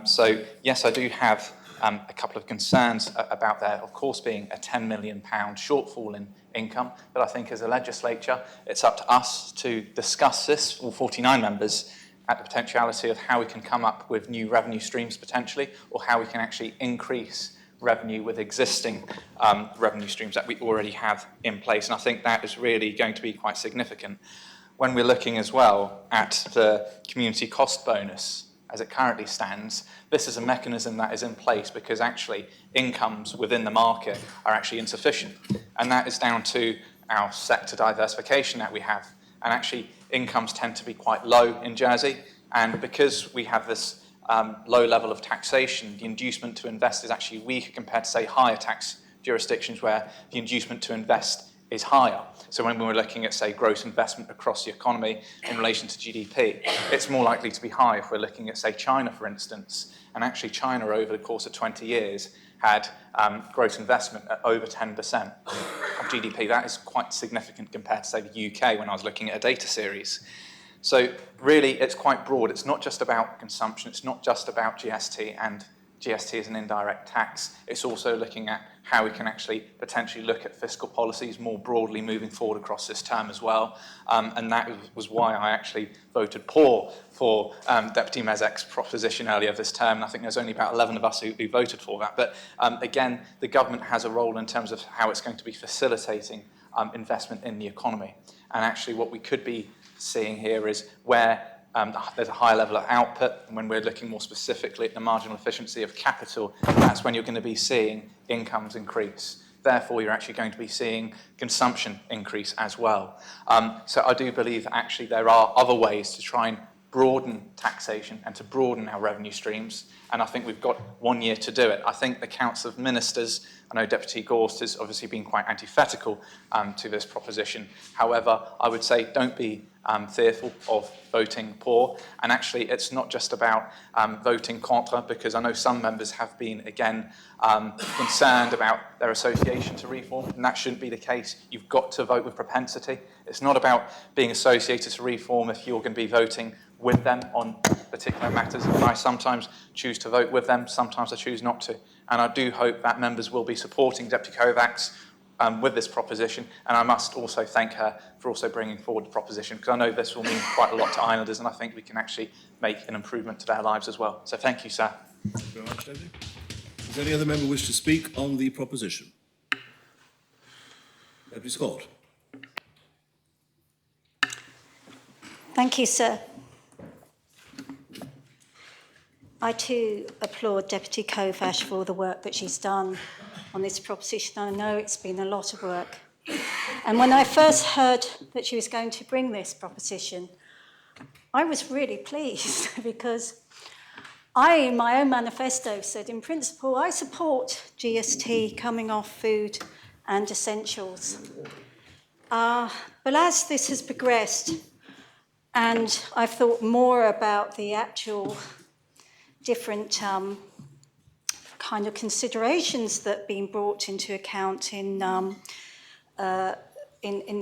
So yes, I do have a couple of concerns about there, of course, being a £10 million shortfall in income, but I think as a legislature, it's up to us to discuss this, all 49 members, at the potentiality of how we can come up with new revenue streams potentially, or how we can actually increase revenue with existing revenue streams that we already have in place. And I think that is really going to be quite significant. When we're looking as well at the community cost bonus, as it currently stands, this is a mechanism that is in place because actually incomes within the market are actually insufficient. And that is down to our sector diversification that we have. And actually incomes tend to be quite low in Jersey. And because we have this low level of taxation, the inducement to invest is actually weaker compared to, say, higher tax jurisdictions where the inducement to invest is higher. So when we're looking at, say, gross investment across the economy in relation to GDP, it's more likely to be high if we're looking at, say, China, for instance. And actually China, over the course of 20 years, had gross investment at over 10% of GDP. That is quite significant compared to, say, the UK when I was looking at a data series. So really, it's quite broad. It's not just about consumption. It's not just about GST, and GST is an indirect tax. It's also looking at how we can actually potentially look at fiscal policies more broadly moving forward across this term as well. And that was why I actually voted for Deputy Mezek's proposition earlier this term. And I think there's only about 11 of us who voted for that. But again, the government has a role in terms of how it's going to be facilitating investment in the economy. And actually what we could be seeing here is where there's a higher level of output, and when we're looking more specifically at the marginal efficiency of capital, that's when you're going to be seeing incomes increase. Therefore, you're actually going to be seeing consumption increase as well. So I do believe that actually there are other ways to try and broaden taxation and to broaden our revenue streams. And I think we've got 1 year to do it. I think the Council of Ministers, I know Deputy Gorst has obviously been quite antithetical to this proposition. However, I would say don't be fearful of voting pour. And actually, it's not just about voting contre, because I know some members have been, again, concerned about their association to reform, and that shouldn't be the case. You've got to vote with propensity. It's not about being associated to reform if you're going to be voting with them on particular matters. And I sometimes choose to vote with them, sometimes I choose not to. And I do hope that members will be supporting Deputy Kovacs with this proposition, and I must also thank her for also bringing forward the proposition, because I know this will mean quite a lot to Islanders, and I think we can actually make an improvement to their lives as well. So thank you, sir. Thank you very much, David. Does any other member wish to speak on the proposition? Deputy Scott. Thank you, sir. I too applaud Deputy Kovacs for the work that she's done on this proposition. I know it's been a lot of work. And when I first heard that she was going to bring this proposition, I was really pleased because I, in my own manifesto, said, in principle, I support GST coming off food and essentials. But as this has progressed, and I've thought more about the actual different kind of considerations that have been brought into account in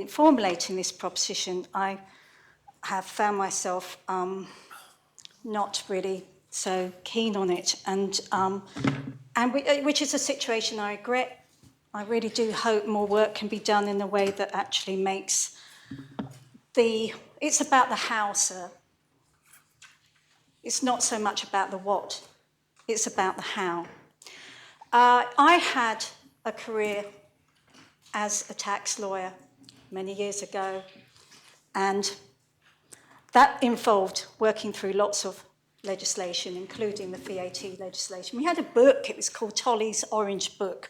formulating this proposition, I have found myself not really so keen on it, and which is a situation I regret. I really do hope more work can be done in a way that actually makes it's about the how, sir. It's not so much about the what, it's about the how. I had a career as a tax lawyer many years ago, and that involved working through lots of legislation, including the VAT legislation. We had a book, it was called Tolley's Orange Book,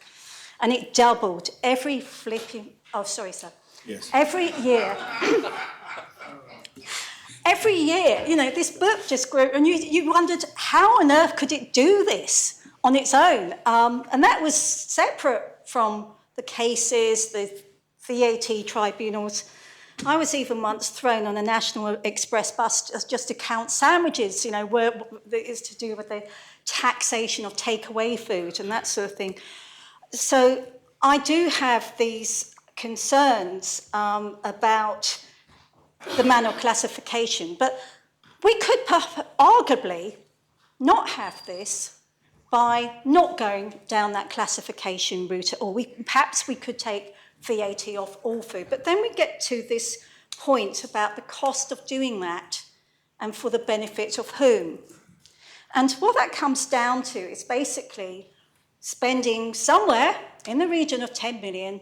and it doubled every flipping, oh, sorry, sir. Yes. Every year. Every year, you know, this book just grew, and you wondered how on earth could it do this on its own? And that was separate from the cases, the VAT tribunals. I was even once thrown on a National Express bus just to count sandwiches, you know, where it's to do with the taxation of takeaway food and that sort of thing. So I do have these concerns about the manner of classification, but we could arguably not have this by not going down that classification route at all. Perhaps we could take VAT off all food, but then we get to this point about the cost of doing that and for the benefit of whom. And what that comes down to is basically spending somewhere in the region of 10 million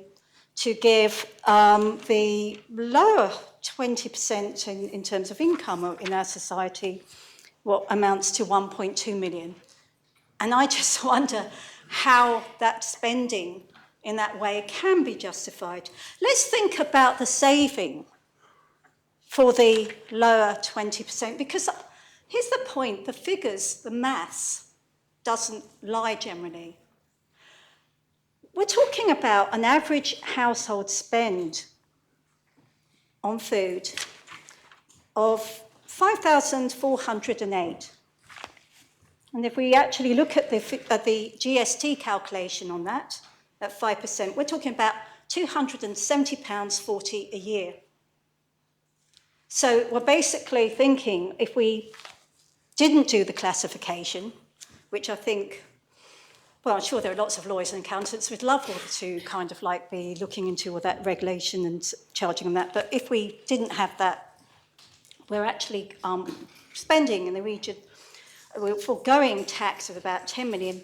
to give the lower 20% in terms of income in our society what amounts to 1.2 million. And I just wonder how that spending in that way can be justified. Let's think about the saving for the lower 20%, because here's the point, the figures, the maths doesn't lie generally. We're talking about an average household spend on food of 5,408. And if we actually look at the GST calculation on that, at 5%, we're talking about £270.40 a year. So we're basically thinking if we didn't do the classification, which I think, well, I'm sure there are lots of lawyers and accountants who'd love to kind of like be looking into all that regulation and charging on that. But if we didn't have that, we're actually spending in the region, we're foregoing tax of about 10 million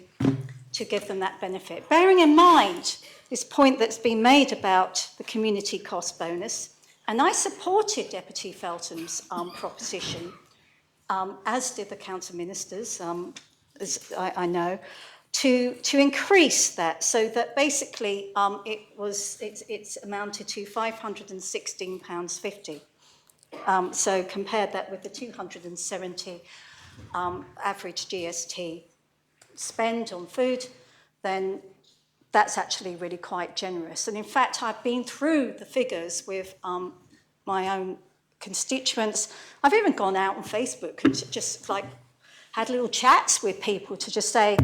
to give them that benefit. Bearing in mind this point that's been made about the community cost bonus, and I supported Deputy Feltham's proposition, as did the Council of Ministers, as I know, to increase that so that basically it's amounted to £516.50. So compared that with the 270 average GST spend on food, then that's actually really quite generous. And in fact, I've been through the figures with my own constituents. I've even gone out on Facebook and just like had little chats with people to just say,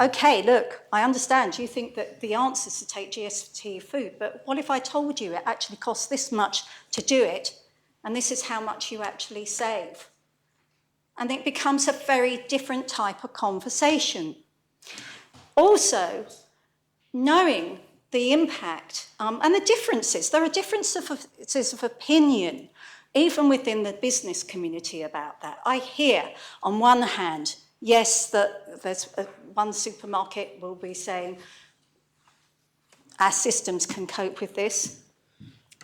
okay, look, I understand you think that the answer is to take GST food, but what if I told you it actually costs this much to do it, and this is how much you actually save? And it becomes a very different type of conversation. Also, knowing the impact and the differences, there are differences of opinion, even within the business community about that. I hear, on one hand, yes, that there's one supermarket will be saying, our systems can cope with this,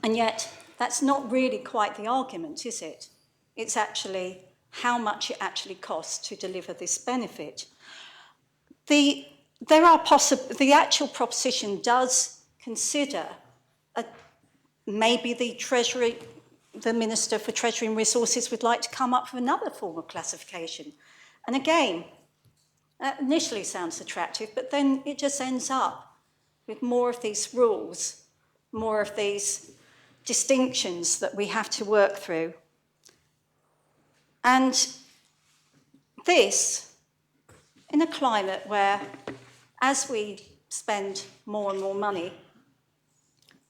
and yet that's not really quite the argument, is it? It's actually how much it actually costs to deliver this benefit. The actual proposition does consider maybe the Minister for Treasury and Resources would like to come up with another form of classification. And again, that initially sounds attractive, but then it just ends up with more of these rules, more of these distinctions that we have to work through. And this, in a climate where, as we spend more and more money,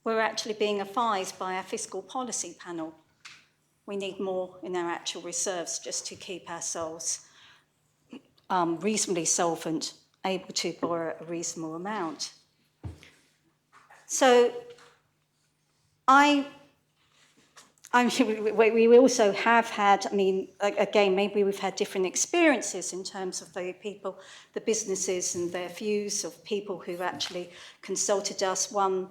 we're actually being advised by our fiscal policy panel. We need more in our actual reserves just to keep ourselves reasonably solvent, able to borrow a reasonable amount. So we also have had, again, maybe we've had different experiences in terms of the people, the businesses and their views of people who've actually consulted us. One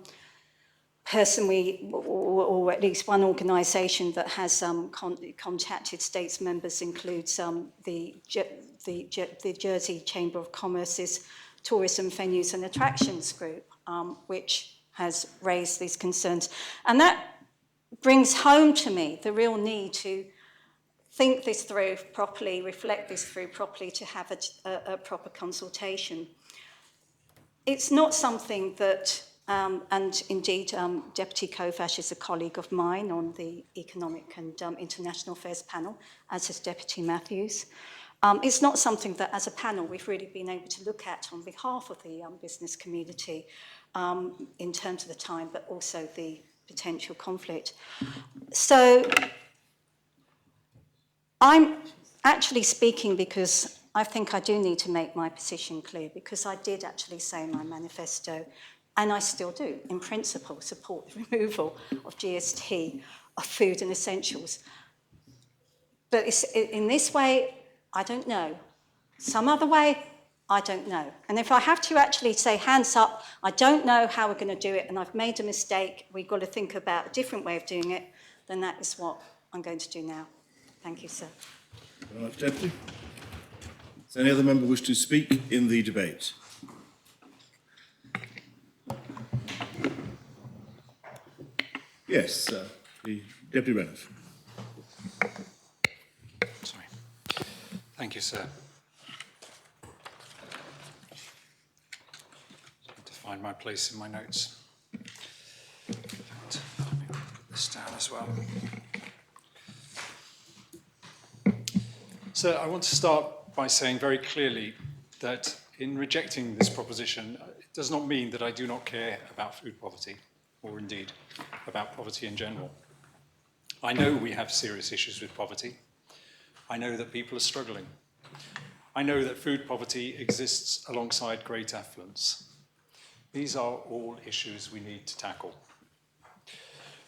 person or at least one organisation that has contacted states members includes the Jersey Chamber of Commerce's Tourism Venues and Attractions Group, which has raised these concerns. And that brings home to me the real need to think this through properly, reflect this through properly, to have a proper consultation. It's not something that, and indeed Deputy Kovash is a colleague of mine on the Economic and International Affairs panel, as is Deputy Matthews. It's not something that as a panel we've really been able to look at on behalf of the business community in terms of the time, but also the potential conflict. So I'm actually speaking because I think I do need to make my position clear, because I did actually say in my manifesto, and I still do, in principle, support the removal of GST of food and essentials. But in this way, I don't know. Some other way, I don't know. And if I have to actually say, hands up, I don't know how we're going to do it, and I've made a mistake, we've got to think about a different way of doing it, then that is what I'm going to do now. Thank you, sir. Thank you very much, Deputy. Does any other member wish to speak in the debate? Yes, the Deputy Reynolds. Sorry. Thank you, sir. Need to find my place in my notes. Let me put this down as well. So I want to start by saying very clearly that in rejecting this proposition, it does not mean that I do not care about food poverty, or indeed about poverty in general. I know we have serious issues with poverty. I know that people are struggling. I know that food poverty exists alongside great affluence. These are all issues we need to tackle.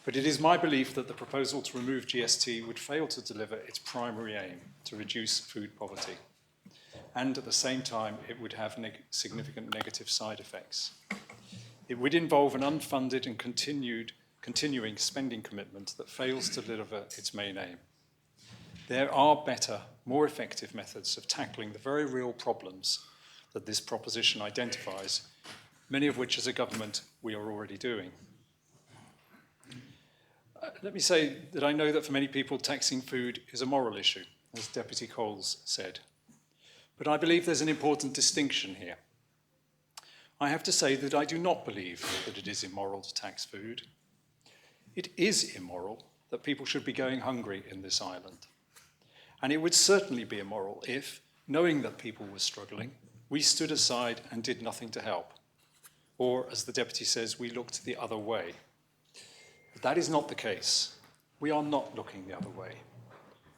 But it is my belief that the proposal to remove GST would fail to deliver its primary aim, to reduce food poverty. And at the same time, it would have significant negative side effects. It would involve an unfunded and continuing spending commitment that fails to deliver its main aim. There are better, more effective methods of tackling the very real problems that this proposition identifies, many of which as a government we are already doing. Let me say that I know that for many people taxing food is a moral issue, as Deputy Coles said. But I believe there's an important distinction here. I have to say that I do not believe that it is immoral to tax food. It is immoral that people should be going hungry in this island. And it would certainly be immoral if, knowing that people were struggling, we stood aside and did nothing to help. Or, as the Deputy says, we looked the other way. But that is not the case. We are not looking the other way.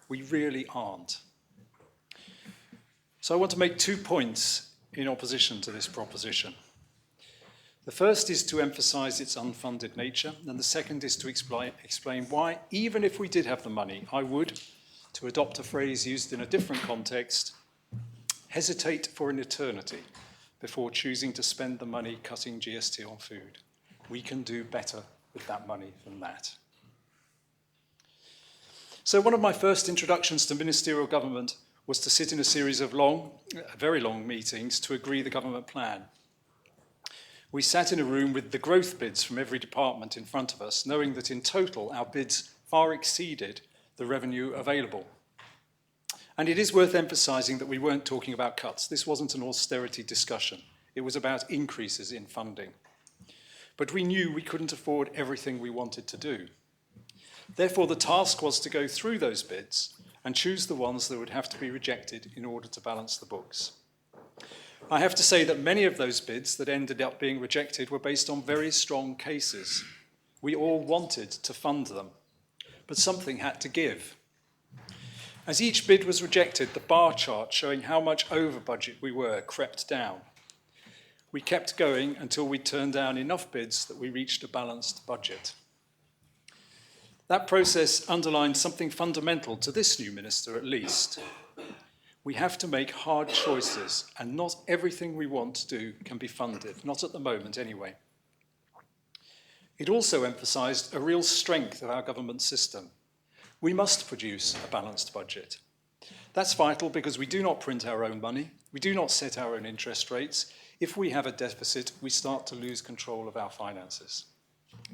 We really aren't. So I want to make 2 points in opposition to this proposition. The first is to emphasise its unfunded nature, and the second is to explain why, even if we did have the money, I would, to adopt a phrase used in a different context, hesitate for an eternity before choosing to spend the money cutting GST on food. We can do better with that money than that. So one of my first introductions to ministerial government was to sit in a series of very long meetings to agree the government plan. We sat in a room with the growth bids from every department in front of us, knowing that in total our bids far exceeded the revenue available. And it is worth emphasising that we weren't talking about cuts. This wasn't an austerity discussion. It was about increases in funding. But we knew we couldn't afford everything we wanted to do. Therefore, the task was to go through those bids and choose the ones that would have to be rejected in order to balance the books. I have to say that many of those bids that ended up being rejected were based on very strong cases. We all wanted to fund them, but something had to give. As each bid was rejected, the bar chart showing how much over budget we were crept down. We kept going until we turned down enough bids that we reached a balanced budget. That process underlined something fundamental to this new minister, at least. We have to make hard choices, and not everything we want to do can be funded, not at the moment anyway. It also emphasised a real strength of our government system. We must produce a balanced budget. That's vital because we do not print our own money, we do not set our own interest rates. If we have a deficit, we start to lose control of our finances.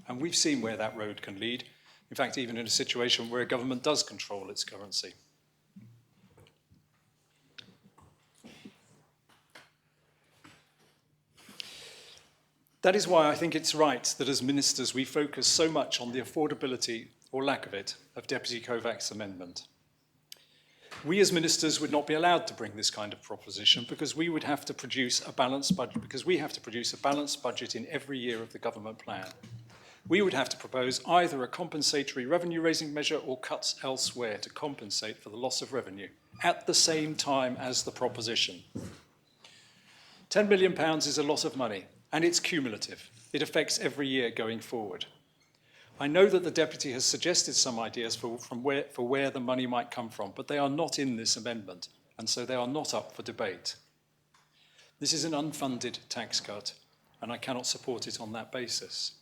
And we've seen where that road can lead, in fact, even in a situation where a government does control its currency. That is why I think it's right that as ministers we focus so much on the affordability, or lack of it, of Deputy Kovac's amendment. We as ministers would not be allowed to bring this kind of proposition because we would have to produce a balanced budget, in every year of the government plan. We would have to propose either a compensatory revenue raising measure or cuts elsewhere to compensate for the loss of revenue at the same time as the proposition. £10 million is a lot of money. And it's cumulative. It affects every year going forward. I know that the Deputy has suggested some ideas for where the money might come from, but they are not in this amendment, and so they are not up for debate. This is an unfunded tax cut, and I cannot support it on that basis.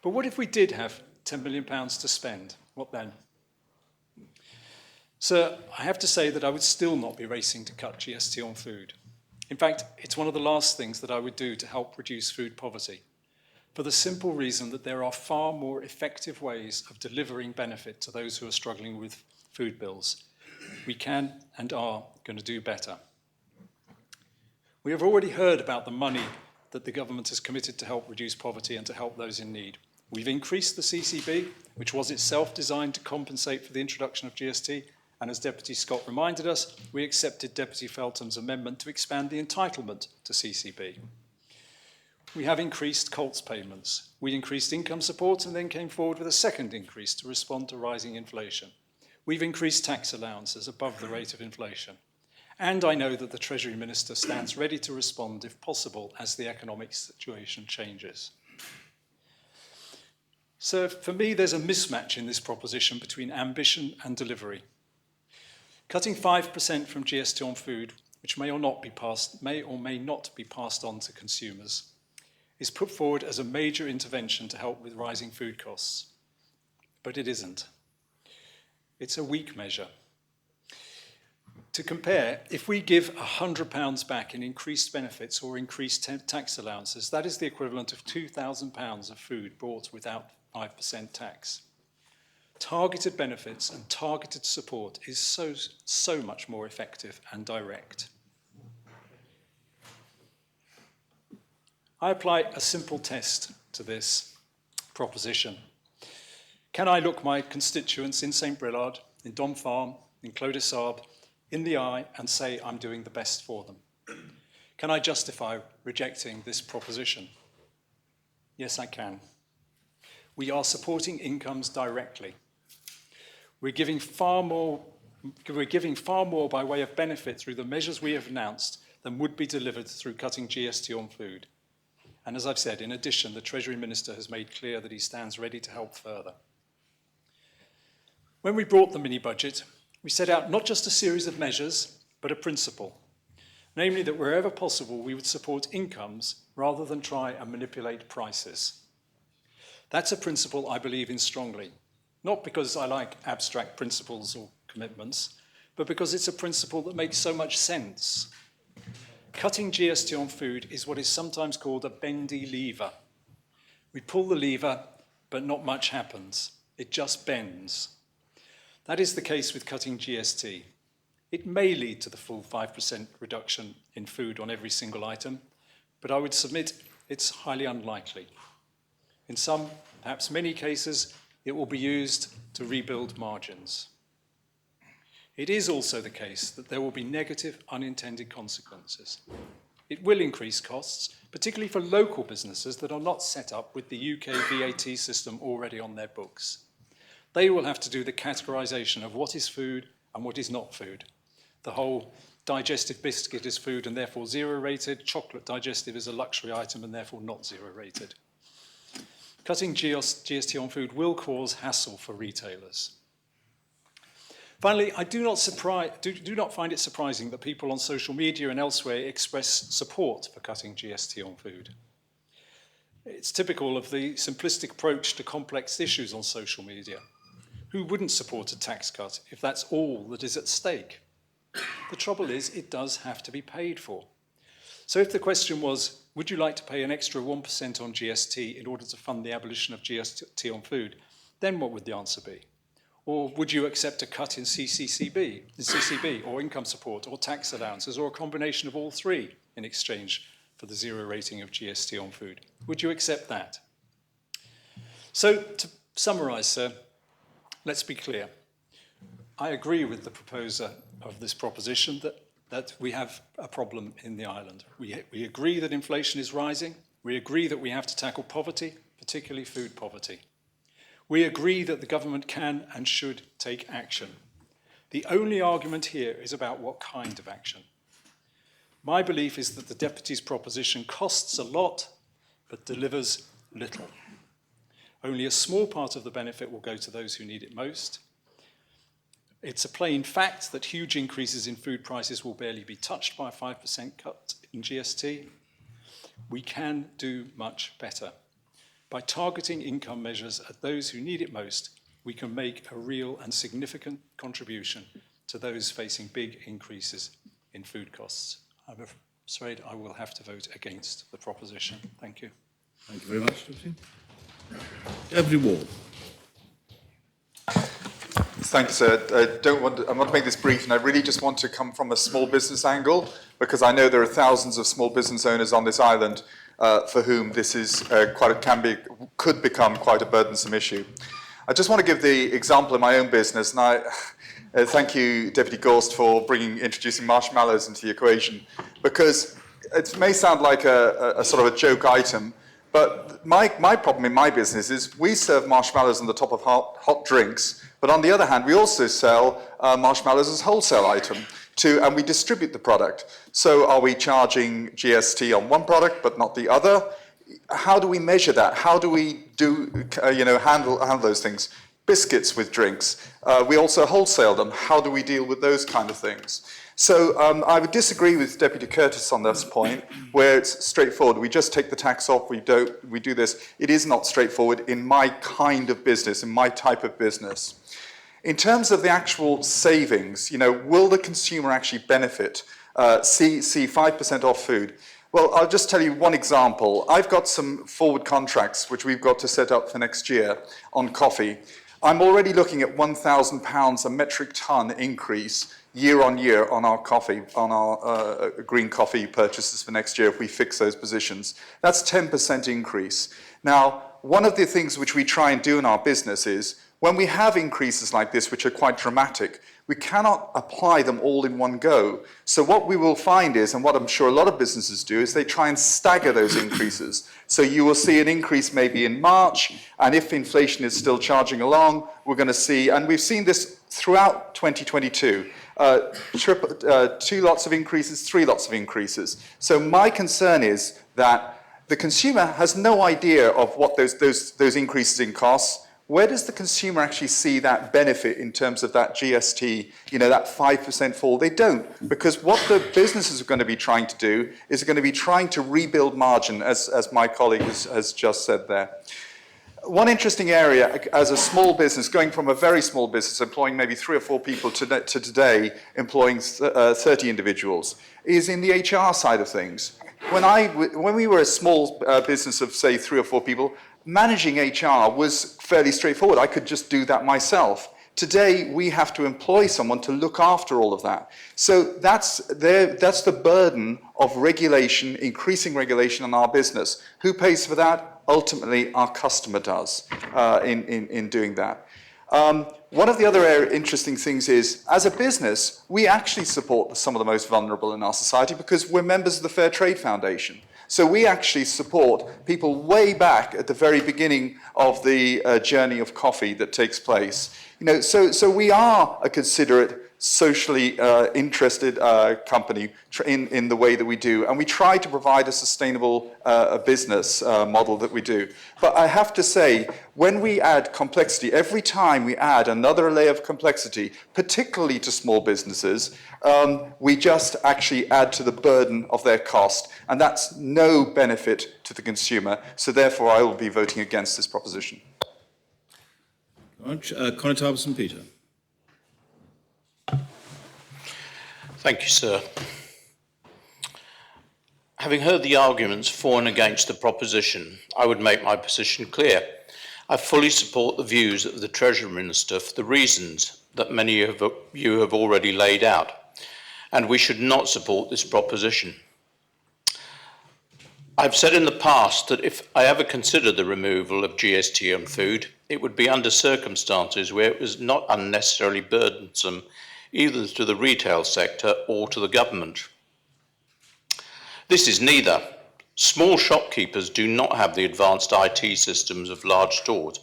But what if we did have £10 million to spend? What then? Sir, I have to say that I would still not be racing to cut GST on food. In fact, it's one of the last things that I would do to help reduce food poverty, for the simple reason that there are far more effective ways of delivering benefit to those who are struggling with food bills. We can and are going to do better. We have already heard about the money that the government has committed to help reduce poverty and to help those in need. We've increased the CCB, which was itself designed to compensate for the introduction of GST, and as Deputy Scott reminded us, we accepted Deputy Felton's amendment to expand the entitlement to CCB. We have increased COLTS payments. We increased income support and then came forward with a second increase to respond to rising inflation. We've increased tax allowances above the rate of inflation. And I know that the Treasury Minister stands ready to respond if possible as the economic situation changes. So for me, there's a mismatch in this proposition between ambition and delivery. Cutting 5% from GST on food, which may or may not be passed on to consumers, is put forward as a major intervention to help with rising food costs. But it isn't. It's a weak measure. To compare, if we give £100 back in increased benefits or increased tax allowances, that is the equivalent of £2,000 of food bought without 5% tax. Targeted benefits and targeted support is so much more effective and direct. I apply a simple test to this proposition. Can I look my constituents in St Brillard, in Dom Farm, in Clodagh in the eye and say I'm doing the best for them? Can I justify rejecting this proposition? Yes, I can. We are supporting incomes directly. We're giving far more by way of benefit through the measures we have announced than would be delivered through cutting GST on food. And as I've said, in addition, the Treasury Minister has made clear that he stands ready to help further. When we brought the mini-budget, we set out not just a series of measures, but a principle, namely that wherever possible, we would support incomes rather than try and manipulate prices. That's a principle I believe in strongly, not because I like abstract principles or commitments, but because it's a principle that makes so much sense. Cutting GST on food is what is sometimes called a bendy lever. We pull the lever, but not much happens. It just bends. That is the case with cutting GST. It may lead to the full 5% reduction in food on every single item, but I would submit it's highly unlikely. In some, perhaps many cases, it will be used to rebuild margins. It is also the case that there will be negative unintended consequences. It will increase costs, particularly for local businesses that are not set up with the UK VAT system already on their books. They will have to do the categorisation of what is food and what is not food. The whole digestive biscuit is food and therefore zero rated, chocolate digestive is a luxury item and therefore not zero rated. Cutting GST on food will cause hassle for retailers. Finally, I do not find it surprising that people on social media and elsewhere express support for cutting GST on food. It's typical of the simplistic approach to complex issues on social media. Who wouldn't support a tax cut if that's all that is at stake? The trouble is, it does have to be paid for. So if the question was, would you like to pay an extra 1% on GST in order to fund the abolition of GST on food, then what would the answer be? Or would you accept a cut in CCCB, or income support, or tax allowances, or a combination of all three in exchange for the zero rating of GST on food? Would you accept that? So to summarise, sir, let's be clear. I agree with the proposer of this proposition that we have a problem in the island. We agree that inflation is rising. We agree that we have to tackle poverty, particularly food poverty. We agree that the government can and should take action. The only argument here is about what kind of action. My belief is that the Deputy's proposition costs a lot, but delivers little. Only a small part of the benefit will go to those who need it most. It's a plain fact that huge increases in food prices will barely be touched by a 5% cut in GST. We can do much better. By targeting income measures at those who need it most, we can make a real and significant contribution to those facing big increases in food costs. I'm afraid I will have to vote against the proposition. Thank you. Thank you very much, Deputy. Deputy Ward. Thank you, sir. I want to make this brief, and I really just want to come from a small business angle, because I know there are thousands of small business owners on this island for whom this is could become quite a burdensome issue. I just want to give the example of my own business, and I thank you, Deputy Gorst, for introducing marshmallows into the equation, because it may sound like a sort of a joke item, but my problem in my business is we serve marshmallows on the top of hot drinks, but on the other hand, we also sell marshmallows as wholesale item, and we distribute the product. So are we charging GST on one product but not the other? How do we measure that? How do we handle those things? Biscuits with drinks. We also wholesale them. How do we deal with those kind of things? So I would disagree with Deputy Curtis on this point, where it's straightforward. We just take the tax off, we do this. It is not straightforward in my kind of business, in my type of business. In terms of the actual savings, will the consumer actually benefit? See 5% off food. Well, I'll just tell you one example. I've got some forward contracts which we've got to set up for next year on coffee. I'm already looking at £1,000 a metric ton increase year on year on our coffee, on our green coffee purchases for next year if we fix those positions. That's 10% increase. Now, one of the things which we try and do in our business is when we have increases like this, which are quite dramatic, we cannot apply them all in one go. So what we will find is, and what I'm sure a lot of businesses do, is they try and stagger those increases. So you will see an increase maybe in March, and if inflation is still charging along, we're going to see, and we've seen this throughout 2022, 2 lots of increases, 3 lots of increases. So my concern is that the consumer has no idea of what those increases in costs. Where does the consumer actually see that benefit in terms of that GST, that 5% fall? They don't, because what the businesses are going to be trying to do is going to be trying to rebuild margin, as my colleague has just said there. One interesting area, as a small business, going from a very small business, employing maybe 3 or 4 people to today, employing 30 individuals, is in the HR side of things. When we were a small business of, say, 3 or 4 people, managing HR was fairly straightforward. I could just do that myself. Today, we have to employ someone to look after all of that. So that's the burden of regulation, increasing regulation on our business. Who pays for that? Ultimately, our customer does in doing that. One of the other interesting things is, as a business, we actually support some of the most vulnerable in our society because we're members of the Fair Trade Foundation. So we actually support people way back at the very beginning of the journey of coffee that takes place. So we are a considerate, socially interested company in the way that we do, and we try to provide a sustainable business model that we do. But I have to say, when we add complexity, every time we add another layer of complexity, particularly to small businesses, we just actually add to the burden of their cost, and that's no benefit to the consumer. So therefore, I will be voting against this proposition. Conor Tarbison-Peter. Thank you, sir. Having heard the arguments for and against the proposition, I would make my position clear. I fully support the views of the Treasury Minister for the reasons that many of you have already laid out, and we should not support this proposition. I've said in the past that if I ever considered the removal of GST on food, it would be under circumstances where it was not unnecessarily burdensome either to the retail sector or to the government. This is neither. Small shopkeepers do not have the advanced IT systems of large stores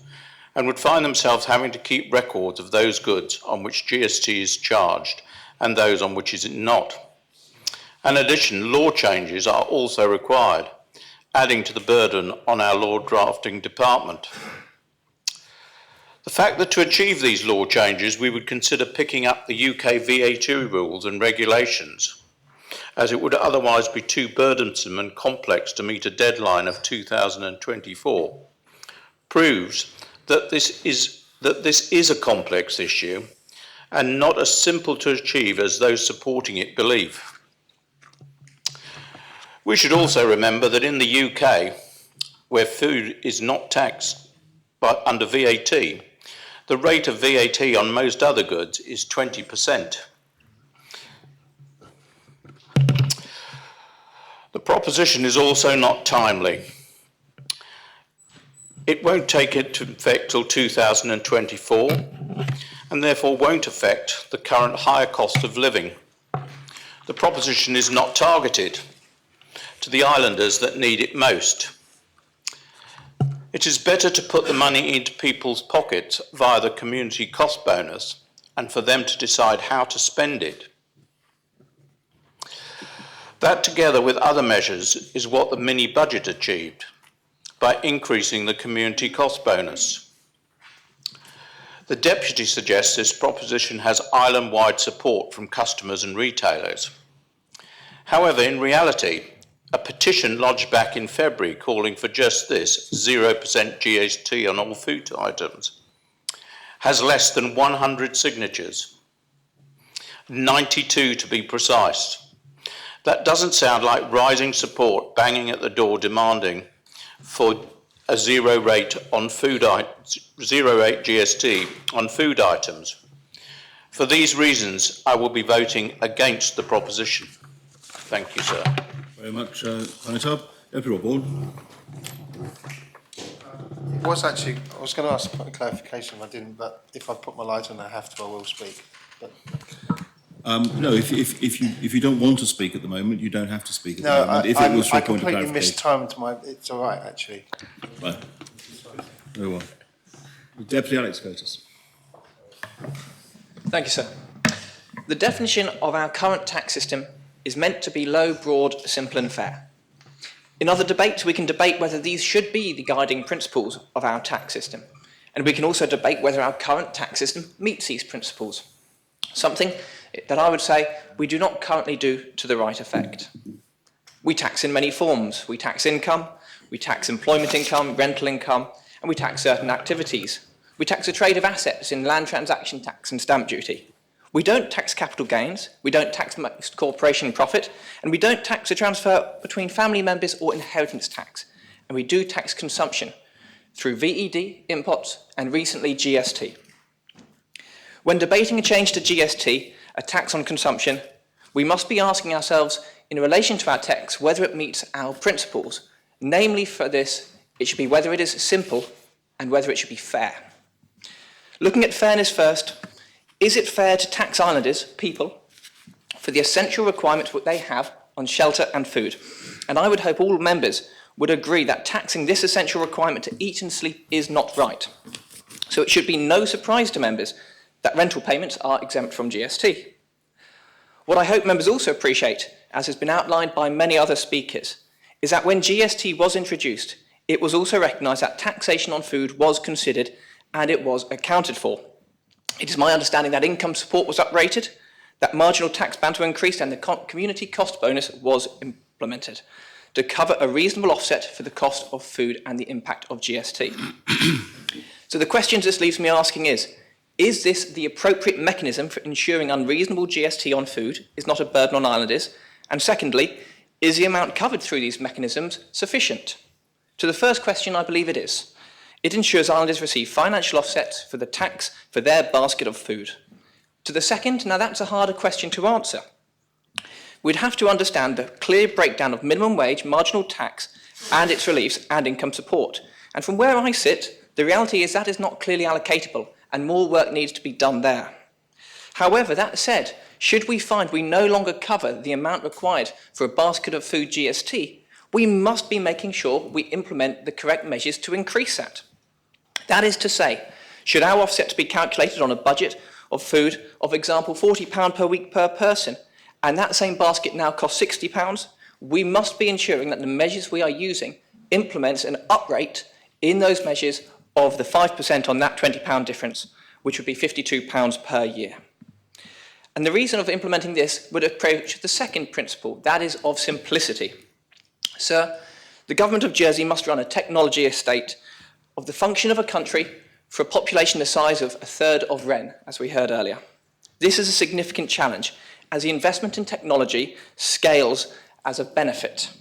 and would find themselves having to keep records of those goods on which GST is charged and those on which it is not. In addition, law changes are also required, adding to the burden on our law drafting department. The fact that to achieve these law changes, we would consider picking up the UK VAT rules and regulations, as it would otherwise be too burdensome and complex to meet a deadline of 2024, proves that this is a complex issue and not as simple to achieve as those supporting it believe. We should also remember that in the UK, where food is not taxed but under VAT, the rate of VAT on most other goods is 20%. The proposition is also not timely. It won't take into effect till 2024 and therefore won't affect the current higher cost of living. The proposition is not targeted to the islanders that need it most. It is better to put the money into people's pockets via the community cost bonus and for them to decide how to spend it. That, together with other measures, is what the mini-budget achieved by increasing the community cost bonus. The Deputy suggests this proposition has island-wide support from customers and retailers. However, in reality, a petition lodged back in February calling for just this, 0% GST on all food items, has less than 100 signatures, 92 to be precise. That doesn't sound like rising support banging at the door demanding for a zero rate GST on food items. For these reasons, I will be voting against the proposition. Thank you, sir. Very much, Conitub. Deputy Rawborn. I was going to ask a clarification, I didn't, but if I put my light on, I have to, I will speak. But No, if you don't want to speak at the moment, you don't have to speak at the no, moment. If it was for I a point of completely clarification. mistimed my. It's all right, actually. Right. Very well. Deputy Alex Curtis. Thank you, sir. The definition of our current tax system is meant to be low, broad, simple and fair. In other debates, we can debate whether these should be the guiding principles of our tax system. And we can also debate whether our current tax system meets these principles. Something that I would say we do not currently do to the right effect. We tax in many forms. We tax income, we tax employment income, rental income, and we tax certain activities. We tax the trade of assets in land transaction tax and stamp duty. We don't tax capital gains, we don't tax mixed corporation profit, and we don't tax the transfer between family members or inheritance tax. And we do tax consumption through VED, imports, and recently GST. When debating a change to GST, a tax on consumption, we must be asking ourselves, in relation to our tax, whether it meets our principles. Namely, for this, it should be whether it is simple and whether it should be fair. Looking at fairness first, is it fair to tax islanders, people, for the essential requirements that they have on shelter and food? And I would hope all members would agree that taxing this essential requirement to eat and sleep is not right. So it should be no surprise to members that rental payments are exempt from GST. What I hope members also appreciate, as has been outlined by many other speakers, is that when GST was introduced, it was also recognised that taxation on food was considered and it was accounted for. It is my understanding that income support was uprated, that marginal tax bands were increased and the community cost bonus was implemented to cover a reasonable offset for the cost of food and the impact of GST. So the question this leaves me asking is this the appropriate mechanism for ensuring unreasonable GST on food is not a burden on islanders? And secondly, is the amount covered through these mechanisms sufficient? To the first question, I believe it is. It ensures islanders receive financial offsets for the tax for their basket of food. To the second, now that's a harder question to answer. We'd have to understand the clear breakdown of minimum wage, marginal tax, and its reliefs and income support. And from where I sit, the reality is that is not clearly allocatable, and more work needs to be done there. However, that said, should we find we no longer cover the amount required for a basket of food GST, we must be making sure we implement the correct measures to increase that. That is to say, should our offsets be calculated on a budget of food of example £40 per week per person, and that same basket now costs £60, we must be ensuring that the measures we are using implements an uprate in those measures of the 5% on that £20 difference, which would be £52 per year. And the reason of implementing this would approach the second principle, that is of simplicity. Sir, the government of Jersey must run a technology estate of the function of a country for a population the size of a third of Wren, as we heard earlier. This is a significant challenge, as the investment in technology scales as a benefit.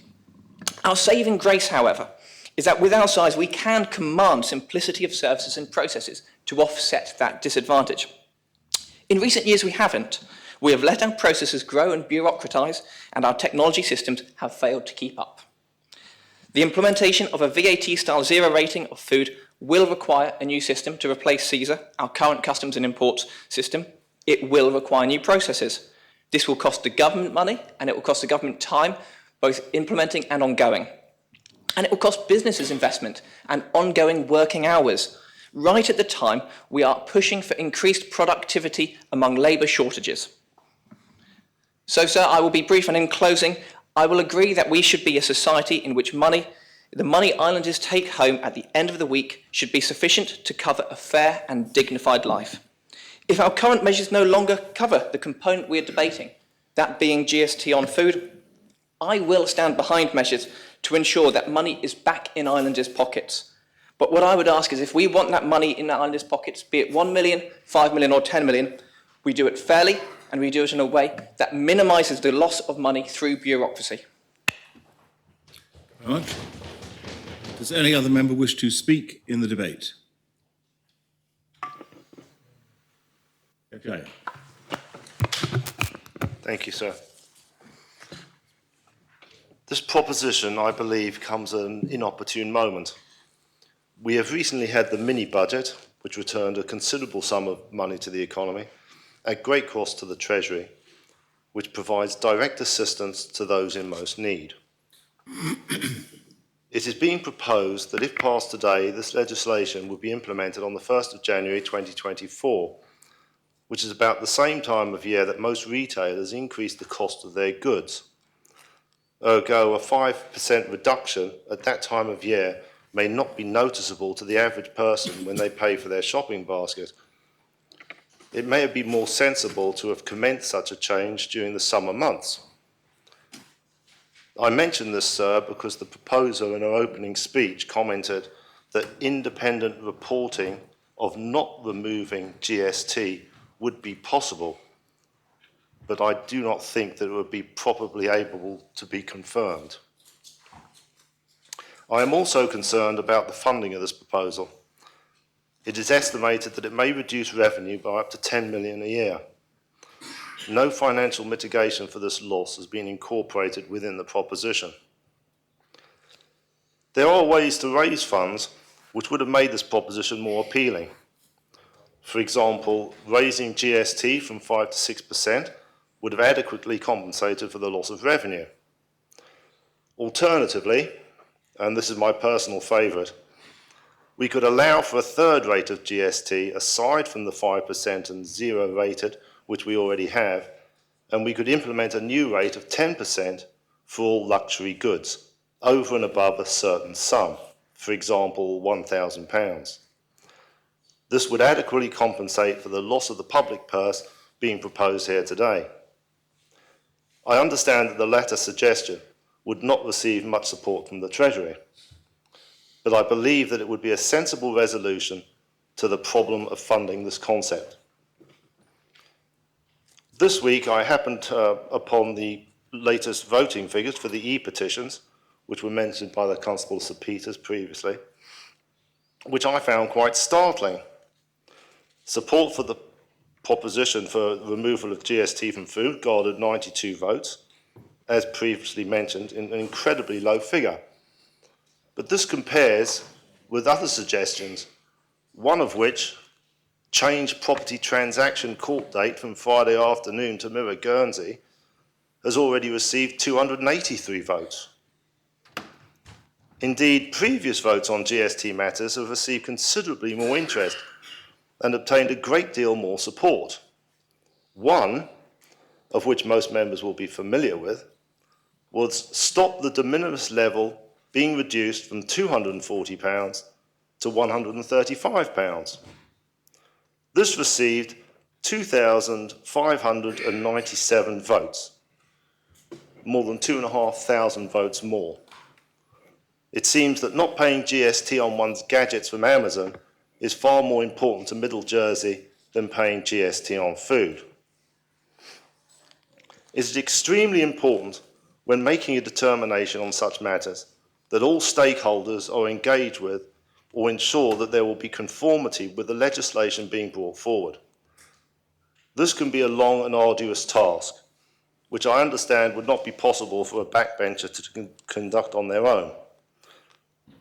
Our saving grace, however, is that with our size, we can command simplicity of services and processes to offset that disadvantage. In recent years, we haven't. We have let our processes grow and bureaucratise, and our technology systems have failed to keep up. The implementation of a VAT-style zero rating of food will require a new system to replace CESA, our current customs and imports system. It will require new processes. This will cost the government money, and it will cost the government time, both implementing and ongoing. And it will cost businesses investment and ongoing working hours, right at the time we are pushing for increased productivity among labour shortages. So, sir, I will be brief, and in closing, I will agree that we should be a society in which the money islanders take home at the end of the week should be sufficient to cover a fair and dignified life. If our current measures no longer cover the component we are debating, that being GST on food, I will stand behind measures to ensure that money is back in islanders' pockets. But what I would ask is, if we want that money in islanders' pockets, be it 1 million, 5 million or 10 million, we do it fairly and we do it in a way that minimises the loss of money through bureaucracy. Very much. Does any other member wish to speak in the debate? Okay. Thank you, sir. This proposition, I believe, comes at an inopportune moment. We have recently had the mini-budget, which returned a considerable sum of money to the economy, at great cost to the Treasury, which provides direct assistance to those in most need. It is being proposed that if passed today, this legislation would be implemented on the 1st of January 2024, which is about the same time of year that most retailers increase the cost of their goods. Ergo, a 5% reduction at that time of year may not be noticeable to the average person when they pay for their shopping basket. It may have been more sensible to have commenced such a change during the summer months. I mention this, sir, because the proposer in her opening speech commented that independent reporting of not removing GST would be possible, but I do not think that it would be probably able to be confirmed. I am also concerned about the funding of this proposal. It is estimated that it may reduce revenue by up to 10 million a year. No financial mitigation for this loss has been incorporated within the proposition. There are ways to raise funds which would have made this proposition more appealing. For example, raising GST from 5 to 6% would have adequately compensated for the loss of revenue. Alternatively, and this is my personal favourite, we could allow for a third rate of GST aside from the 5% and zero rated, which we already have, and we could implement a new rate of 10% for all luxury goods, over and above a certain sum, for example, £1,000. This would adequately compensate for the loss of the public purse being proposed here today. I understand that the latter suggestion would not receive much support from the Treasury, but I believe that it would be a sensible resolution to the problem of funding this concept. This week I happened upon the latest voting figures for the e-petitions, which were mentioned by the Constable Sir Peters previously, which I found quite startling. Support for the proposition for removal of GST from food garnered 92 votes, as previously mentioned, in an incredibly low figure. But this compares with other suggestions, one of which, change property transaction court date from Friday afternoon to mirror Guernsey, has already received 283 votes. Indeed, previous votes on GST matters have received considerably more interest and obtained a great deal more support. One, of which most members will be familiar with, was stop the de minimis level being reduced from £240 to £135. This received 2,597 votes, more than 2,500 votes more. It seems that not paying GST on one's gadgets from Amazon is far more important to Middle Jersey than paying GST on food. It is extremely important when making a determination on such matters that all stakeholders are engaged with or ensure that there will be conformity with the legislation being brought forward. This can be a long and arduous task, which I understand would not be possible for a backbencher to conduct on their own.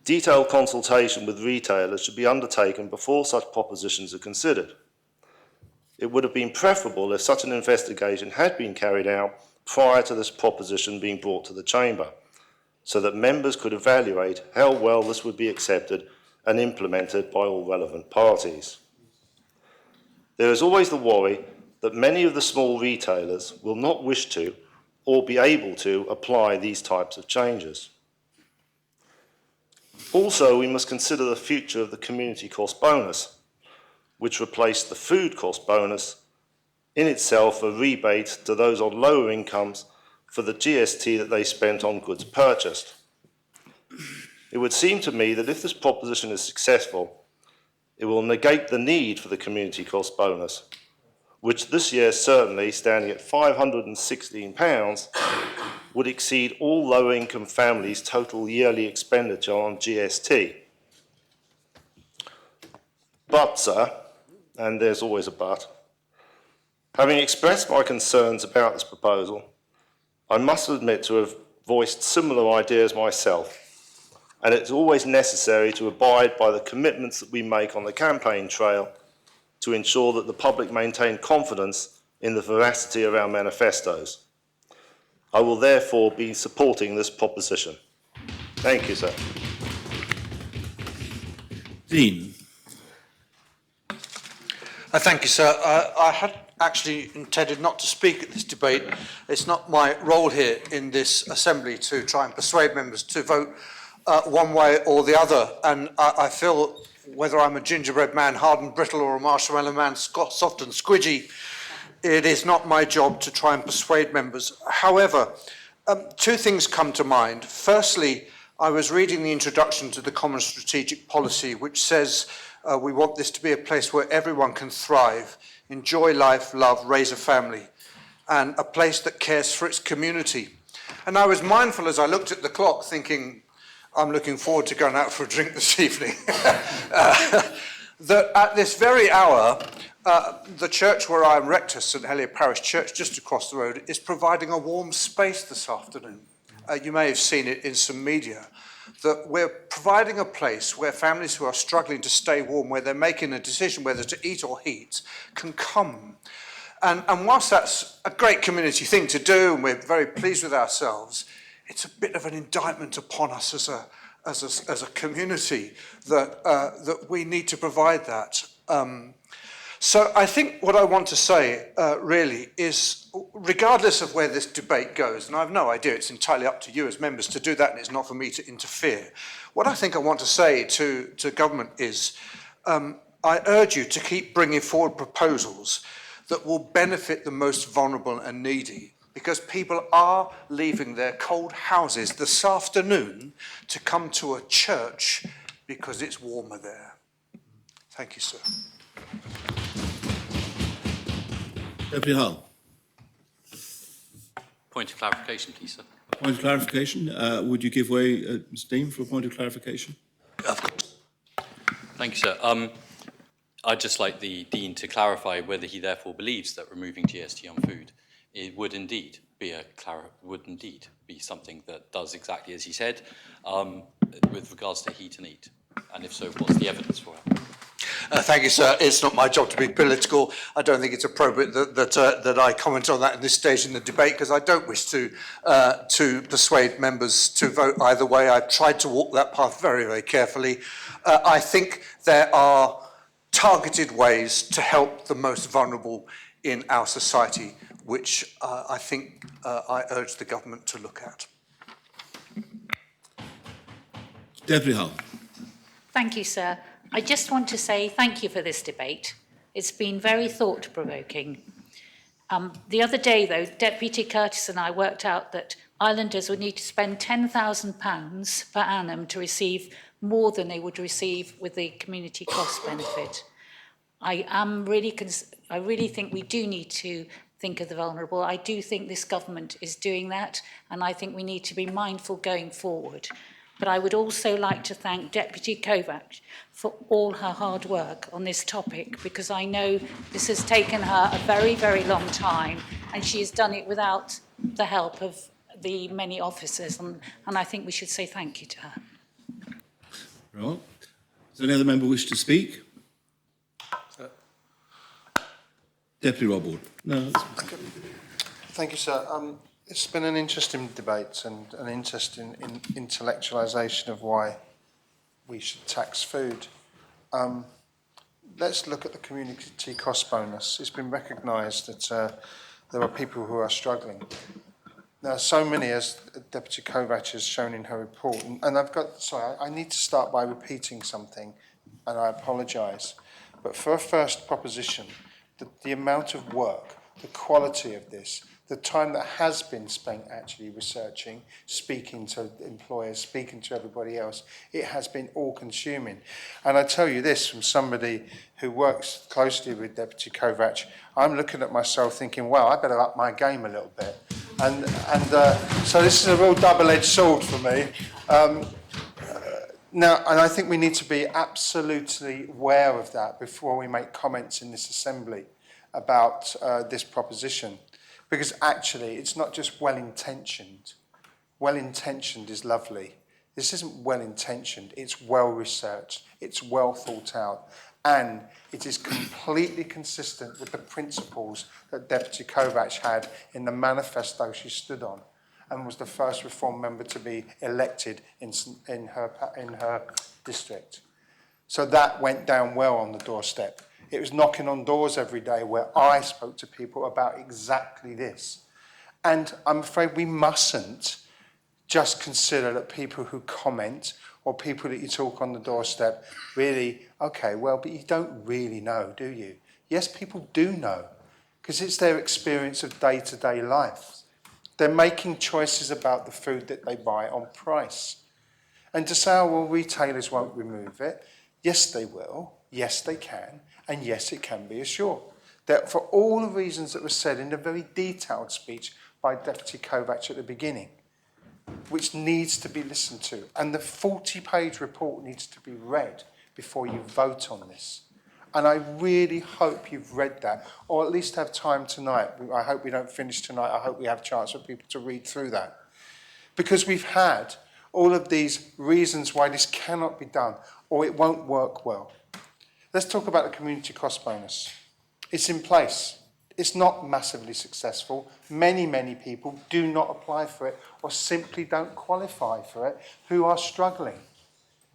Detailed consultation with retailers should be undertaken before such propositions are considered. It would have been preferable if such an investigation had been carried out prior to this proposition being brought to the Chamber, so that members could evaluate how well this would be accepted and implemented by all relevant parties. There is always the worry that many of the small retailers will not wish to or be able to apply these types of changes. Also, we must consider the future of the community cost bonus, which replaced the food cost bonus, in itself a rebate to those on lower incomes for the GST that they spent on goods purchased. It would seem to me that if this proposition is successful, it will negate the need for the community cost bonus, which this year certainly, standing at £516, would exceed all low-income families' total yearly expenditure on GST. But, sir, and there's always a but, having expressed my concerns about this proposal, I must admit to have voiced similar ideas myself, and it's always necessary to abide by the commitments that we make on the campaign trail to ensure that the public maintain confidence in the veracity of our manifestos. I will therefore be supporting this proposition. Thank you, sir. Dean. Thank you, sir. I had actually intended not to speak at this debate. It's not my role here in this assembly to try and persuade members to vote one way or the other. And I feel whether I'm a gingerbread man, hard and brittle, or a marshmallow man, soft and squidgy, it is not my job to try and persuade members. However, two things come to mind. Firstly, I was reading the introduction to the Common Strategic Policy, which says we want this to be a place where everyone can thrive, enjoy life, love, raise a family, and a place that cares for its community. And I was mindful as I looked at the clock, thinking, I'm looking forward to going out for a drink this evening, that at this very hour, the church where I am rector, St Helier Parish Church, just across the road, is providing a warm space this afternoon. You may have seen it in some media, that we're providing a place where families who are struggling to stay warm, where they're making a decision whether to eat or heat, can come. And whilst that's a great community thing to do, and we're very pleased with ourselves, it's a bit of an indictment upon us as a community that we need to provide that. So I think what I want to say really is, regardless of where this debate goes, and I have no idea, it's entirely up to you as members to do that, and it's not for me to interfere. What I think I want to say to government is, I urge you to keep bringing forward proposals that will benefit the most vulnerable and needy, because people are leaving their cold houses this afternoon to come to a church because it's warmer there. Thank you, sir. Deputy Hull. Point of clarification, please, sir. Point of clarification. Would you give way, Mr Dean, for a point of clarification? Thank you, sir. I'd just like the Dean to clarify whether he therefore believes that removing GST on food would indeed be something that does exactly as he said with regards to heat and eat, and if so, what's the evidence for it? Thank you, sir. It's not my job to be political. I don't think it's appropriate that I comment on that at this stage in the debate, because I don't wish to persuade members to vote either way. I've tried to walk that path very, very carefully. I think there are targeted ways to help the most vulnerable in our society, which I think I urge the government to look at. Deputy Hull. Thank you, sir. I just want to say thank you for this debate. It's been very thought-provoking. The other day, though, Deputy Curtis and I worked out that islanders would need to spend £10,000 per annum to receive more than they would receive with the community cost benefit. I really think we do need to think of the vulnerable. I do think this government is doing that, and I think we need to be mindful going forward. But I would also like to thank Deputy Kovac for all her hard work on this topic, because I know this has taken her a very, very long time, and she has done it without the help of the many officers, and I think we should say thank you to her. Right. Does any other member wish to speak? Deputy Rob Ward. No. Thank you, sir. It's been an interesting debate and an interesting intellectualisation of why we should tax food. Let's look at the community cost bonus. It's been recognised that there are people who are struggling. There are so many, as Deputy Kovac has shown in her report, and I need to start by repeating something, and I apologise. But for a first proposition, the amount of work, the quality of this, the time that has been spent actually researching, speaking to employers, speaking to everybody else, it has been all-consuming. And I tell you this from somebody who works closely with Deputy Kovacs, I'm looking at myself thinking, well, I better up my game a little bit. And so this is a real double-edged sword for me. Now, and I think we need to be absolutely aware of that before we make comments in this assembly about this proposition. Because actually, it's not just well-intentioned. Well-intentioned is lovely. This isn't well-intentioned, it's well-researched, it's well thought out, and it is completely consistent with the principles that Deputy Kovacs had in the manifesto she stood on, and was the first Reform member to be elected in her district. So that went down well on the doorstep. It was knocking on doors every day where I spoke to people about exactly this. And I'm afraid we mustn't just consider that people who comment or people that you talk on the doorstep really, okay, well, but you don't really know, do you? Yes, people do know, because it's their experience of day-to-day life. They're making choices about the food that they buy on price. And to say, oh, well, retailers won't remove it. Yes, they will. Yes, they can. And yes, it can be assured that for all the reasons that were said in a very detailed speech by Deputy Kovacs at the beginning, which needs to be listened to, and the 40-page report needs to be read before you vote on this. And I really hope you've read that, or at least have time tonight. I hope we don't finish tonight. I hope we have a chance for people to read through that. Because we've had all of these reasons why this cannot be done, or it won't work well. Let's talk about the community cost bonus. It's in place. It's not massively successful. Many, many people do not apply for it or simply don't qualify for it who are struggling.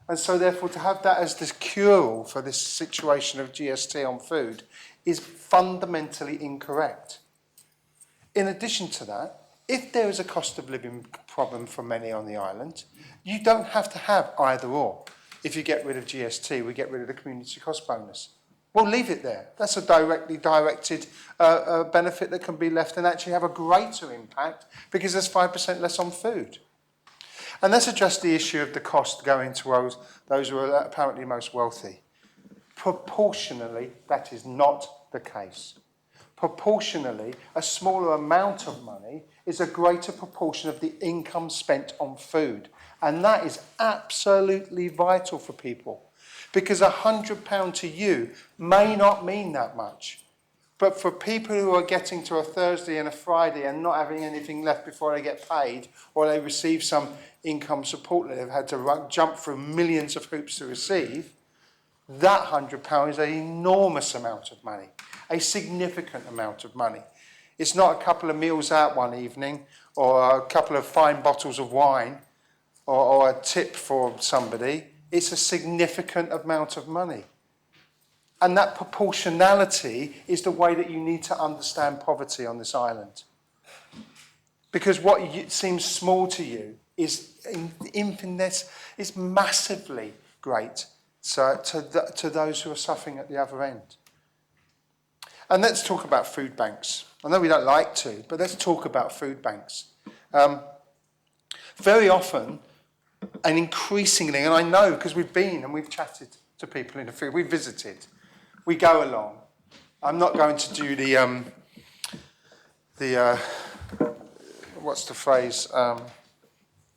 And so therefore to have that as the cure-all for this situation of GST on food is fundamentally incorrect. In addition to that, if there is a cost of living problem for many on the island, you don't have to have either or. If you get rid of GST, we get rid of the community cost bonus. Well, leave it there. That's a directly directed benefit that can be left and actually have a greater impact because there's 5% less on food. And let's address the issue of the cost going to those who are apparently most wealthy. Proportionally, that is not the case. Proportionally, a smaller amount of money is a greater proportion of the income spent on food. And that is absolutely vital for people. Because £100 to you may not mean that much. But for people who are getting to a Thursday and a Friday and not having anything left before they get paid, or they receive some income support that they've had to jump through millions of hoops to receive, that £100 is an enormous amount of money, a significant amount of money. It's not a couple of meals out one evening, or a couple of fine bottles of wine, or a tip for somebody. It's a significant amount of money. And that proportionality is the way that you need to understand poverty on this island. Because what seems small to you is infinite, is massively great to those who are suffering at the other end. And let's talk about food banks. I know we don't like to, but let's talk about food banks. Very often, and increasingly, and I know because we've been and we've chatted to people in the food, we've visited, we go along. I'm not going to do what's the phrase,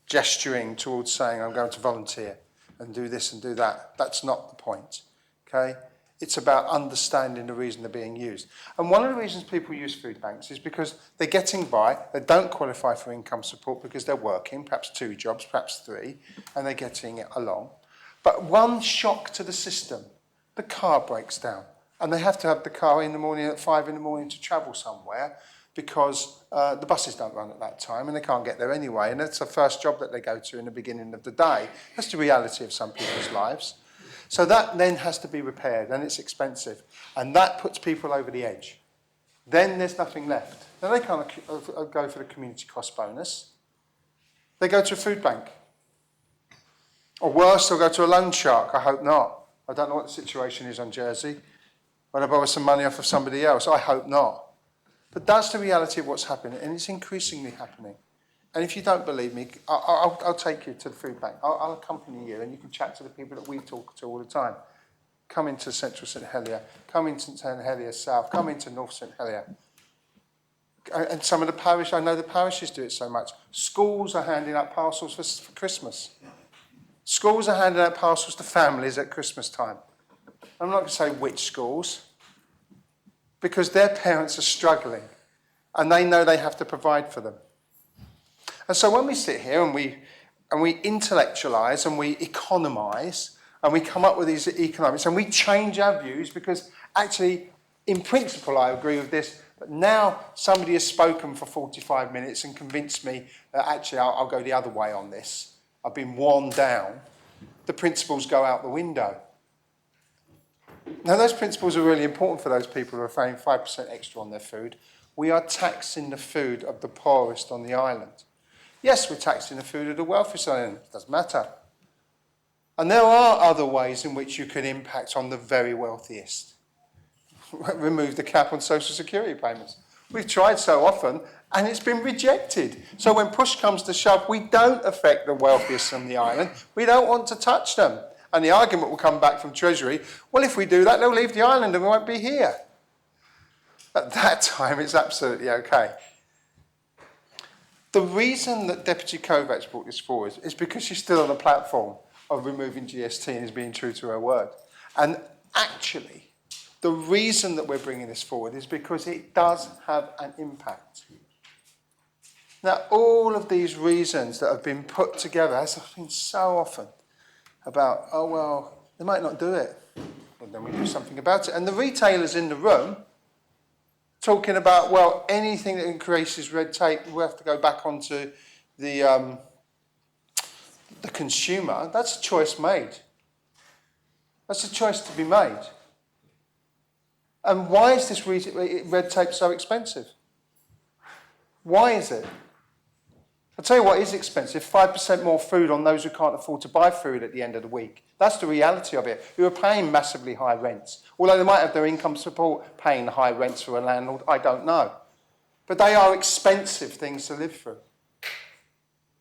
gesturing towards saying I'm going to volunteer and do this and do that. That's not the point, okay? It's about understanding the reason they're being used. And one of the reasons people use food banks is because they're getting by, they don't qualify for income support because they're working, perhaps 2 jobs, perhaps 3, and they're getting it along. But one shock to the system, the car breaks down, and they have to have the car in the morning at 5 in the morning to travel somewhere because the buses don't run at that time and they can't get there anyway, and that's the first job that they go to in the beginning of the day. That's the reality of some people's lives. So that then has to be repaired, and it's expensive, and that puts people over the edge. Then there's nothing left. Then they can't go for the community cost bonus. They go to a food bank. Or worse, they'll go to a loan shark. I hope not. I don't know what the situation is on Jersey. Will I borrow some money off of somebody else? I hope not. But that's the reality of what's happening, and it's increasingly happening. And if you don't believe me, I'll take you to the food bank. I'll accompany you, and you can chat to the people that we talk to all the time. Come into Central St Helier, come into St Helier South, come into North St Helier. And some of the parish, I know the parishes do it so much. Schools are handing out parcels for Christmas. Schools are handing out parcels to families at Christmas time. I'm not going to say which schools, because their parents are struggling, and they know they have to provide for them. And so when we sit here and we intellectualise and we economise and we come up with these economics and we change our views, because actually, in principle, I agree with this, but now somebody has spoken for 45 minutes and convinced me that actually I'll go the other way on this. I've been worn down. The principles go out the window. Now, those principles are really important for those people who are paying 5% extra on their food. We are taxing the food of the poorest on the island. Yes, we're taxing the food of the wealthiest on the island. It doesn't matter. And there are other ways in which you can impact on the very wealthiest. Remove the cap on social security payments. We've tried so often, and it's been rejected. So when push comes to shove, we don't affect the wealthiest on the island. We don't want to touch them. And the argument will come back from Treasury, well, if we do that, they'll leave the island and we won't be here. At that time, it's absolutely okay. The reason that Deputy Kovacs brought this forward is because she's still on the platform of removing GST and is being true to her word. And actually, the reason that we're bringing this forward is because it does have an impact. Now, all of these reasons that have been put together, as I've been so often, about, oh, well, they might not do it. Well, then we do something about it. And the retailers in the room talking about, well, anything that increases red tape, we have to go back onto the consumer. That's a choice made. That's a choice to be made. And why is this red tape so expensive? Why is it? I'll tell you what is expensive, 5% more food on those who can't afford to buy food at the end of the week. That's the reality of it. Who are paying massively high rents. Although they might have their income support paying high rents for a landlord, I don't know. But they are expensive things to live through.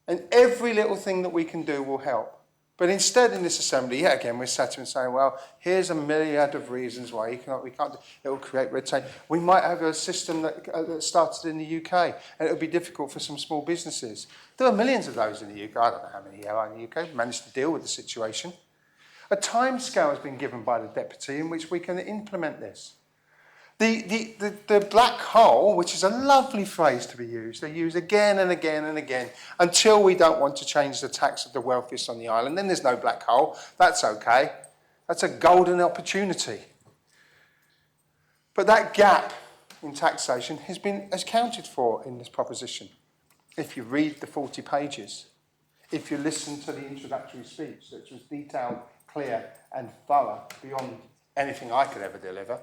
And every little thing that we can do will help. But instead in this assembly, yet again, we're sat here and saying, well, here's a myriad of reasons why we can't, it will create red tape. We might have a system that started in the UK, and it will be difficult for some small businesses. There are millions of those in the UK. I don't know how many there are in the UK. We've managed to deal with the situation. A timescale has been given by the Deputy in which we can implement this. The black hole, which is a lovely phrase to be used, they use again and again and again until we don't want to change the tax of the wealthiest on the island. Then there's no black hole. That's okay. That's a golden opportunity. But that gap in taxation has been accounted for in this proposition. If you read the 40 pages, if you listen to the introductory speech, which was detailed, clear and thorough beyond anything I could ever deliver,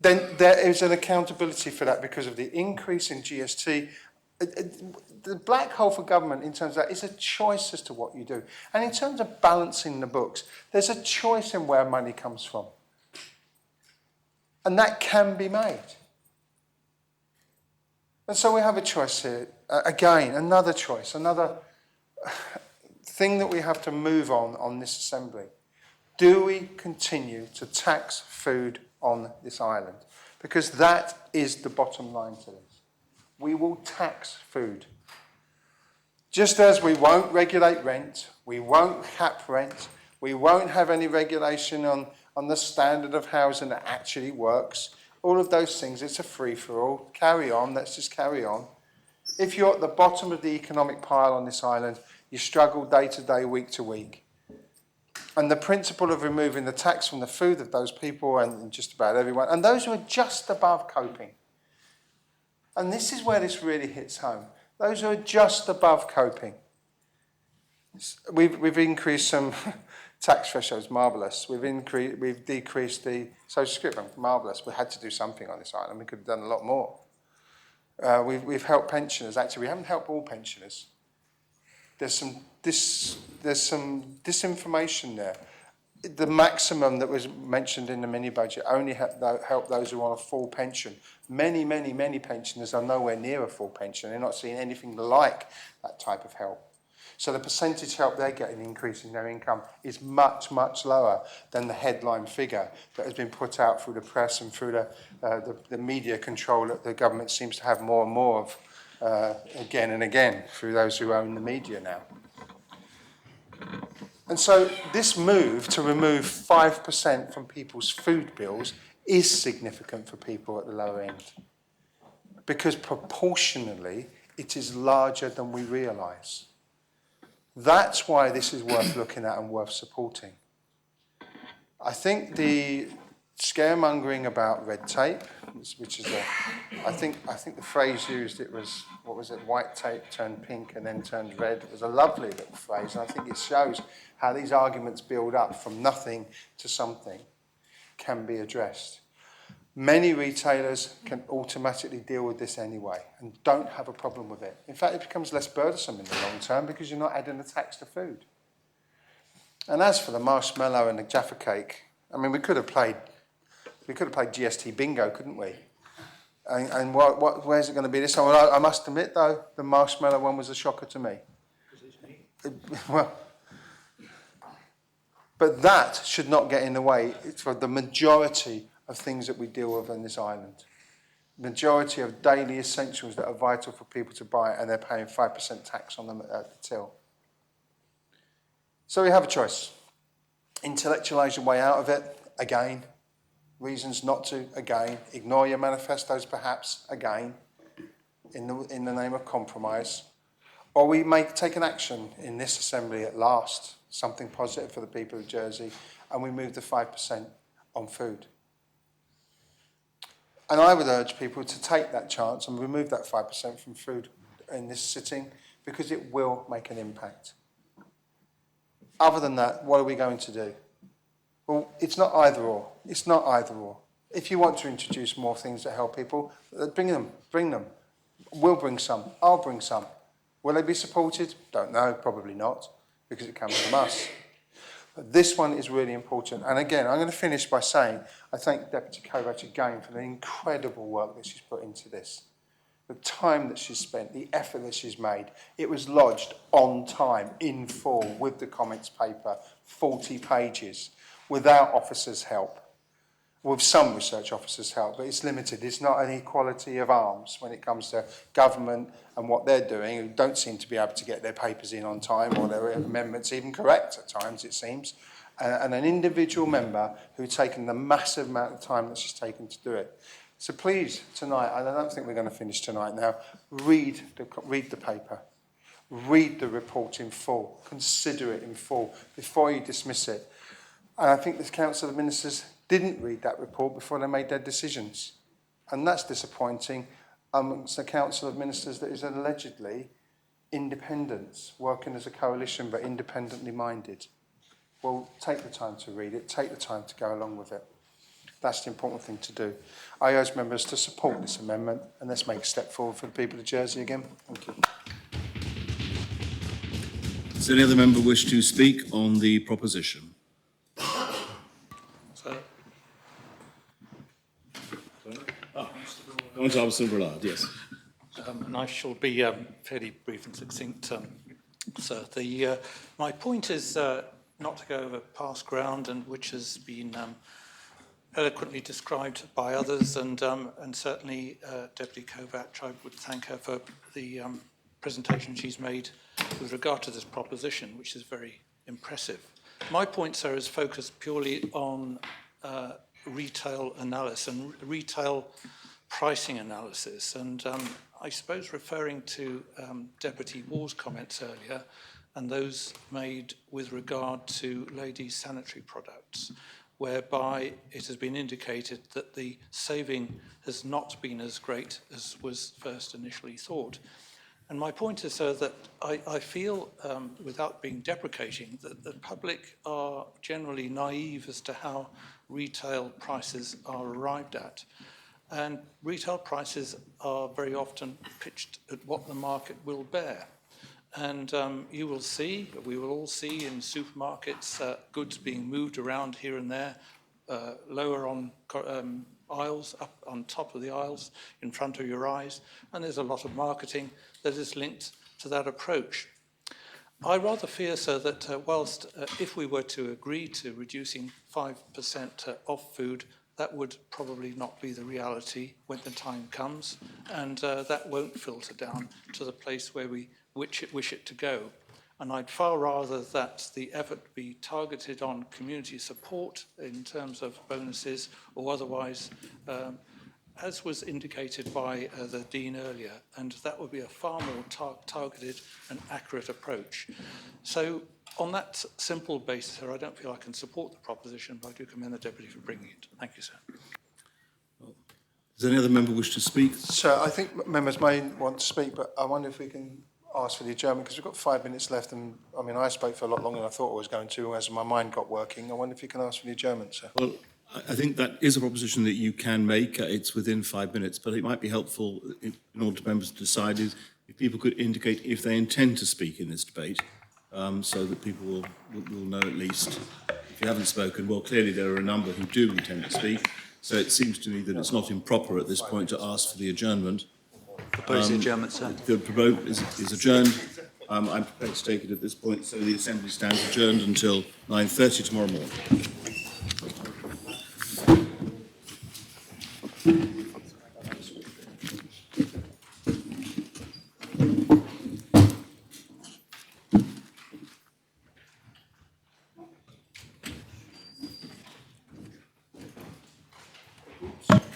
then there is an accountability for that because of the increase in GST. The black hole for government in terms of that is a choice as to what you do. And in terms of balancing the books, there's a choice in where money comes from. And that can be made. And so we have a choice here. Again, another choice, another thing that we have to move on this assembly. Do we continue to tax food on this island? Because that is the bottom line to this. We will tax food. Just as we won't regulate rent, we won't cap rent, we won't have any regulation on the standard of housing that actually works. All of those things, it's a free-for-all. Carry on, let's just carry on. If you're at the bottom of the economic pile on this island, you struggle day to day, week to week. And the principle of removing the tax from the food of those people and just about everyone, and those who are just above coping. And this is where this really hits home. Those who are just above coping. We've increased some tax thresholds, marvellous. We've decreased the social security, marvellous. We had to do something on this island. We could have done a lot more. We've helped pensioners. Actually, we haven't helped all pensioners. There's some disinformation there. the maximum that was mentioned in the mini budget only helped those who are on a full pension. Many pensioners are nowhere near a full pension. They're not seeing anything like that type of help. So the percentage help they're getting increasing their income is much lower than the headline figure that has been put out through the press and through the media control that the government seems to have more and more of again and again through those who own the media now. And so this move to remove 5% from people's food bills is significant for people at the lower end, because proportionally it is larger than we realise. That's why this is worth looking at and worth supporting. I think the scaremongering about red tape, which is I think the phrase used, it was, what was it, white tape turned pink and then turned red. It was a lovely little phrase, and I think it shows how these arguments build up from nothing to something can be addressed. Many retailers can automatically deal with this anyway and don't have a problem with it. In fact, it becomes less burdensome in the long term because you're not adding a tax to food. And as for the marshmallow and the Jaffa cake, I mean, we could have played GST bingo, couldn't we? And where's it going to be this time? Well, I must admit, though, the marshmallow one was a shocker to me. Well, but that should not get in the way for the majority of things that we deal with on this island. Majority of daily essentials that are vital for people to buy, and they're paying 5% tax on them at the till. So we have a choice. Intellectualise your way out of it, again. Reasons not to, again. Ignore your manifestos, perhaps, again, in the name of compromise. Or we may take an action in this assembly at last, something positive for the people of Jersey, and we move the 5% on food. And I would urge people to take that chance and remove that 5% from food in this sitting, because it will make an impact. Other than that, what are we going to do? Well, it's not either or. It's not either or. If you want to introduce more things that help people, bring them. We'll bring some. I'll bring some. Will they be supported? Don't know. Probably not, because it comes from us. But this one is really important. And again, I'm going to finish by saying I thank Deputy Kovach again for the incredible work that she's put into this. The time that she's spent, the effort that she's made. It was lodged on time, in full, with the comments paper, 40 pages, without officers' help. With some research officers' help, but it's limited. It's not an equality of arms when it comes to government and what they're doing, who don't seem to be able to get their papers in on time, or their amendments even correct at times, it seems. And an individual member who's taken the massive amount of time that she's taken to do it. So please, tonight, and I don't think we're going to finish tonight now, read the paper. Read the report in full. Consider it in full before you dismiss it. And I think the Council of Ministers didn't read that report before they made their decisions. And that's disappointing amongst the Council of Ministers that is allegedly independent, working as a coalition but independently minded. Well, take the time to read it, take the time to go along with it. That's the important thing to do. I urge members to support this amendment, and let's make a step forward for the people of Jersey again. Thank you. Does any other member wish to speak on the proposition? Yes. And I shall be fairly brief and succinct, sir. My point is not to go over past ground, and which has been eloquently described by others, and certainly Deputy Kovach, I would thank her for the presentation she's made with regard to this proposition, which is very impressive. My point, sir, is focused purely on retail analysis and retail pricing analysis, and I suppose referring to Deputy Waugh's comments earlier and those made with regard to ladies' sanitary products, whereby it has been indicated that the saving has not been as great as was first initially thought. And my point is, sir, that I feel, without being deprecating, that the public are generally naive as to how retail prices are arrived at. And retail prices are very often pitched at what the market will bear. And you will see, we will all see in supermarkets goods being moved around here and there, lower on aisles, up on top of the aisles, in front of your eyes. And there's a lot of marketing that is linked to that approach. I rather fear, sir, that whilst if we were to agree to reducing 5% of food, that would probably not be the reality when the time comes, and that won't filter down to the place where we wish it to go. And I'd far rather that the effort be targeted on community support in terms of bonuses or otherwise, as was indicated by the Dean earlier, and that would be a far more targeted and accurate approach. So on that simple basis, sir, I don't feel I can support the proposition, but I do commend the Deputy for bringing it. Thank you, sir. Does any other member wish to speak? Sir, I think members may want to speak, but I wonder if we can ask for the adjournment, because we've got 5 minutes left, and I mean, I spoke for a lot longer than I thought I was going to, as my mind got working. I wonder if you can ask for the adjournment, sir. Well, I think that is a proposition that you can make. It's within 5 minutes, but it might be helpful in order for members to decide if people could indicate if they intend to speak in this debate, so that people will know at least. If you haven't spoken, well, clearly there are a number who do intend to speak, so it seems to me that it's not improper at this point to ask for the adjournment. Propose adjournment, sir. The proposal is adjourned. I'm prepared to take it at this point, so the Assembly stands adjourned until 9:30 tomorrow morning. Oops.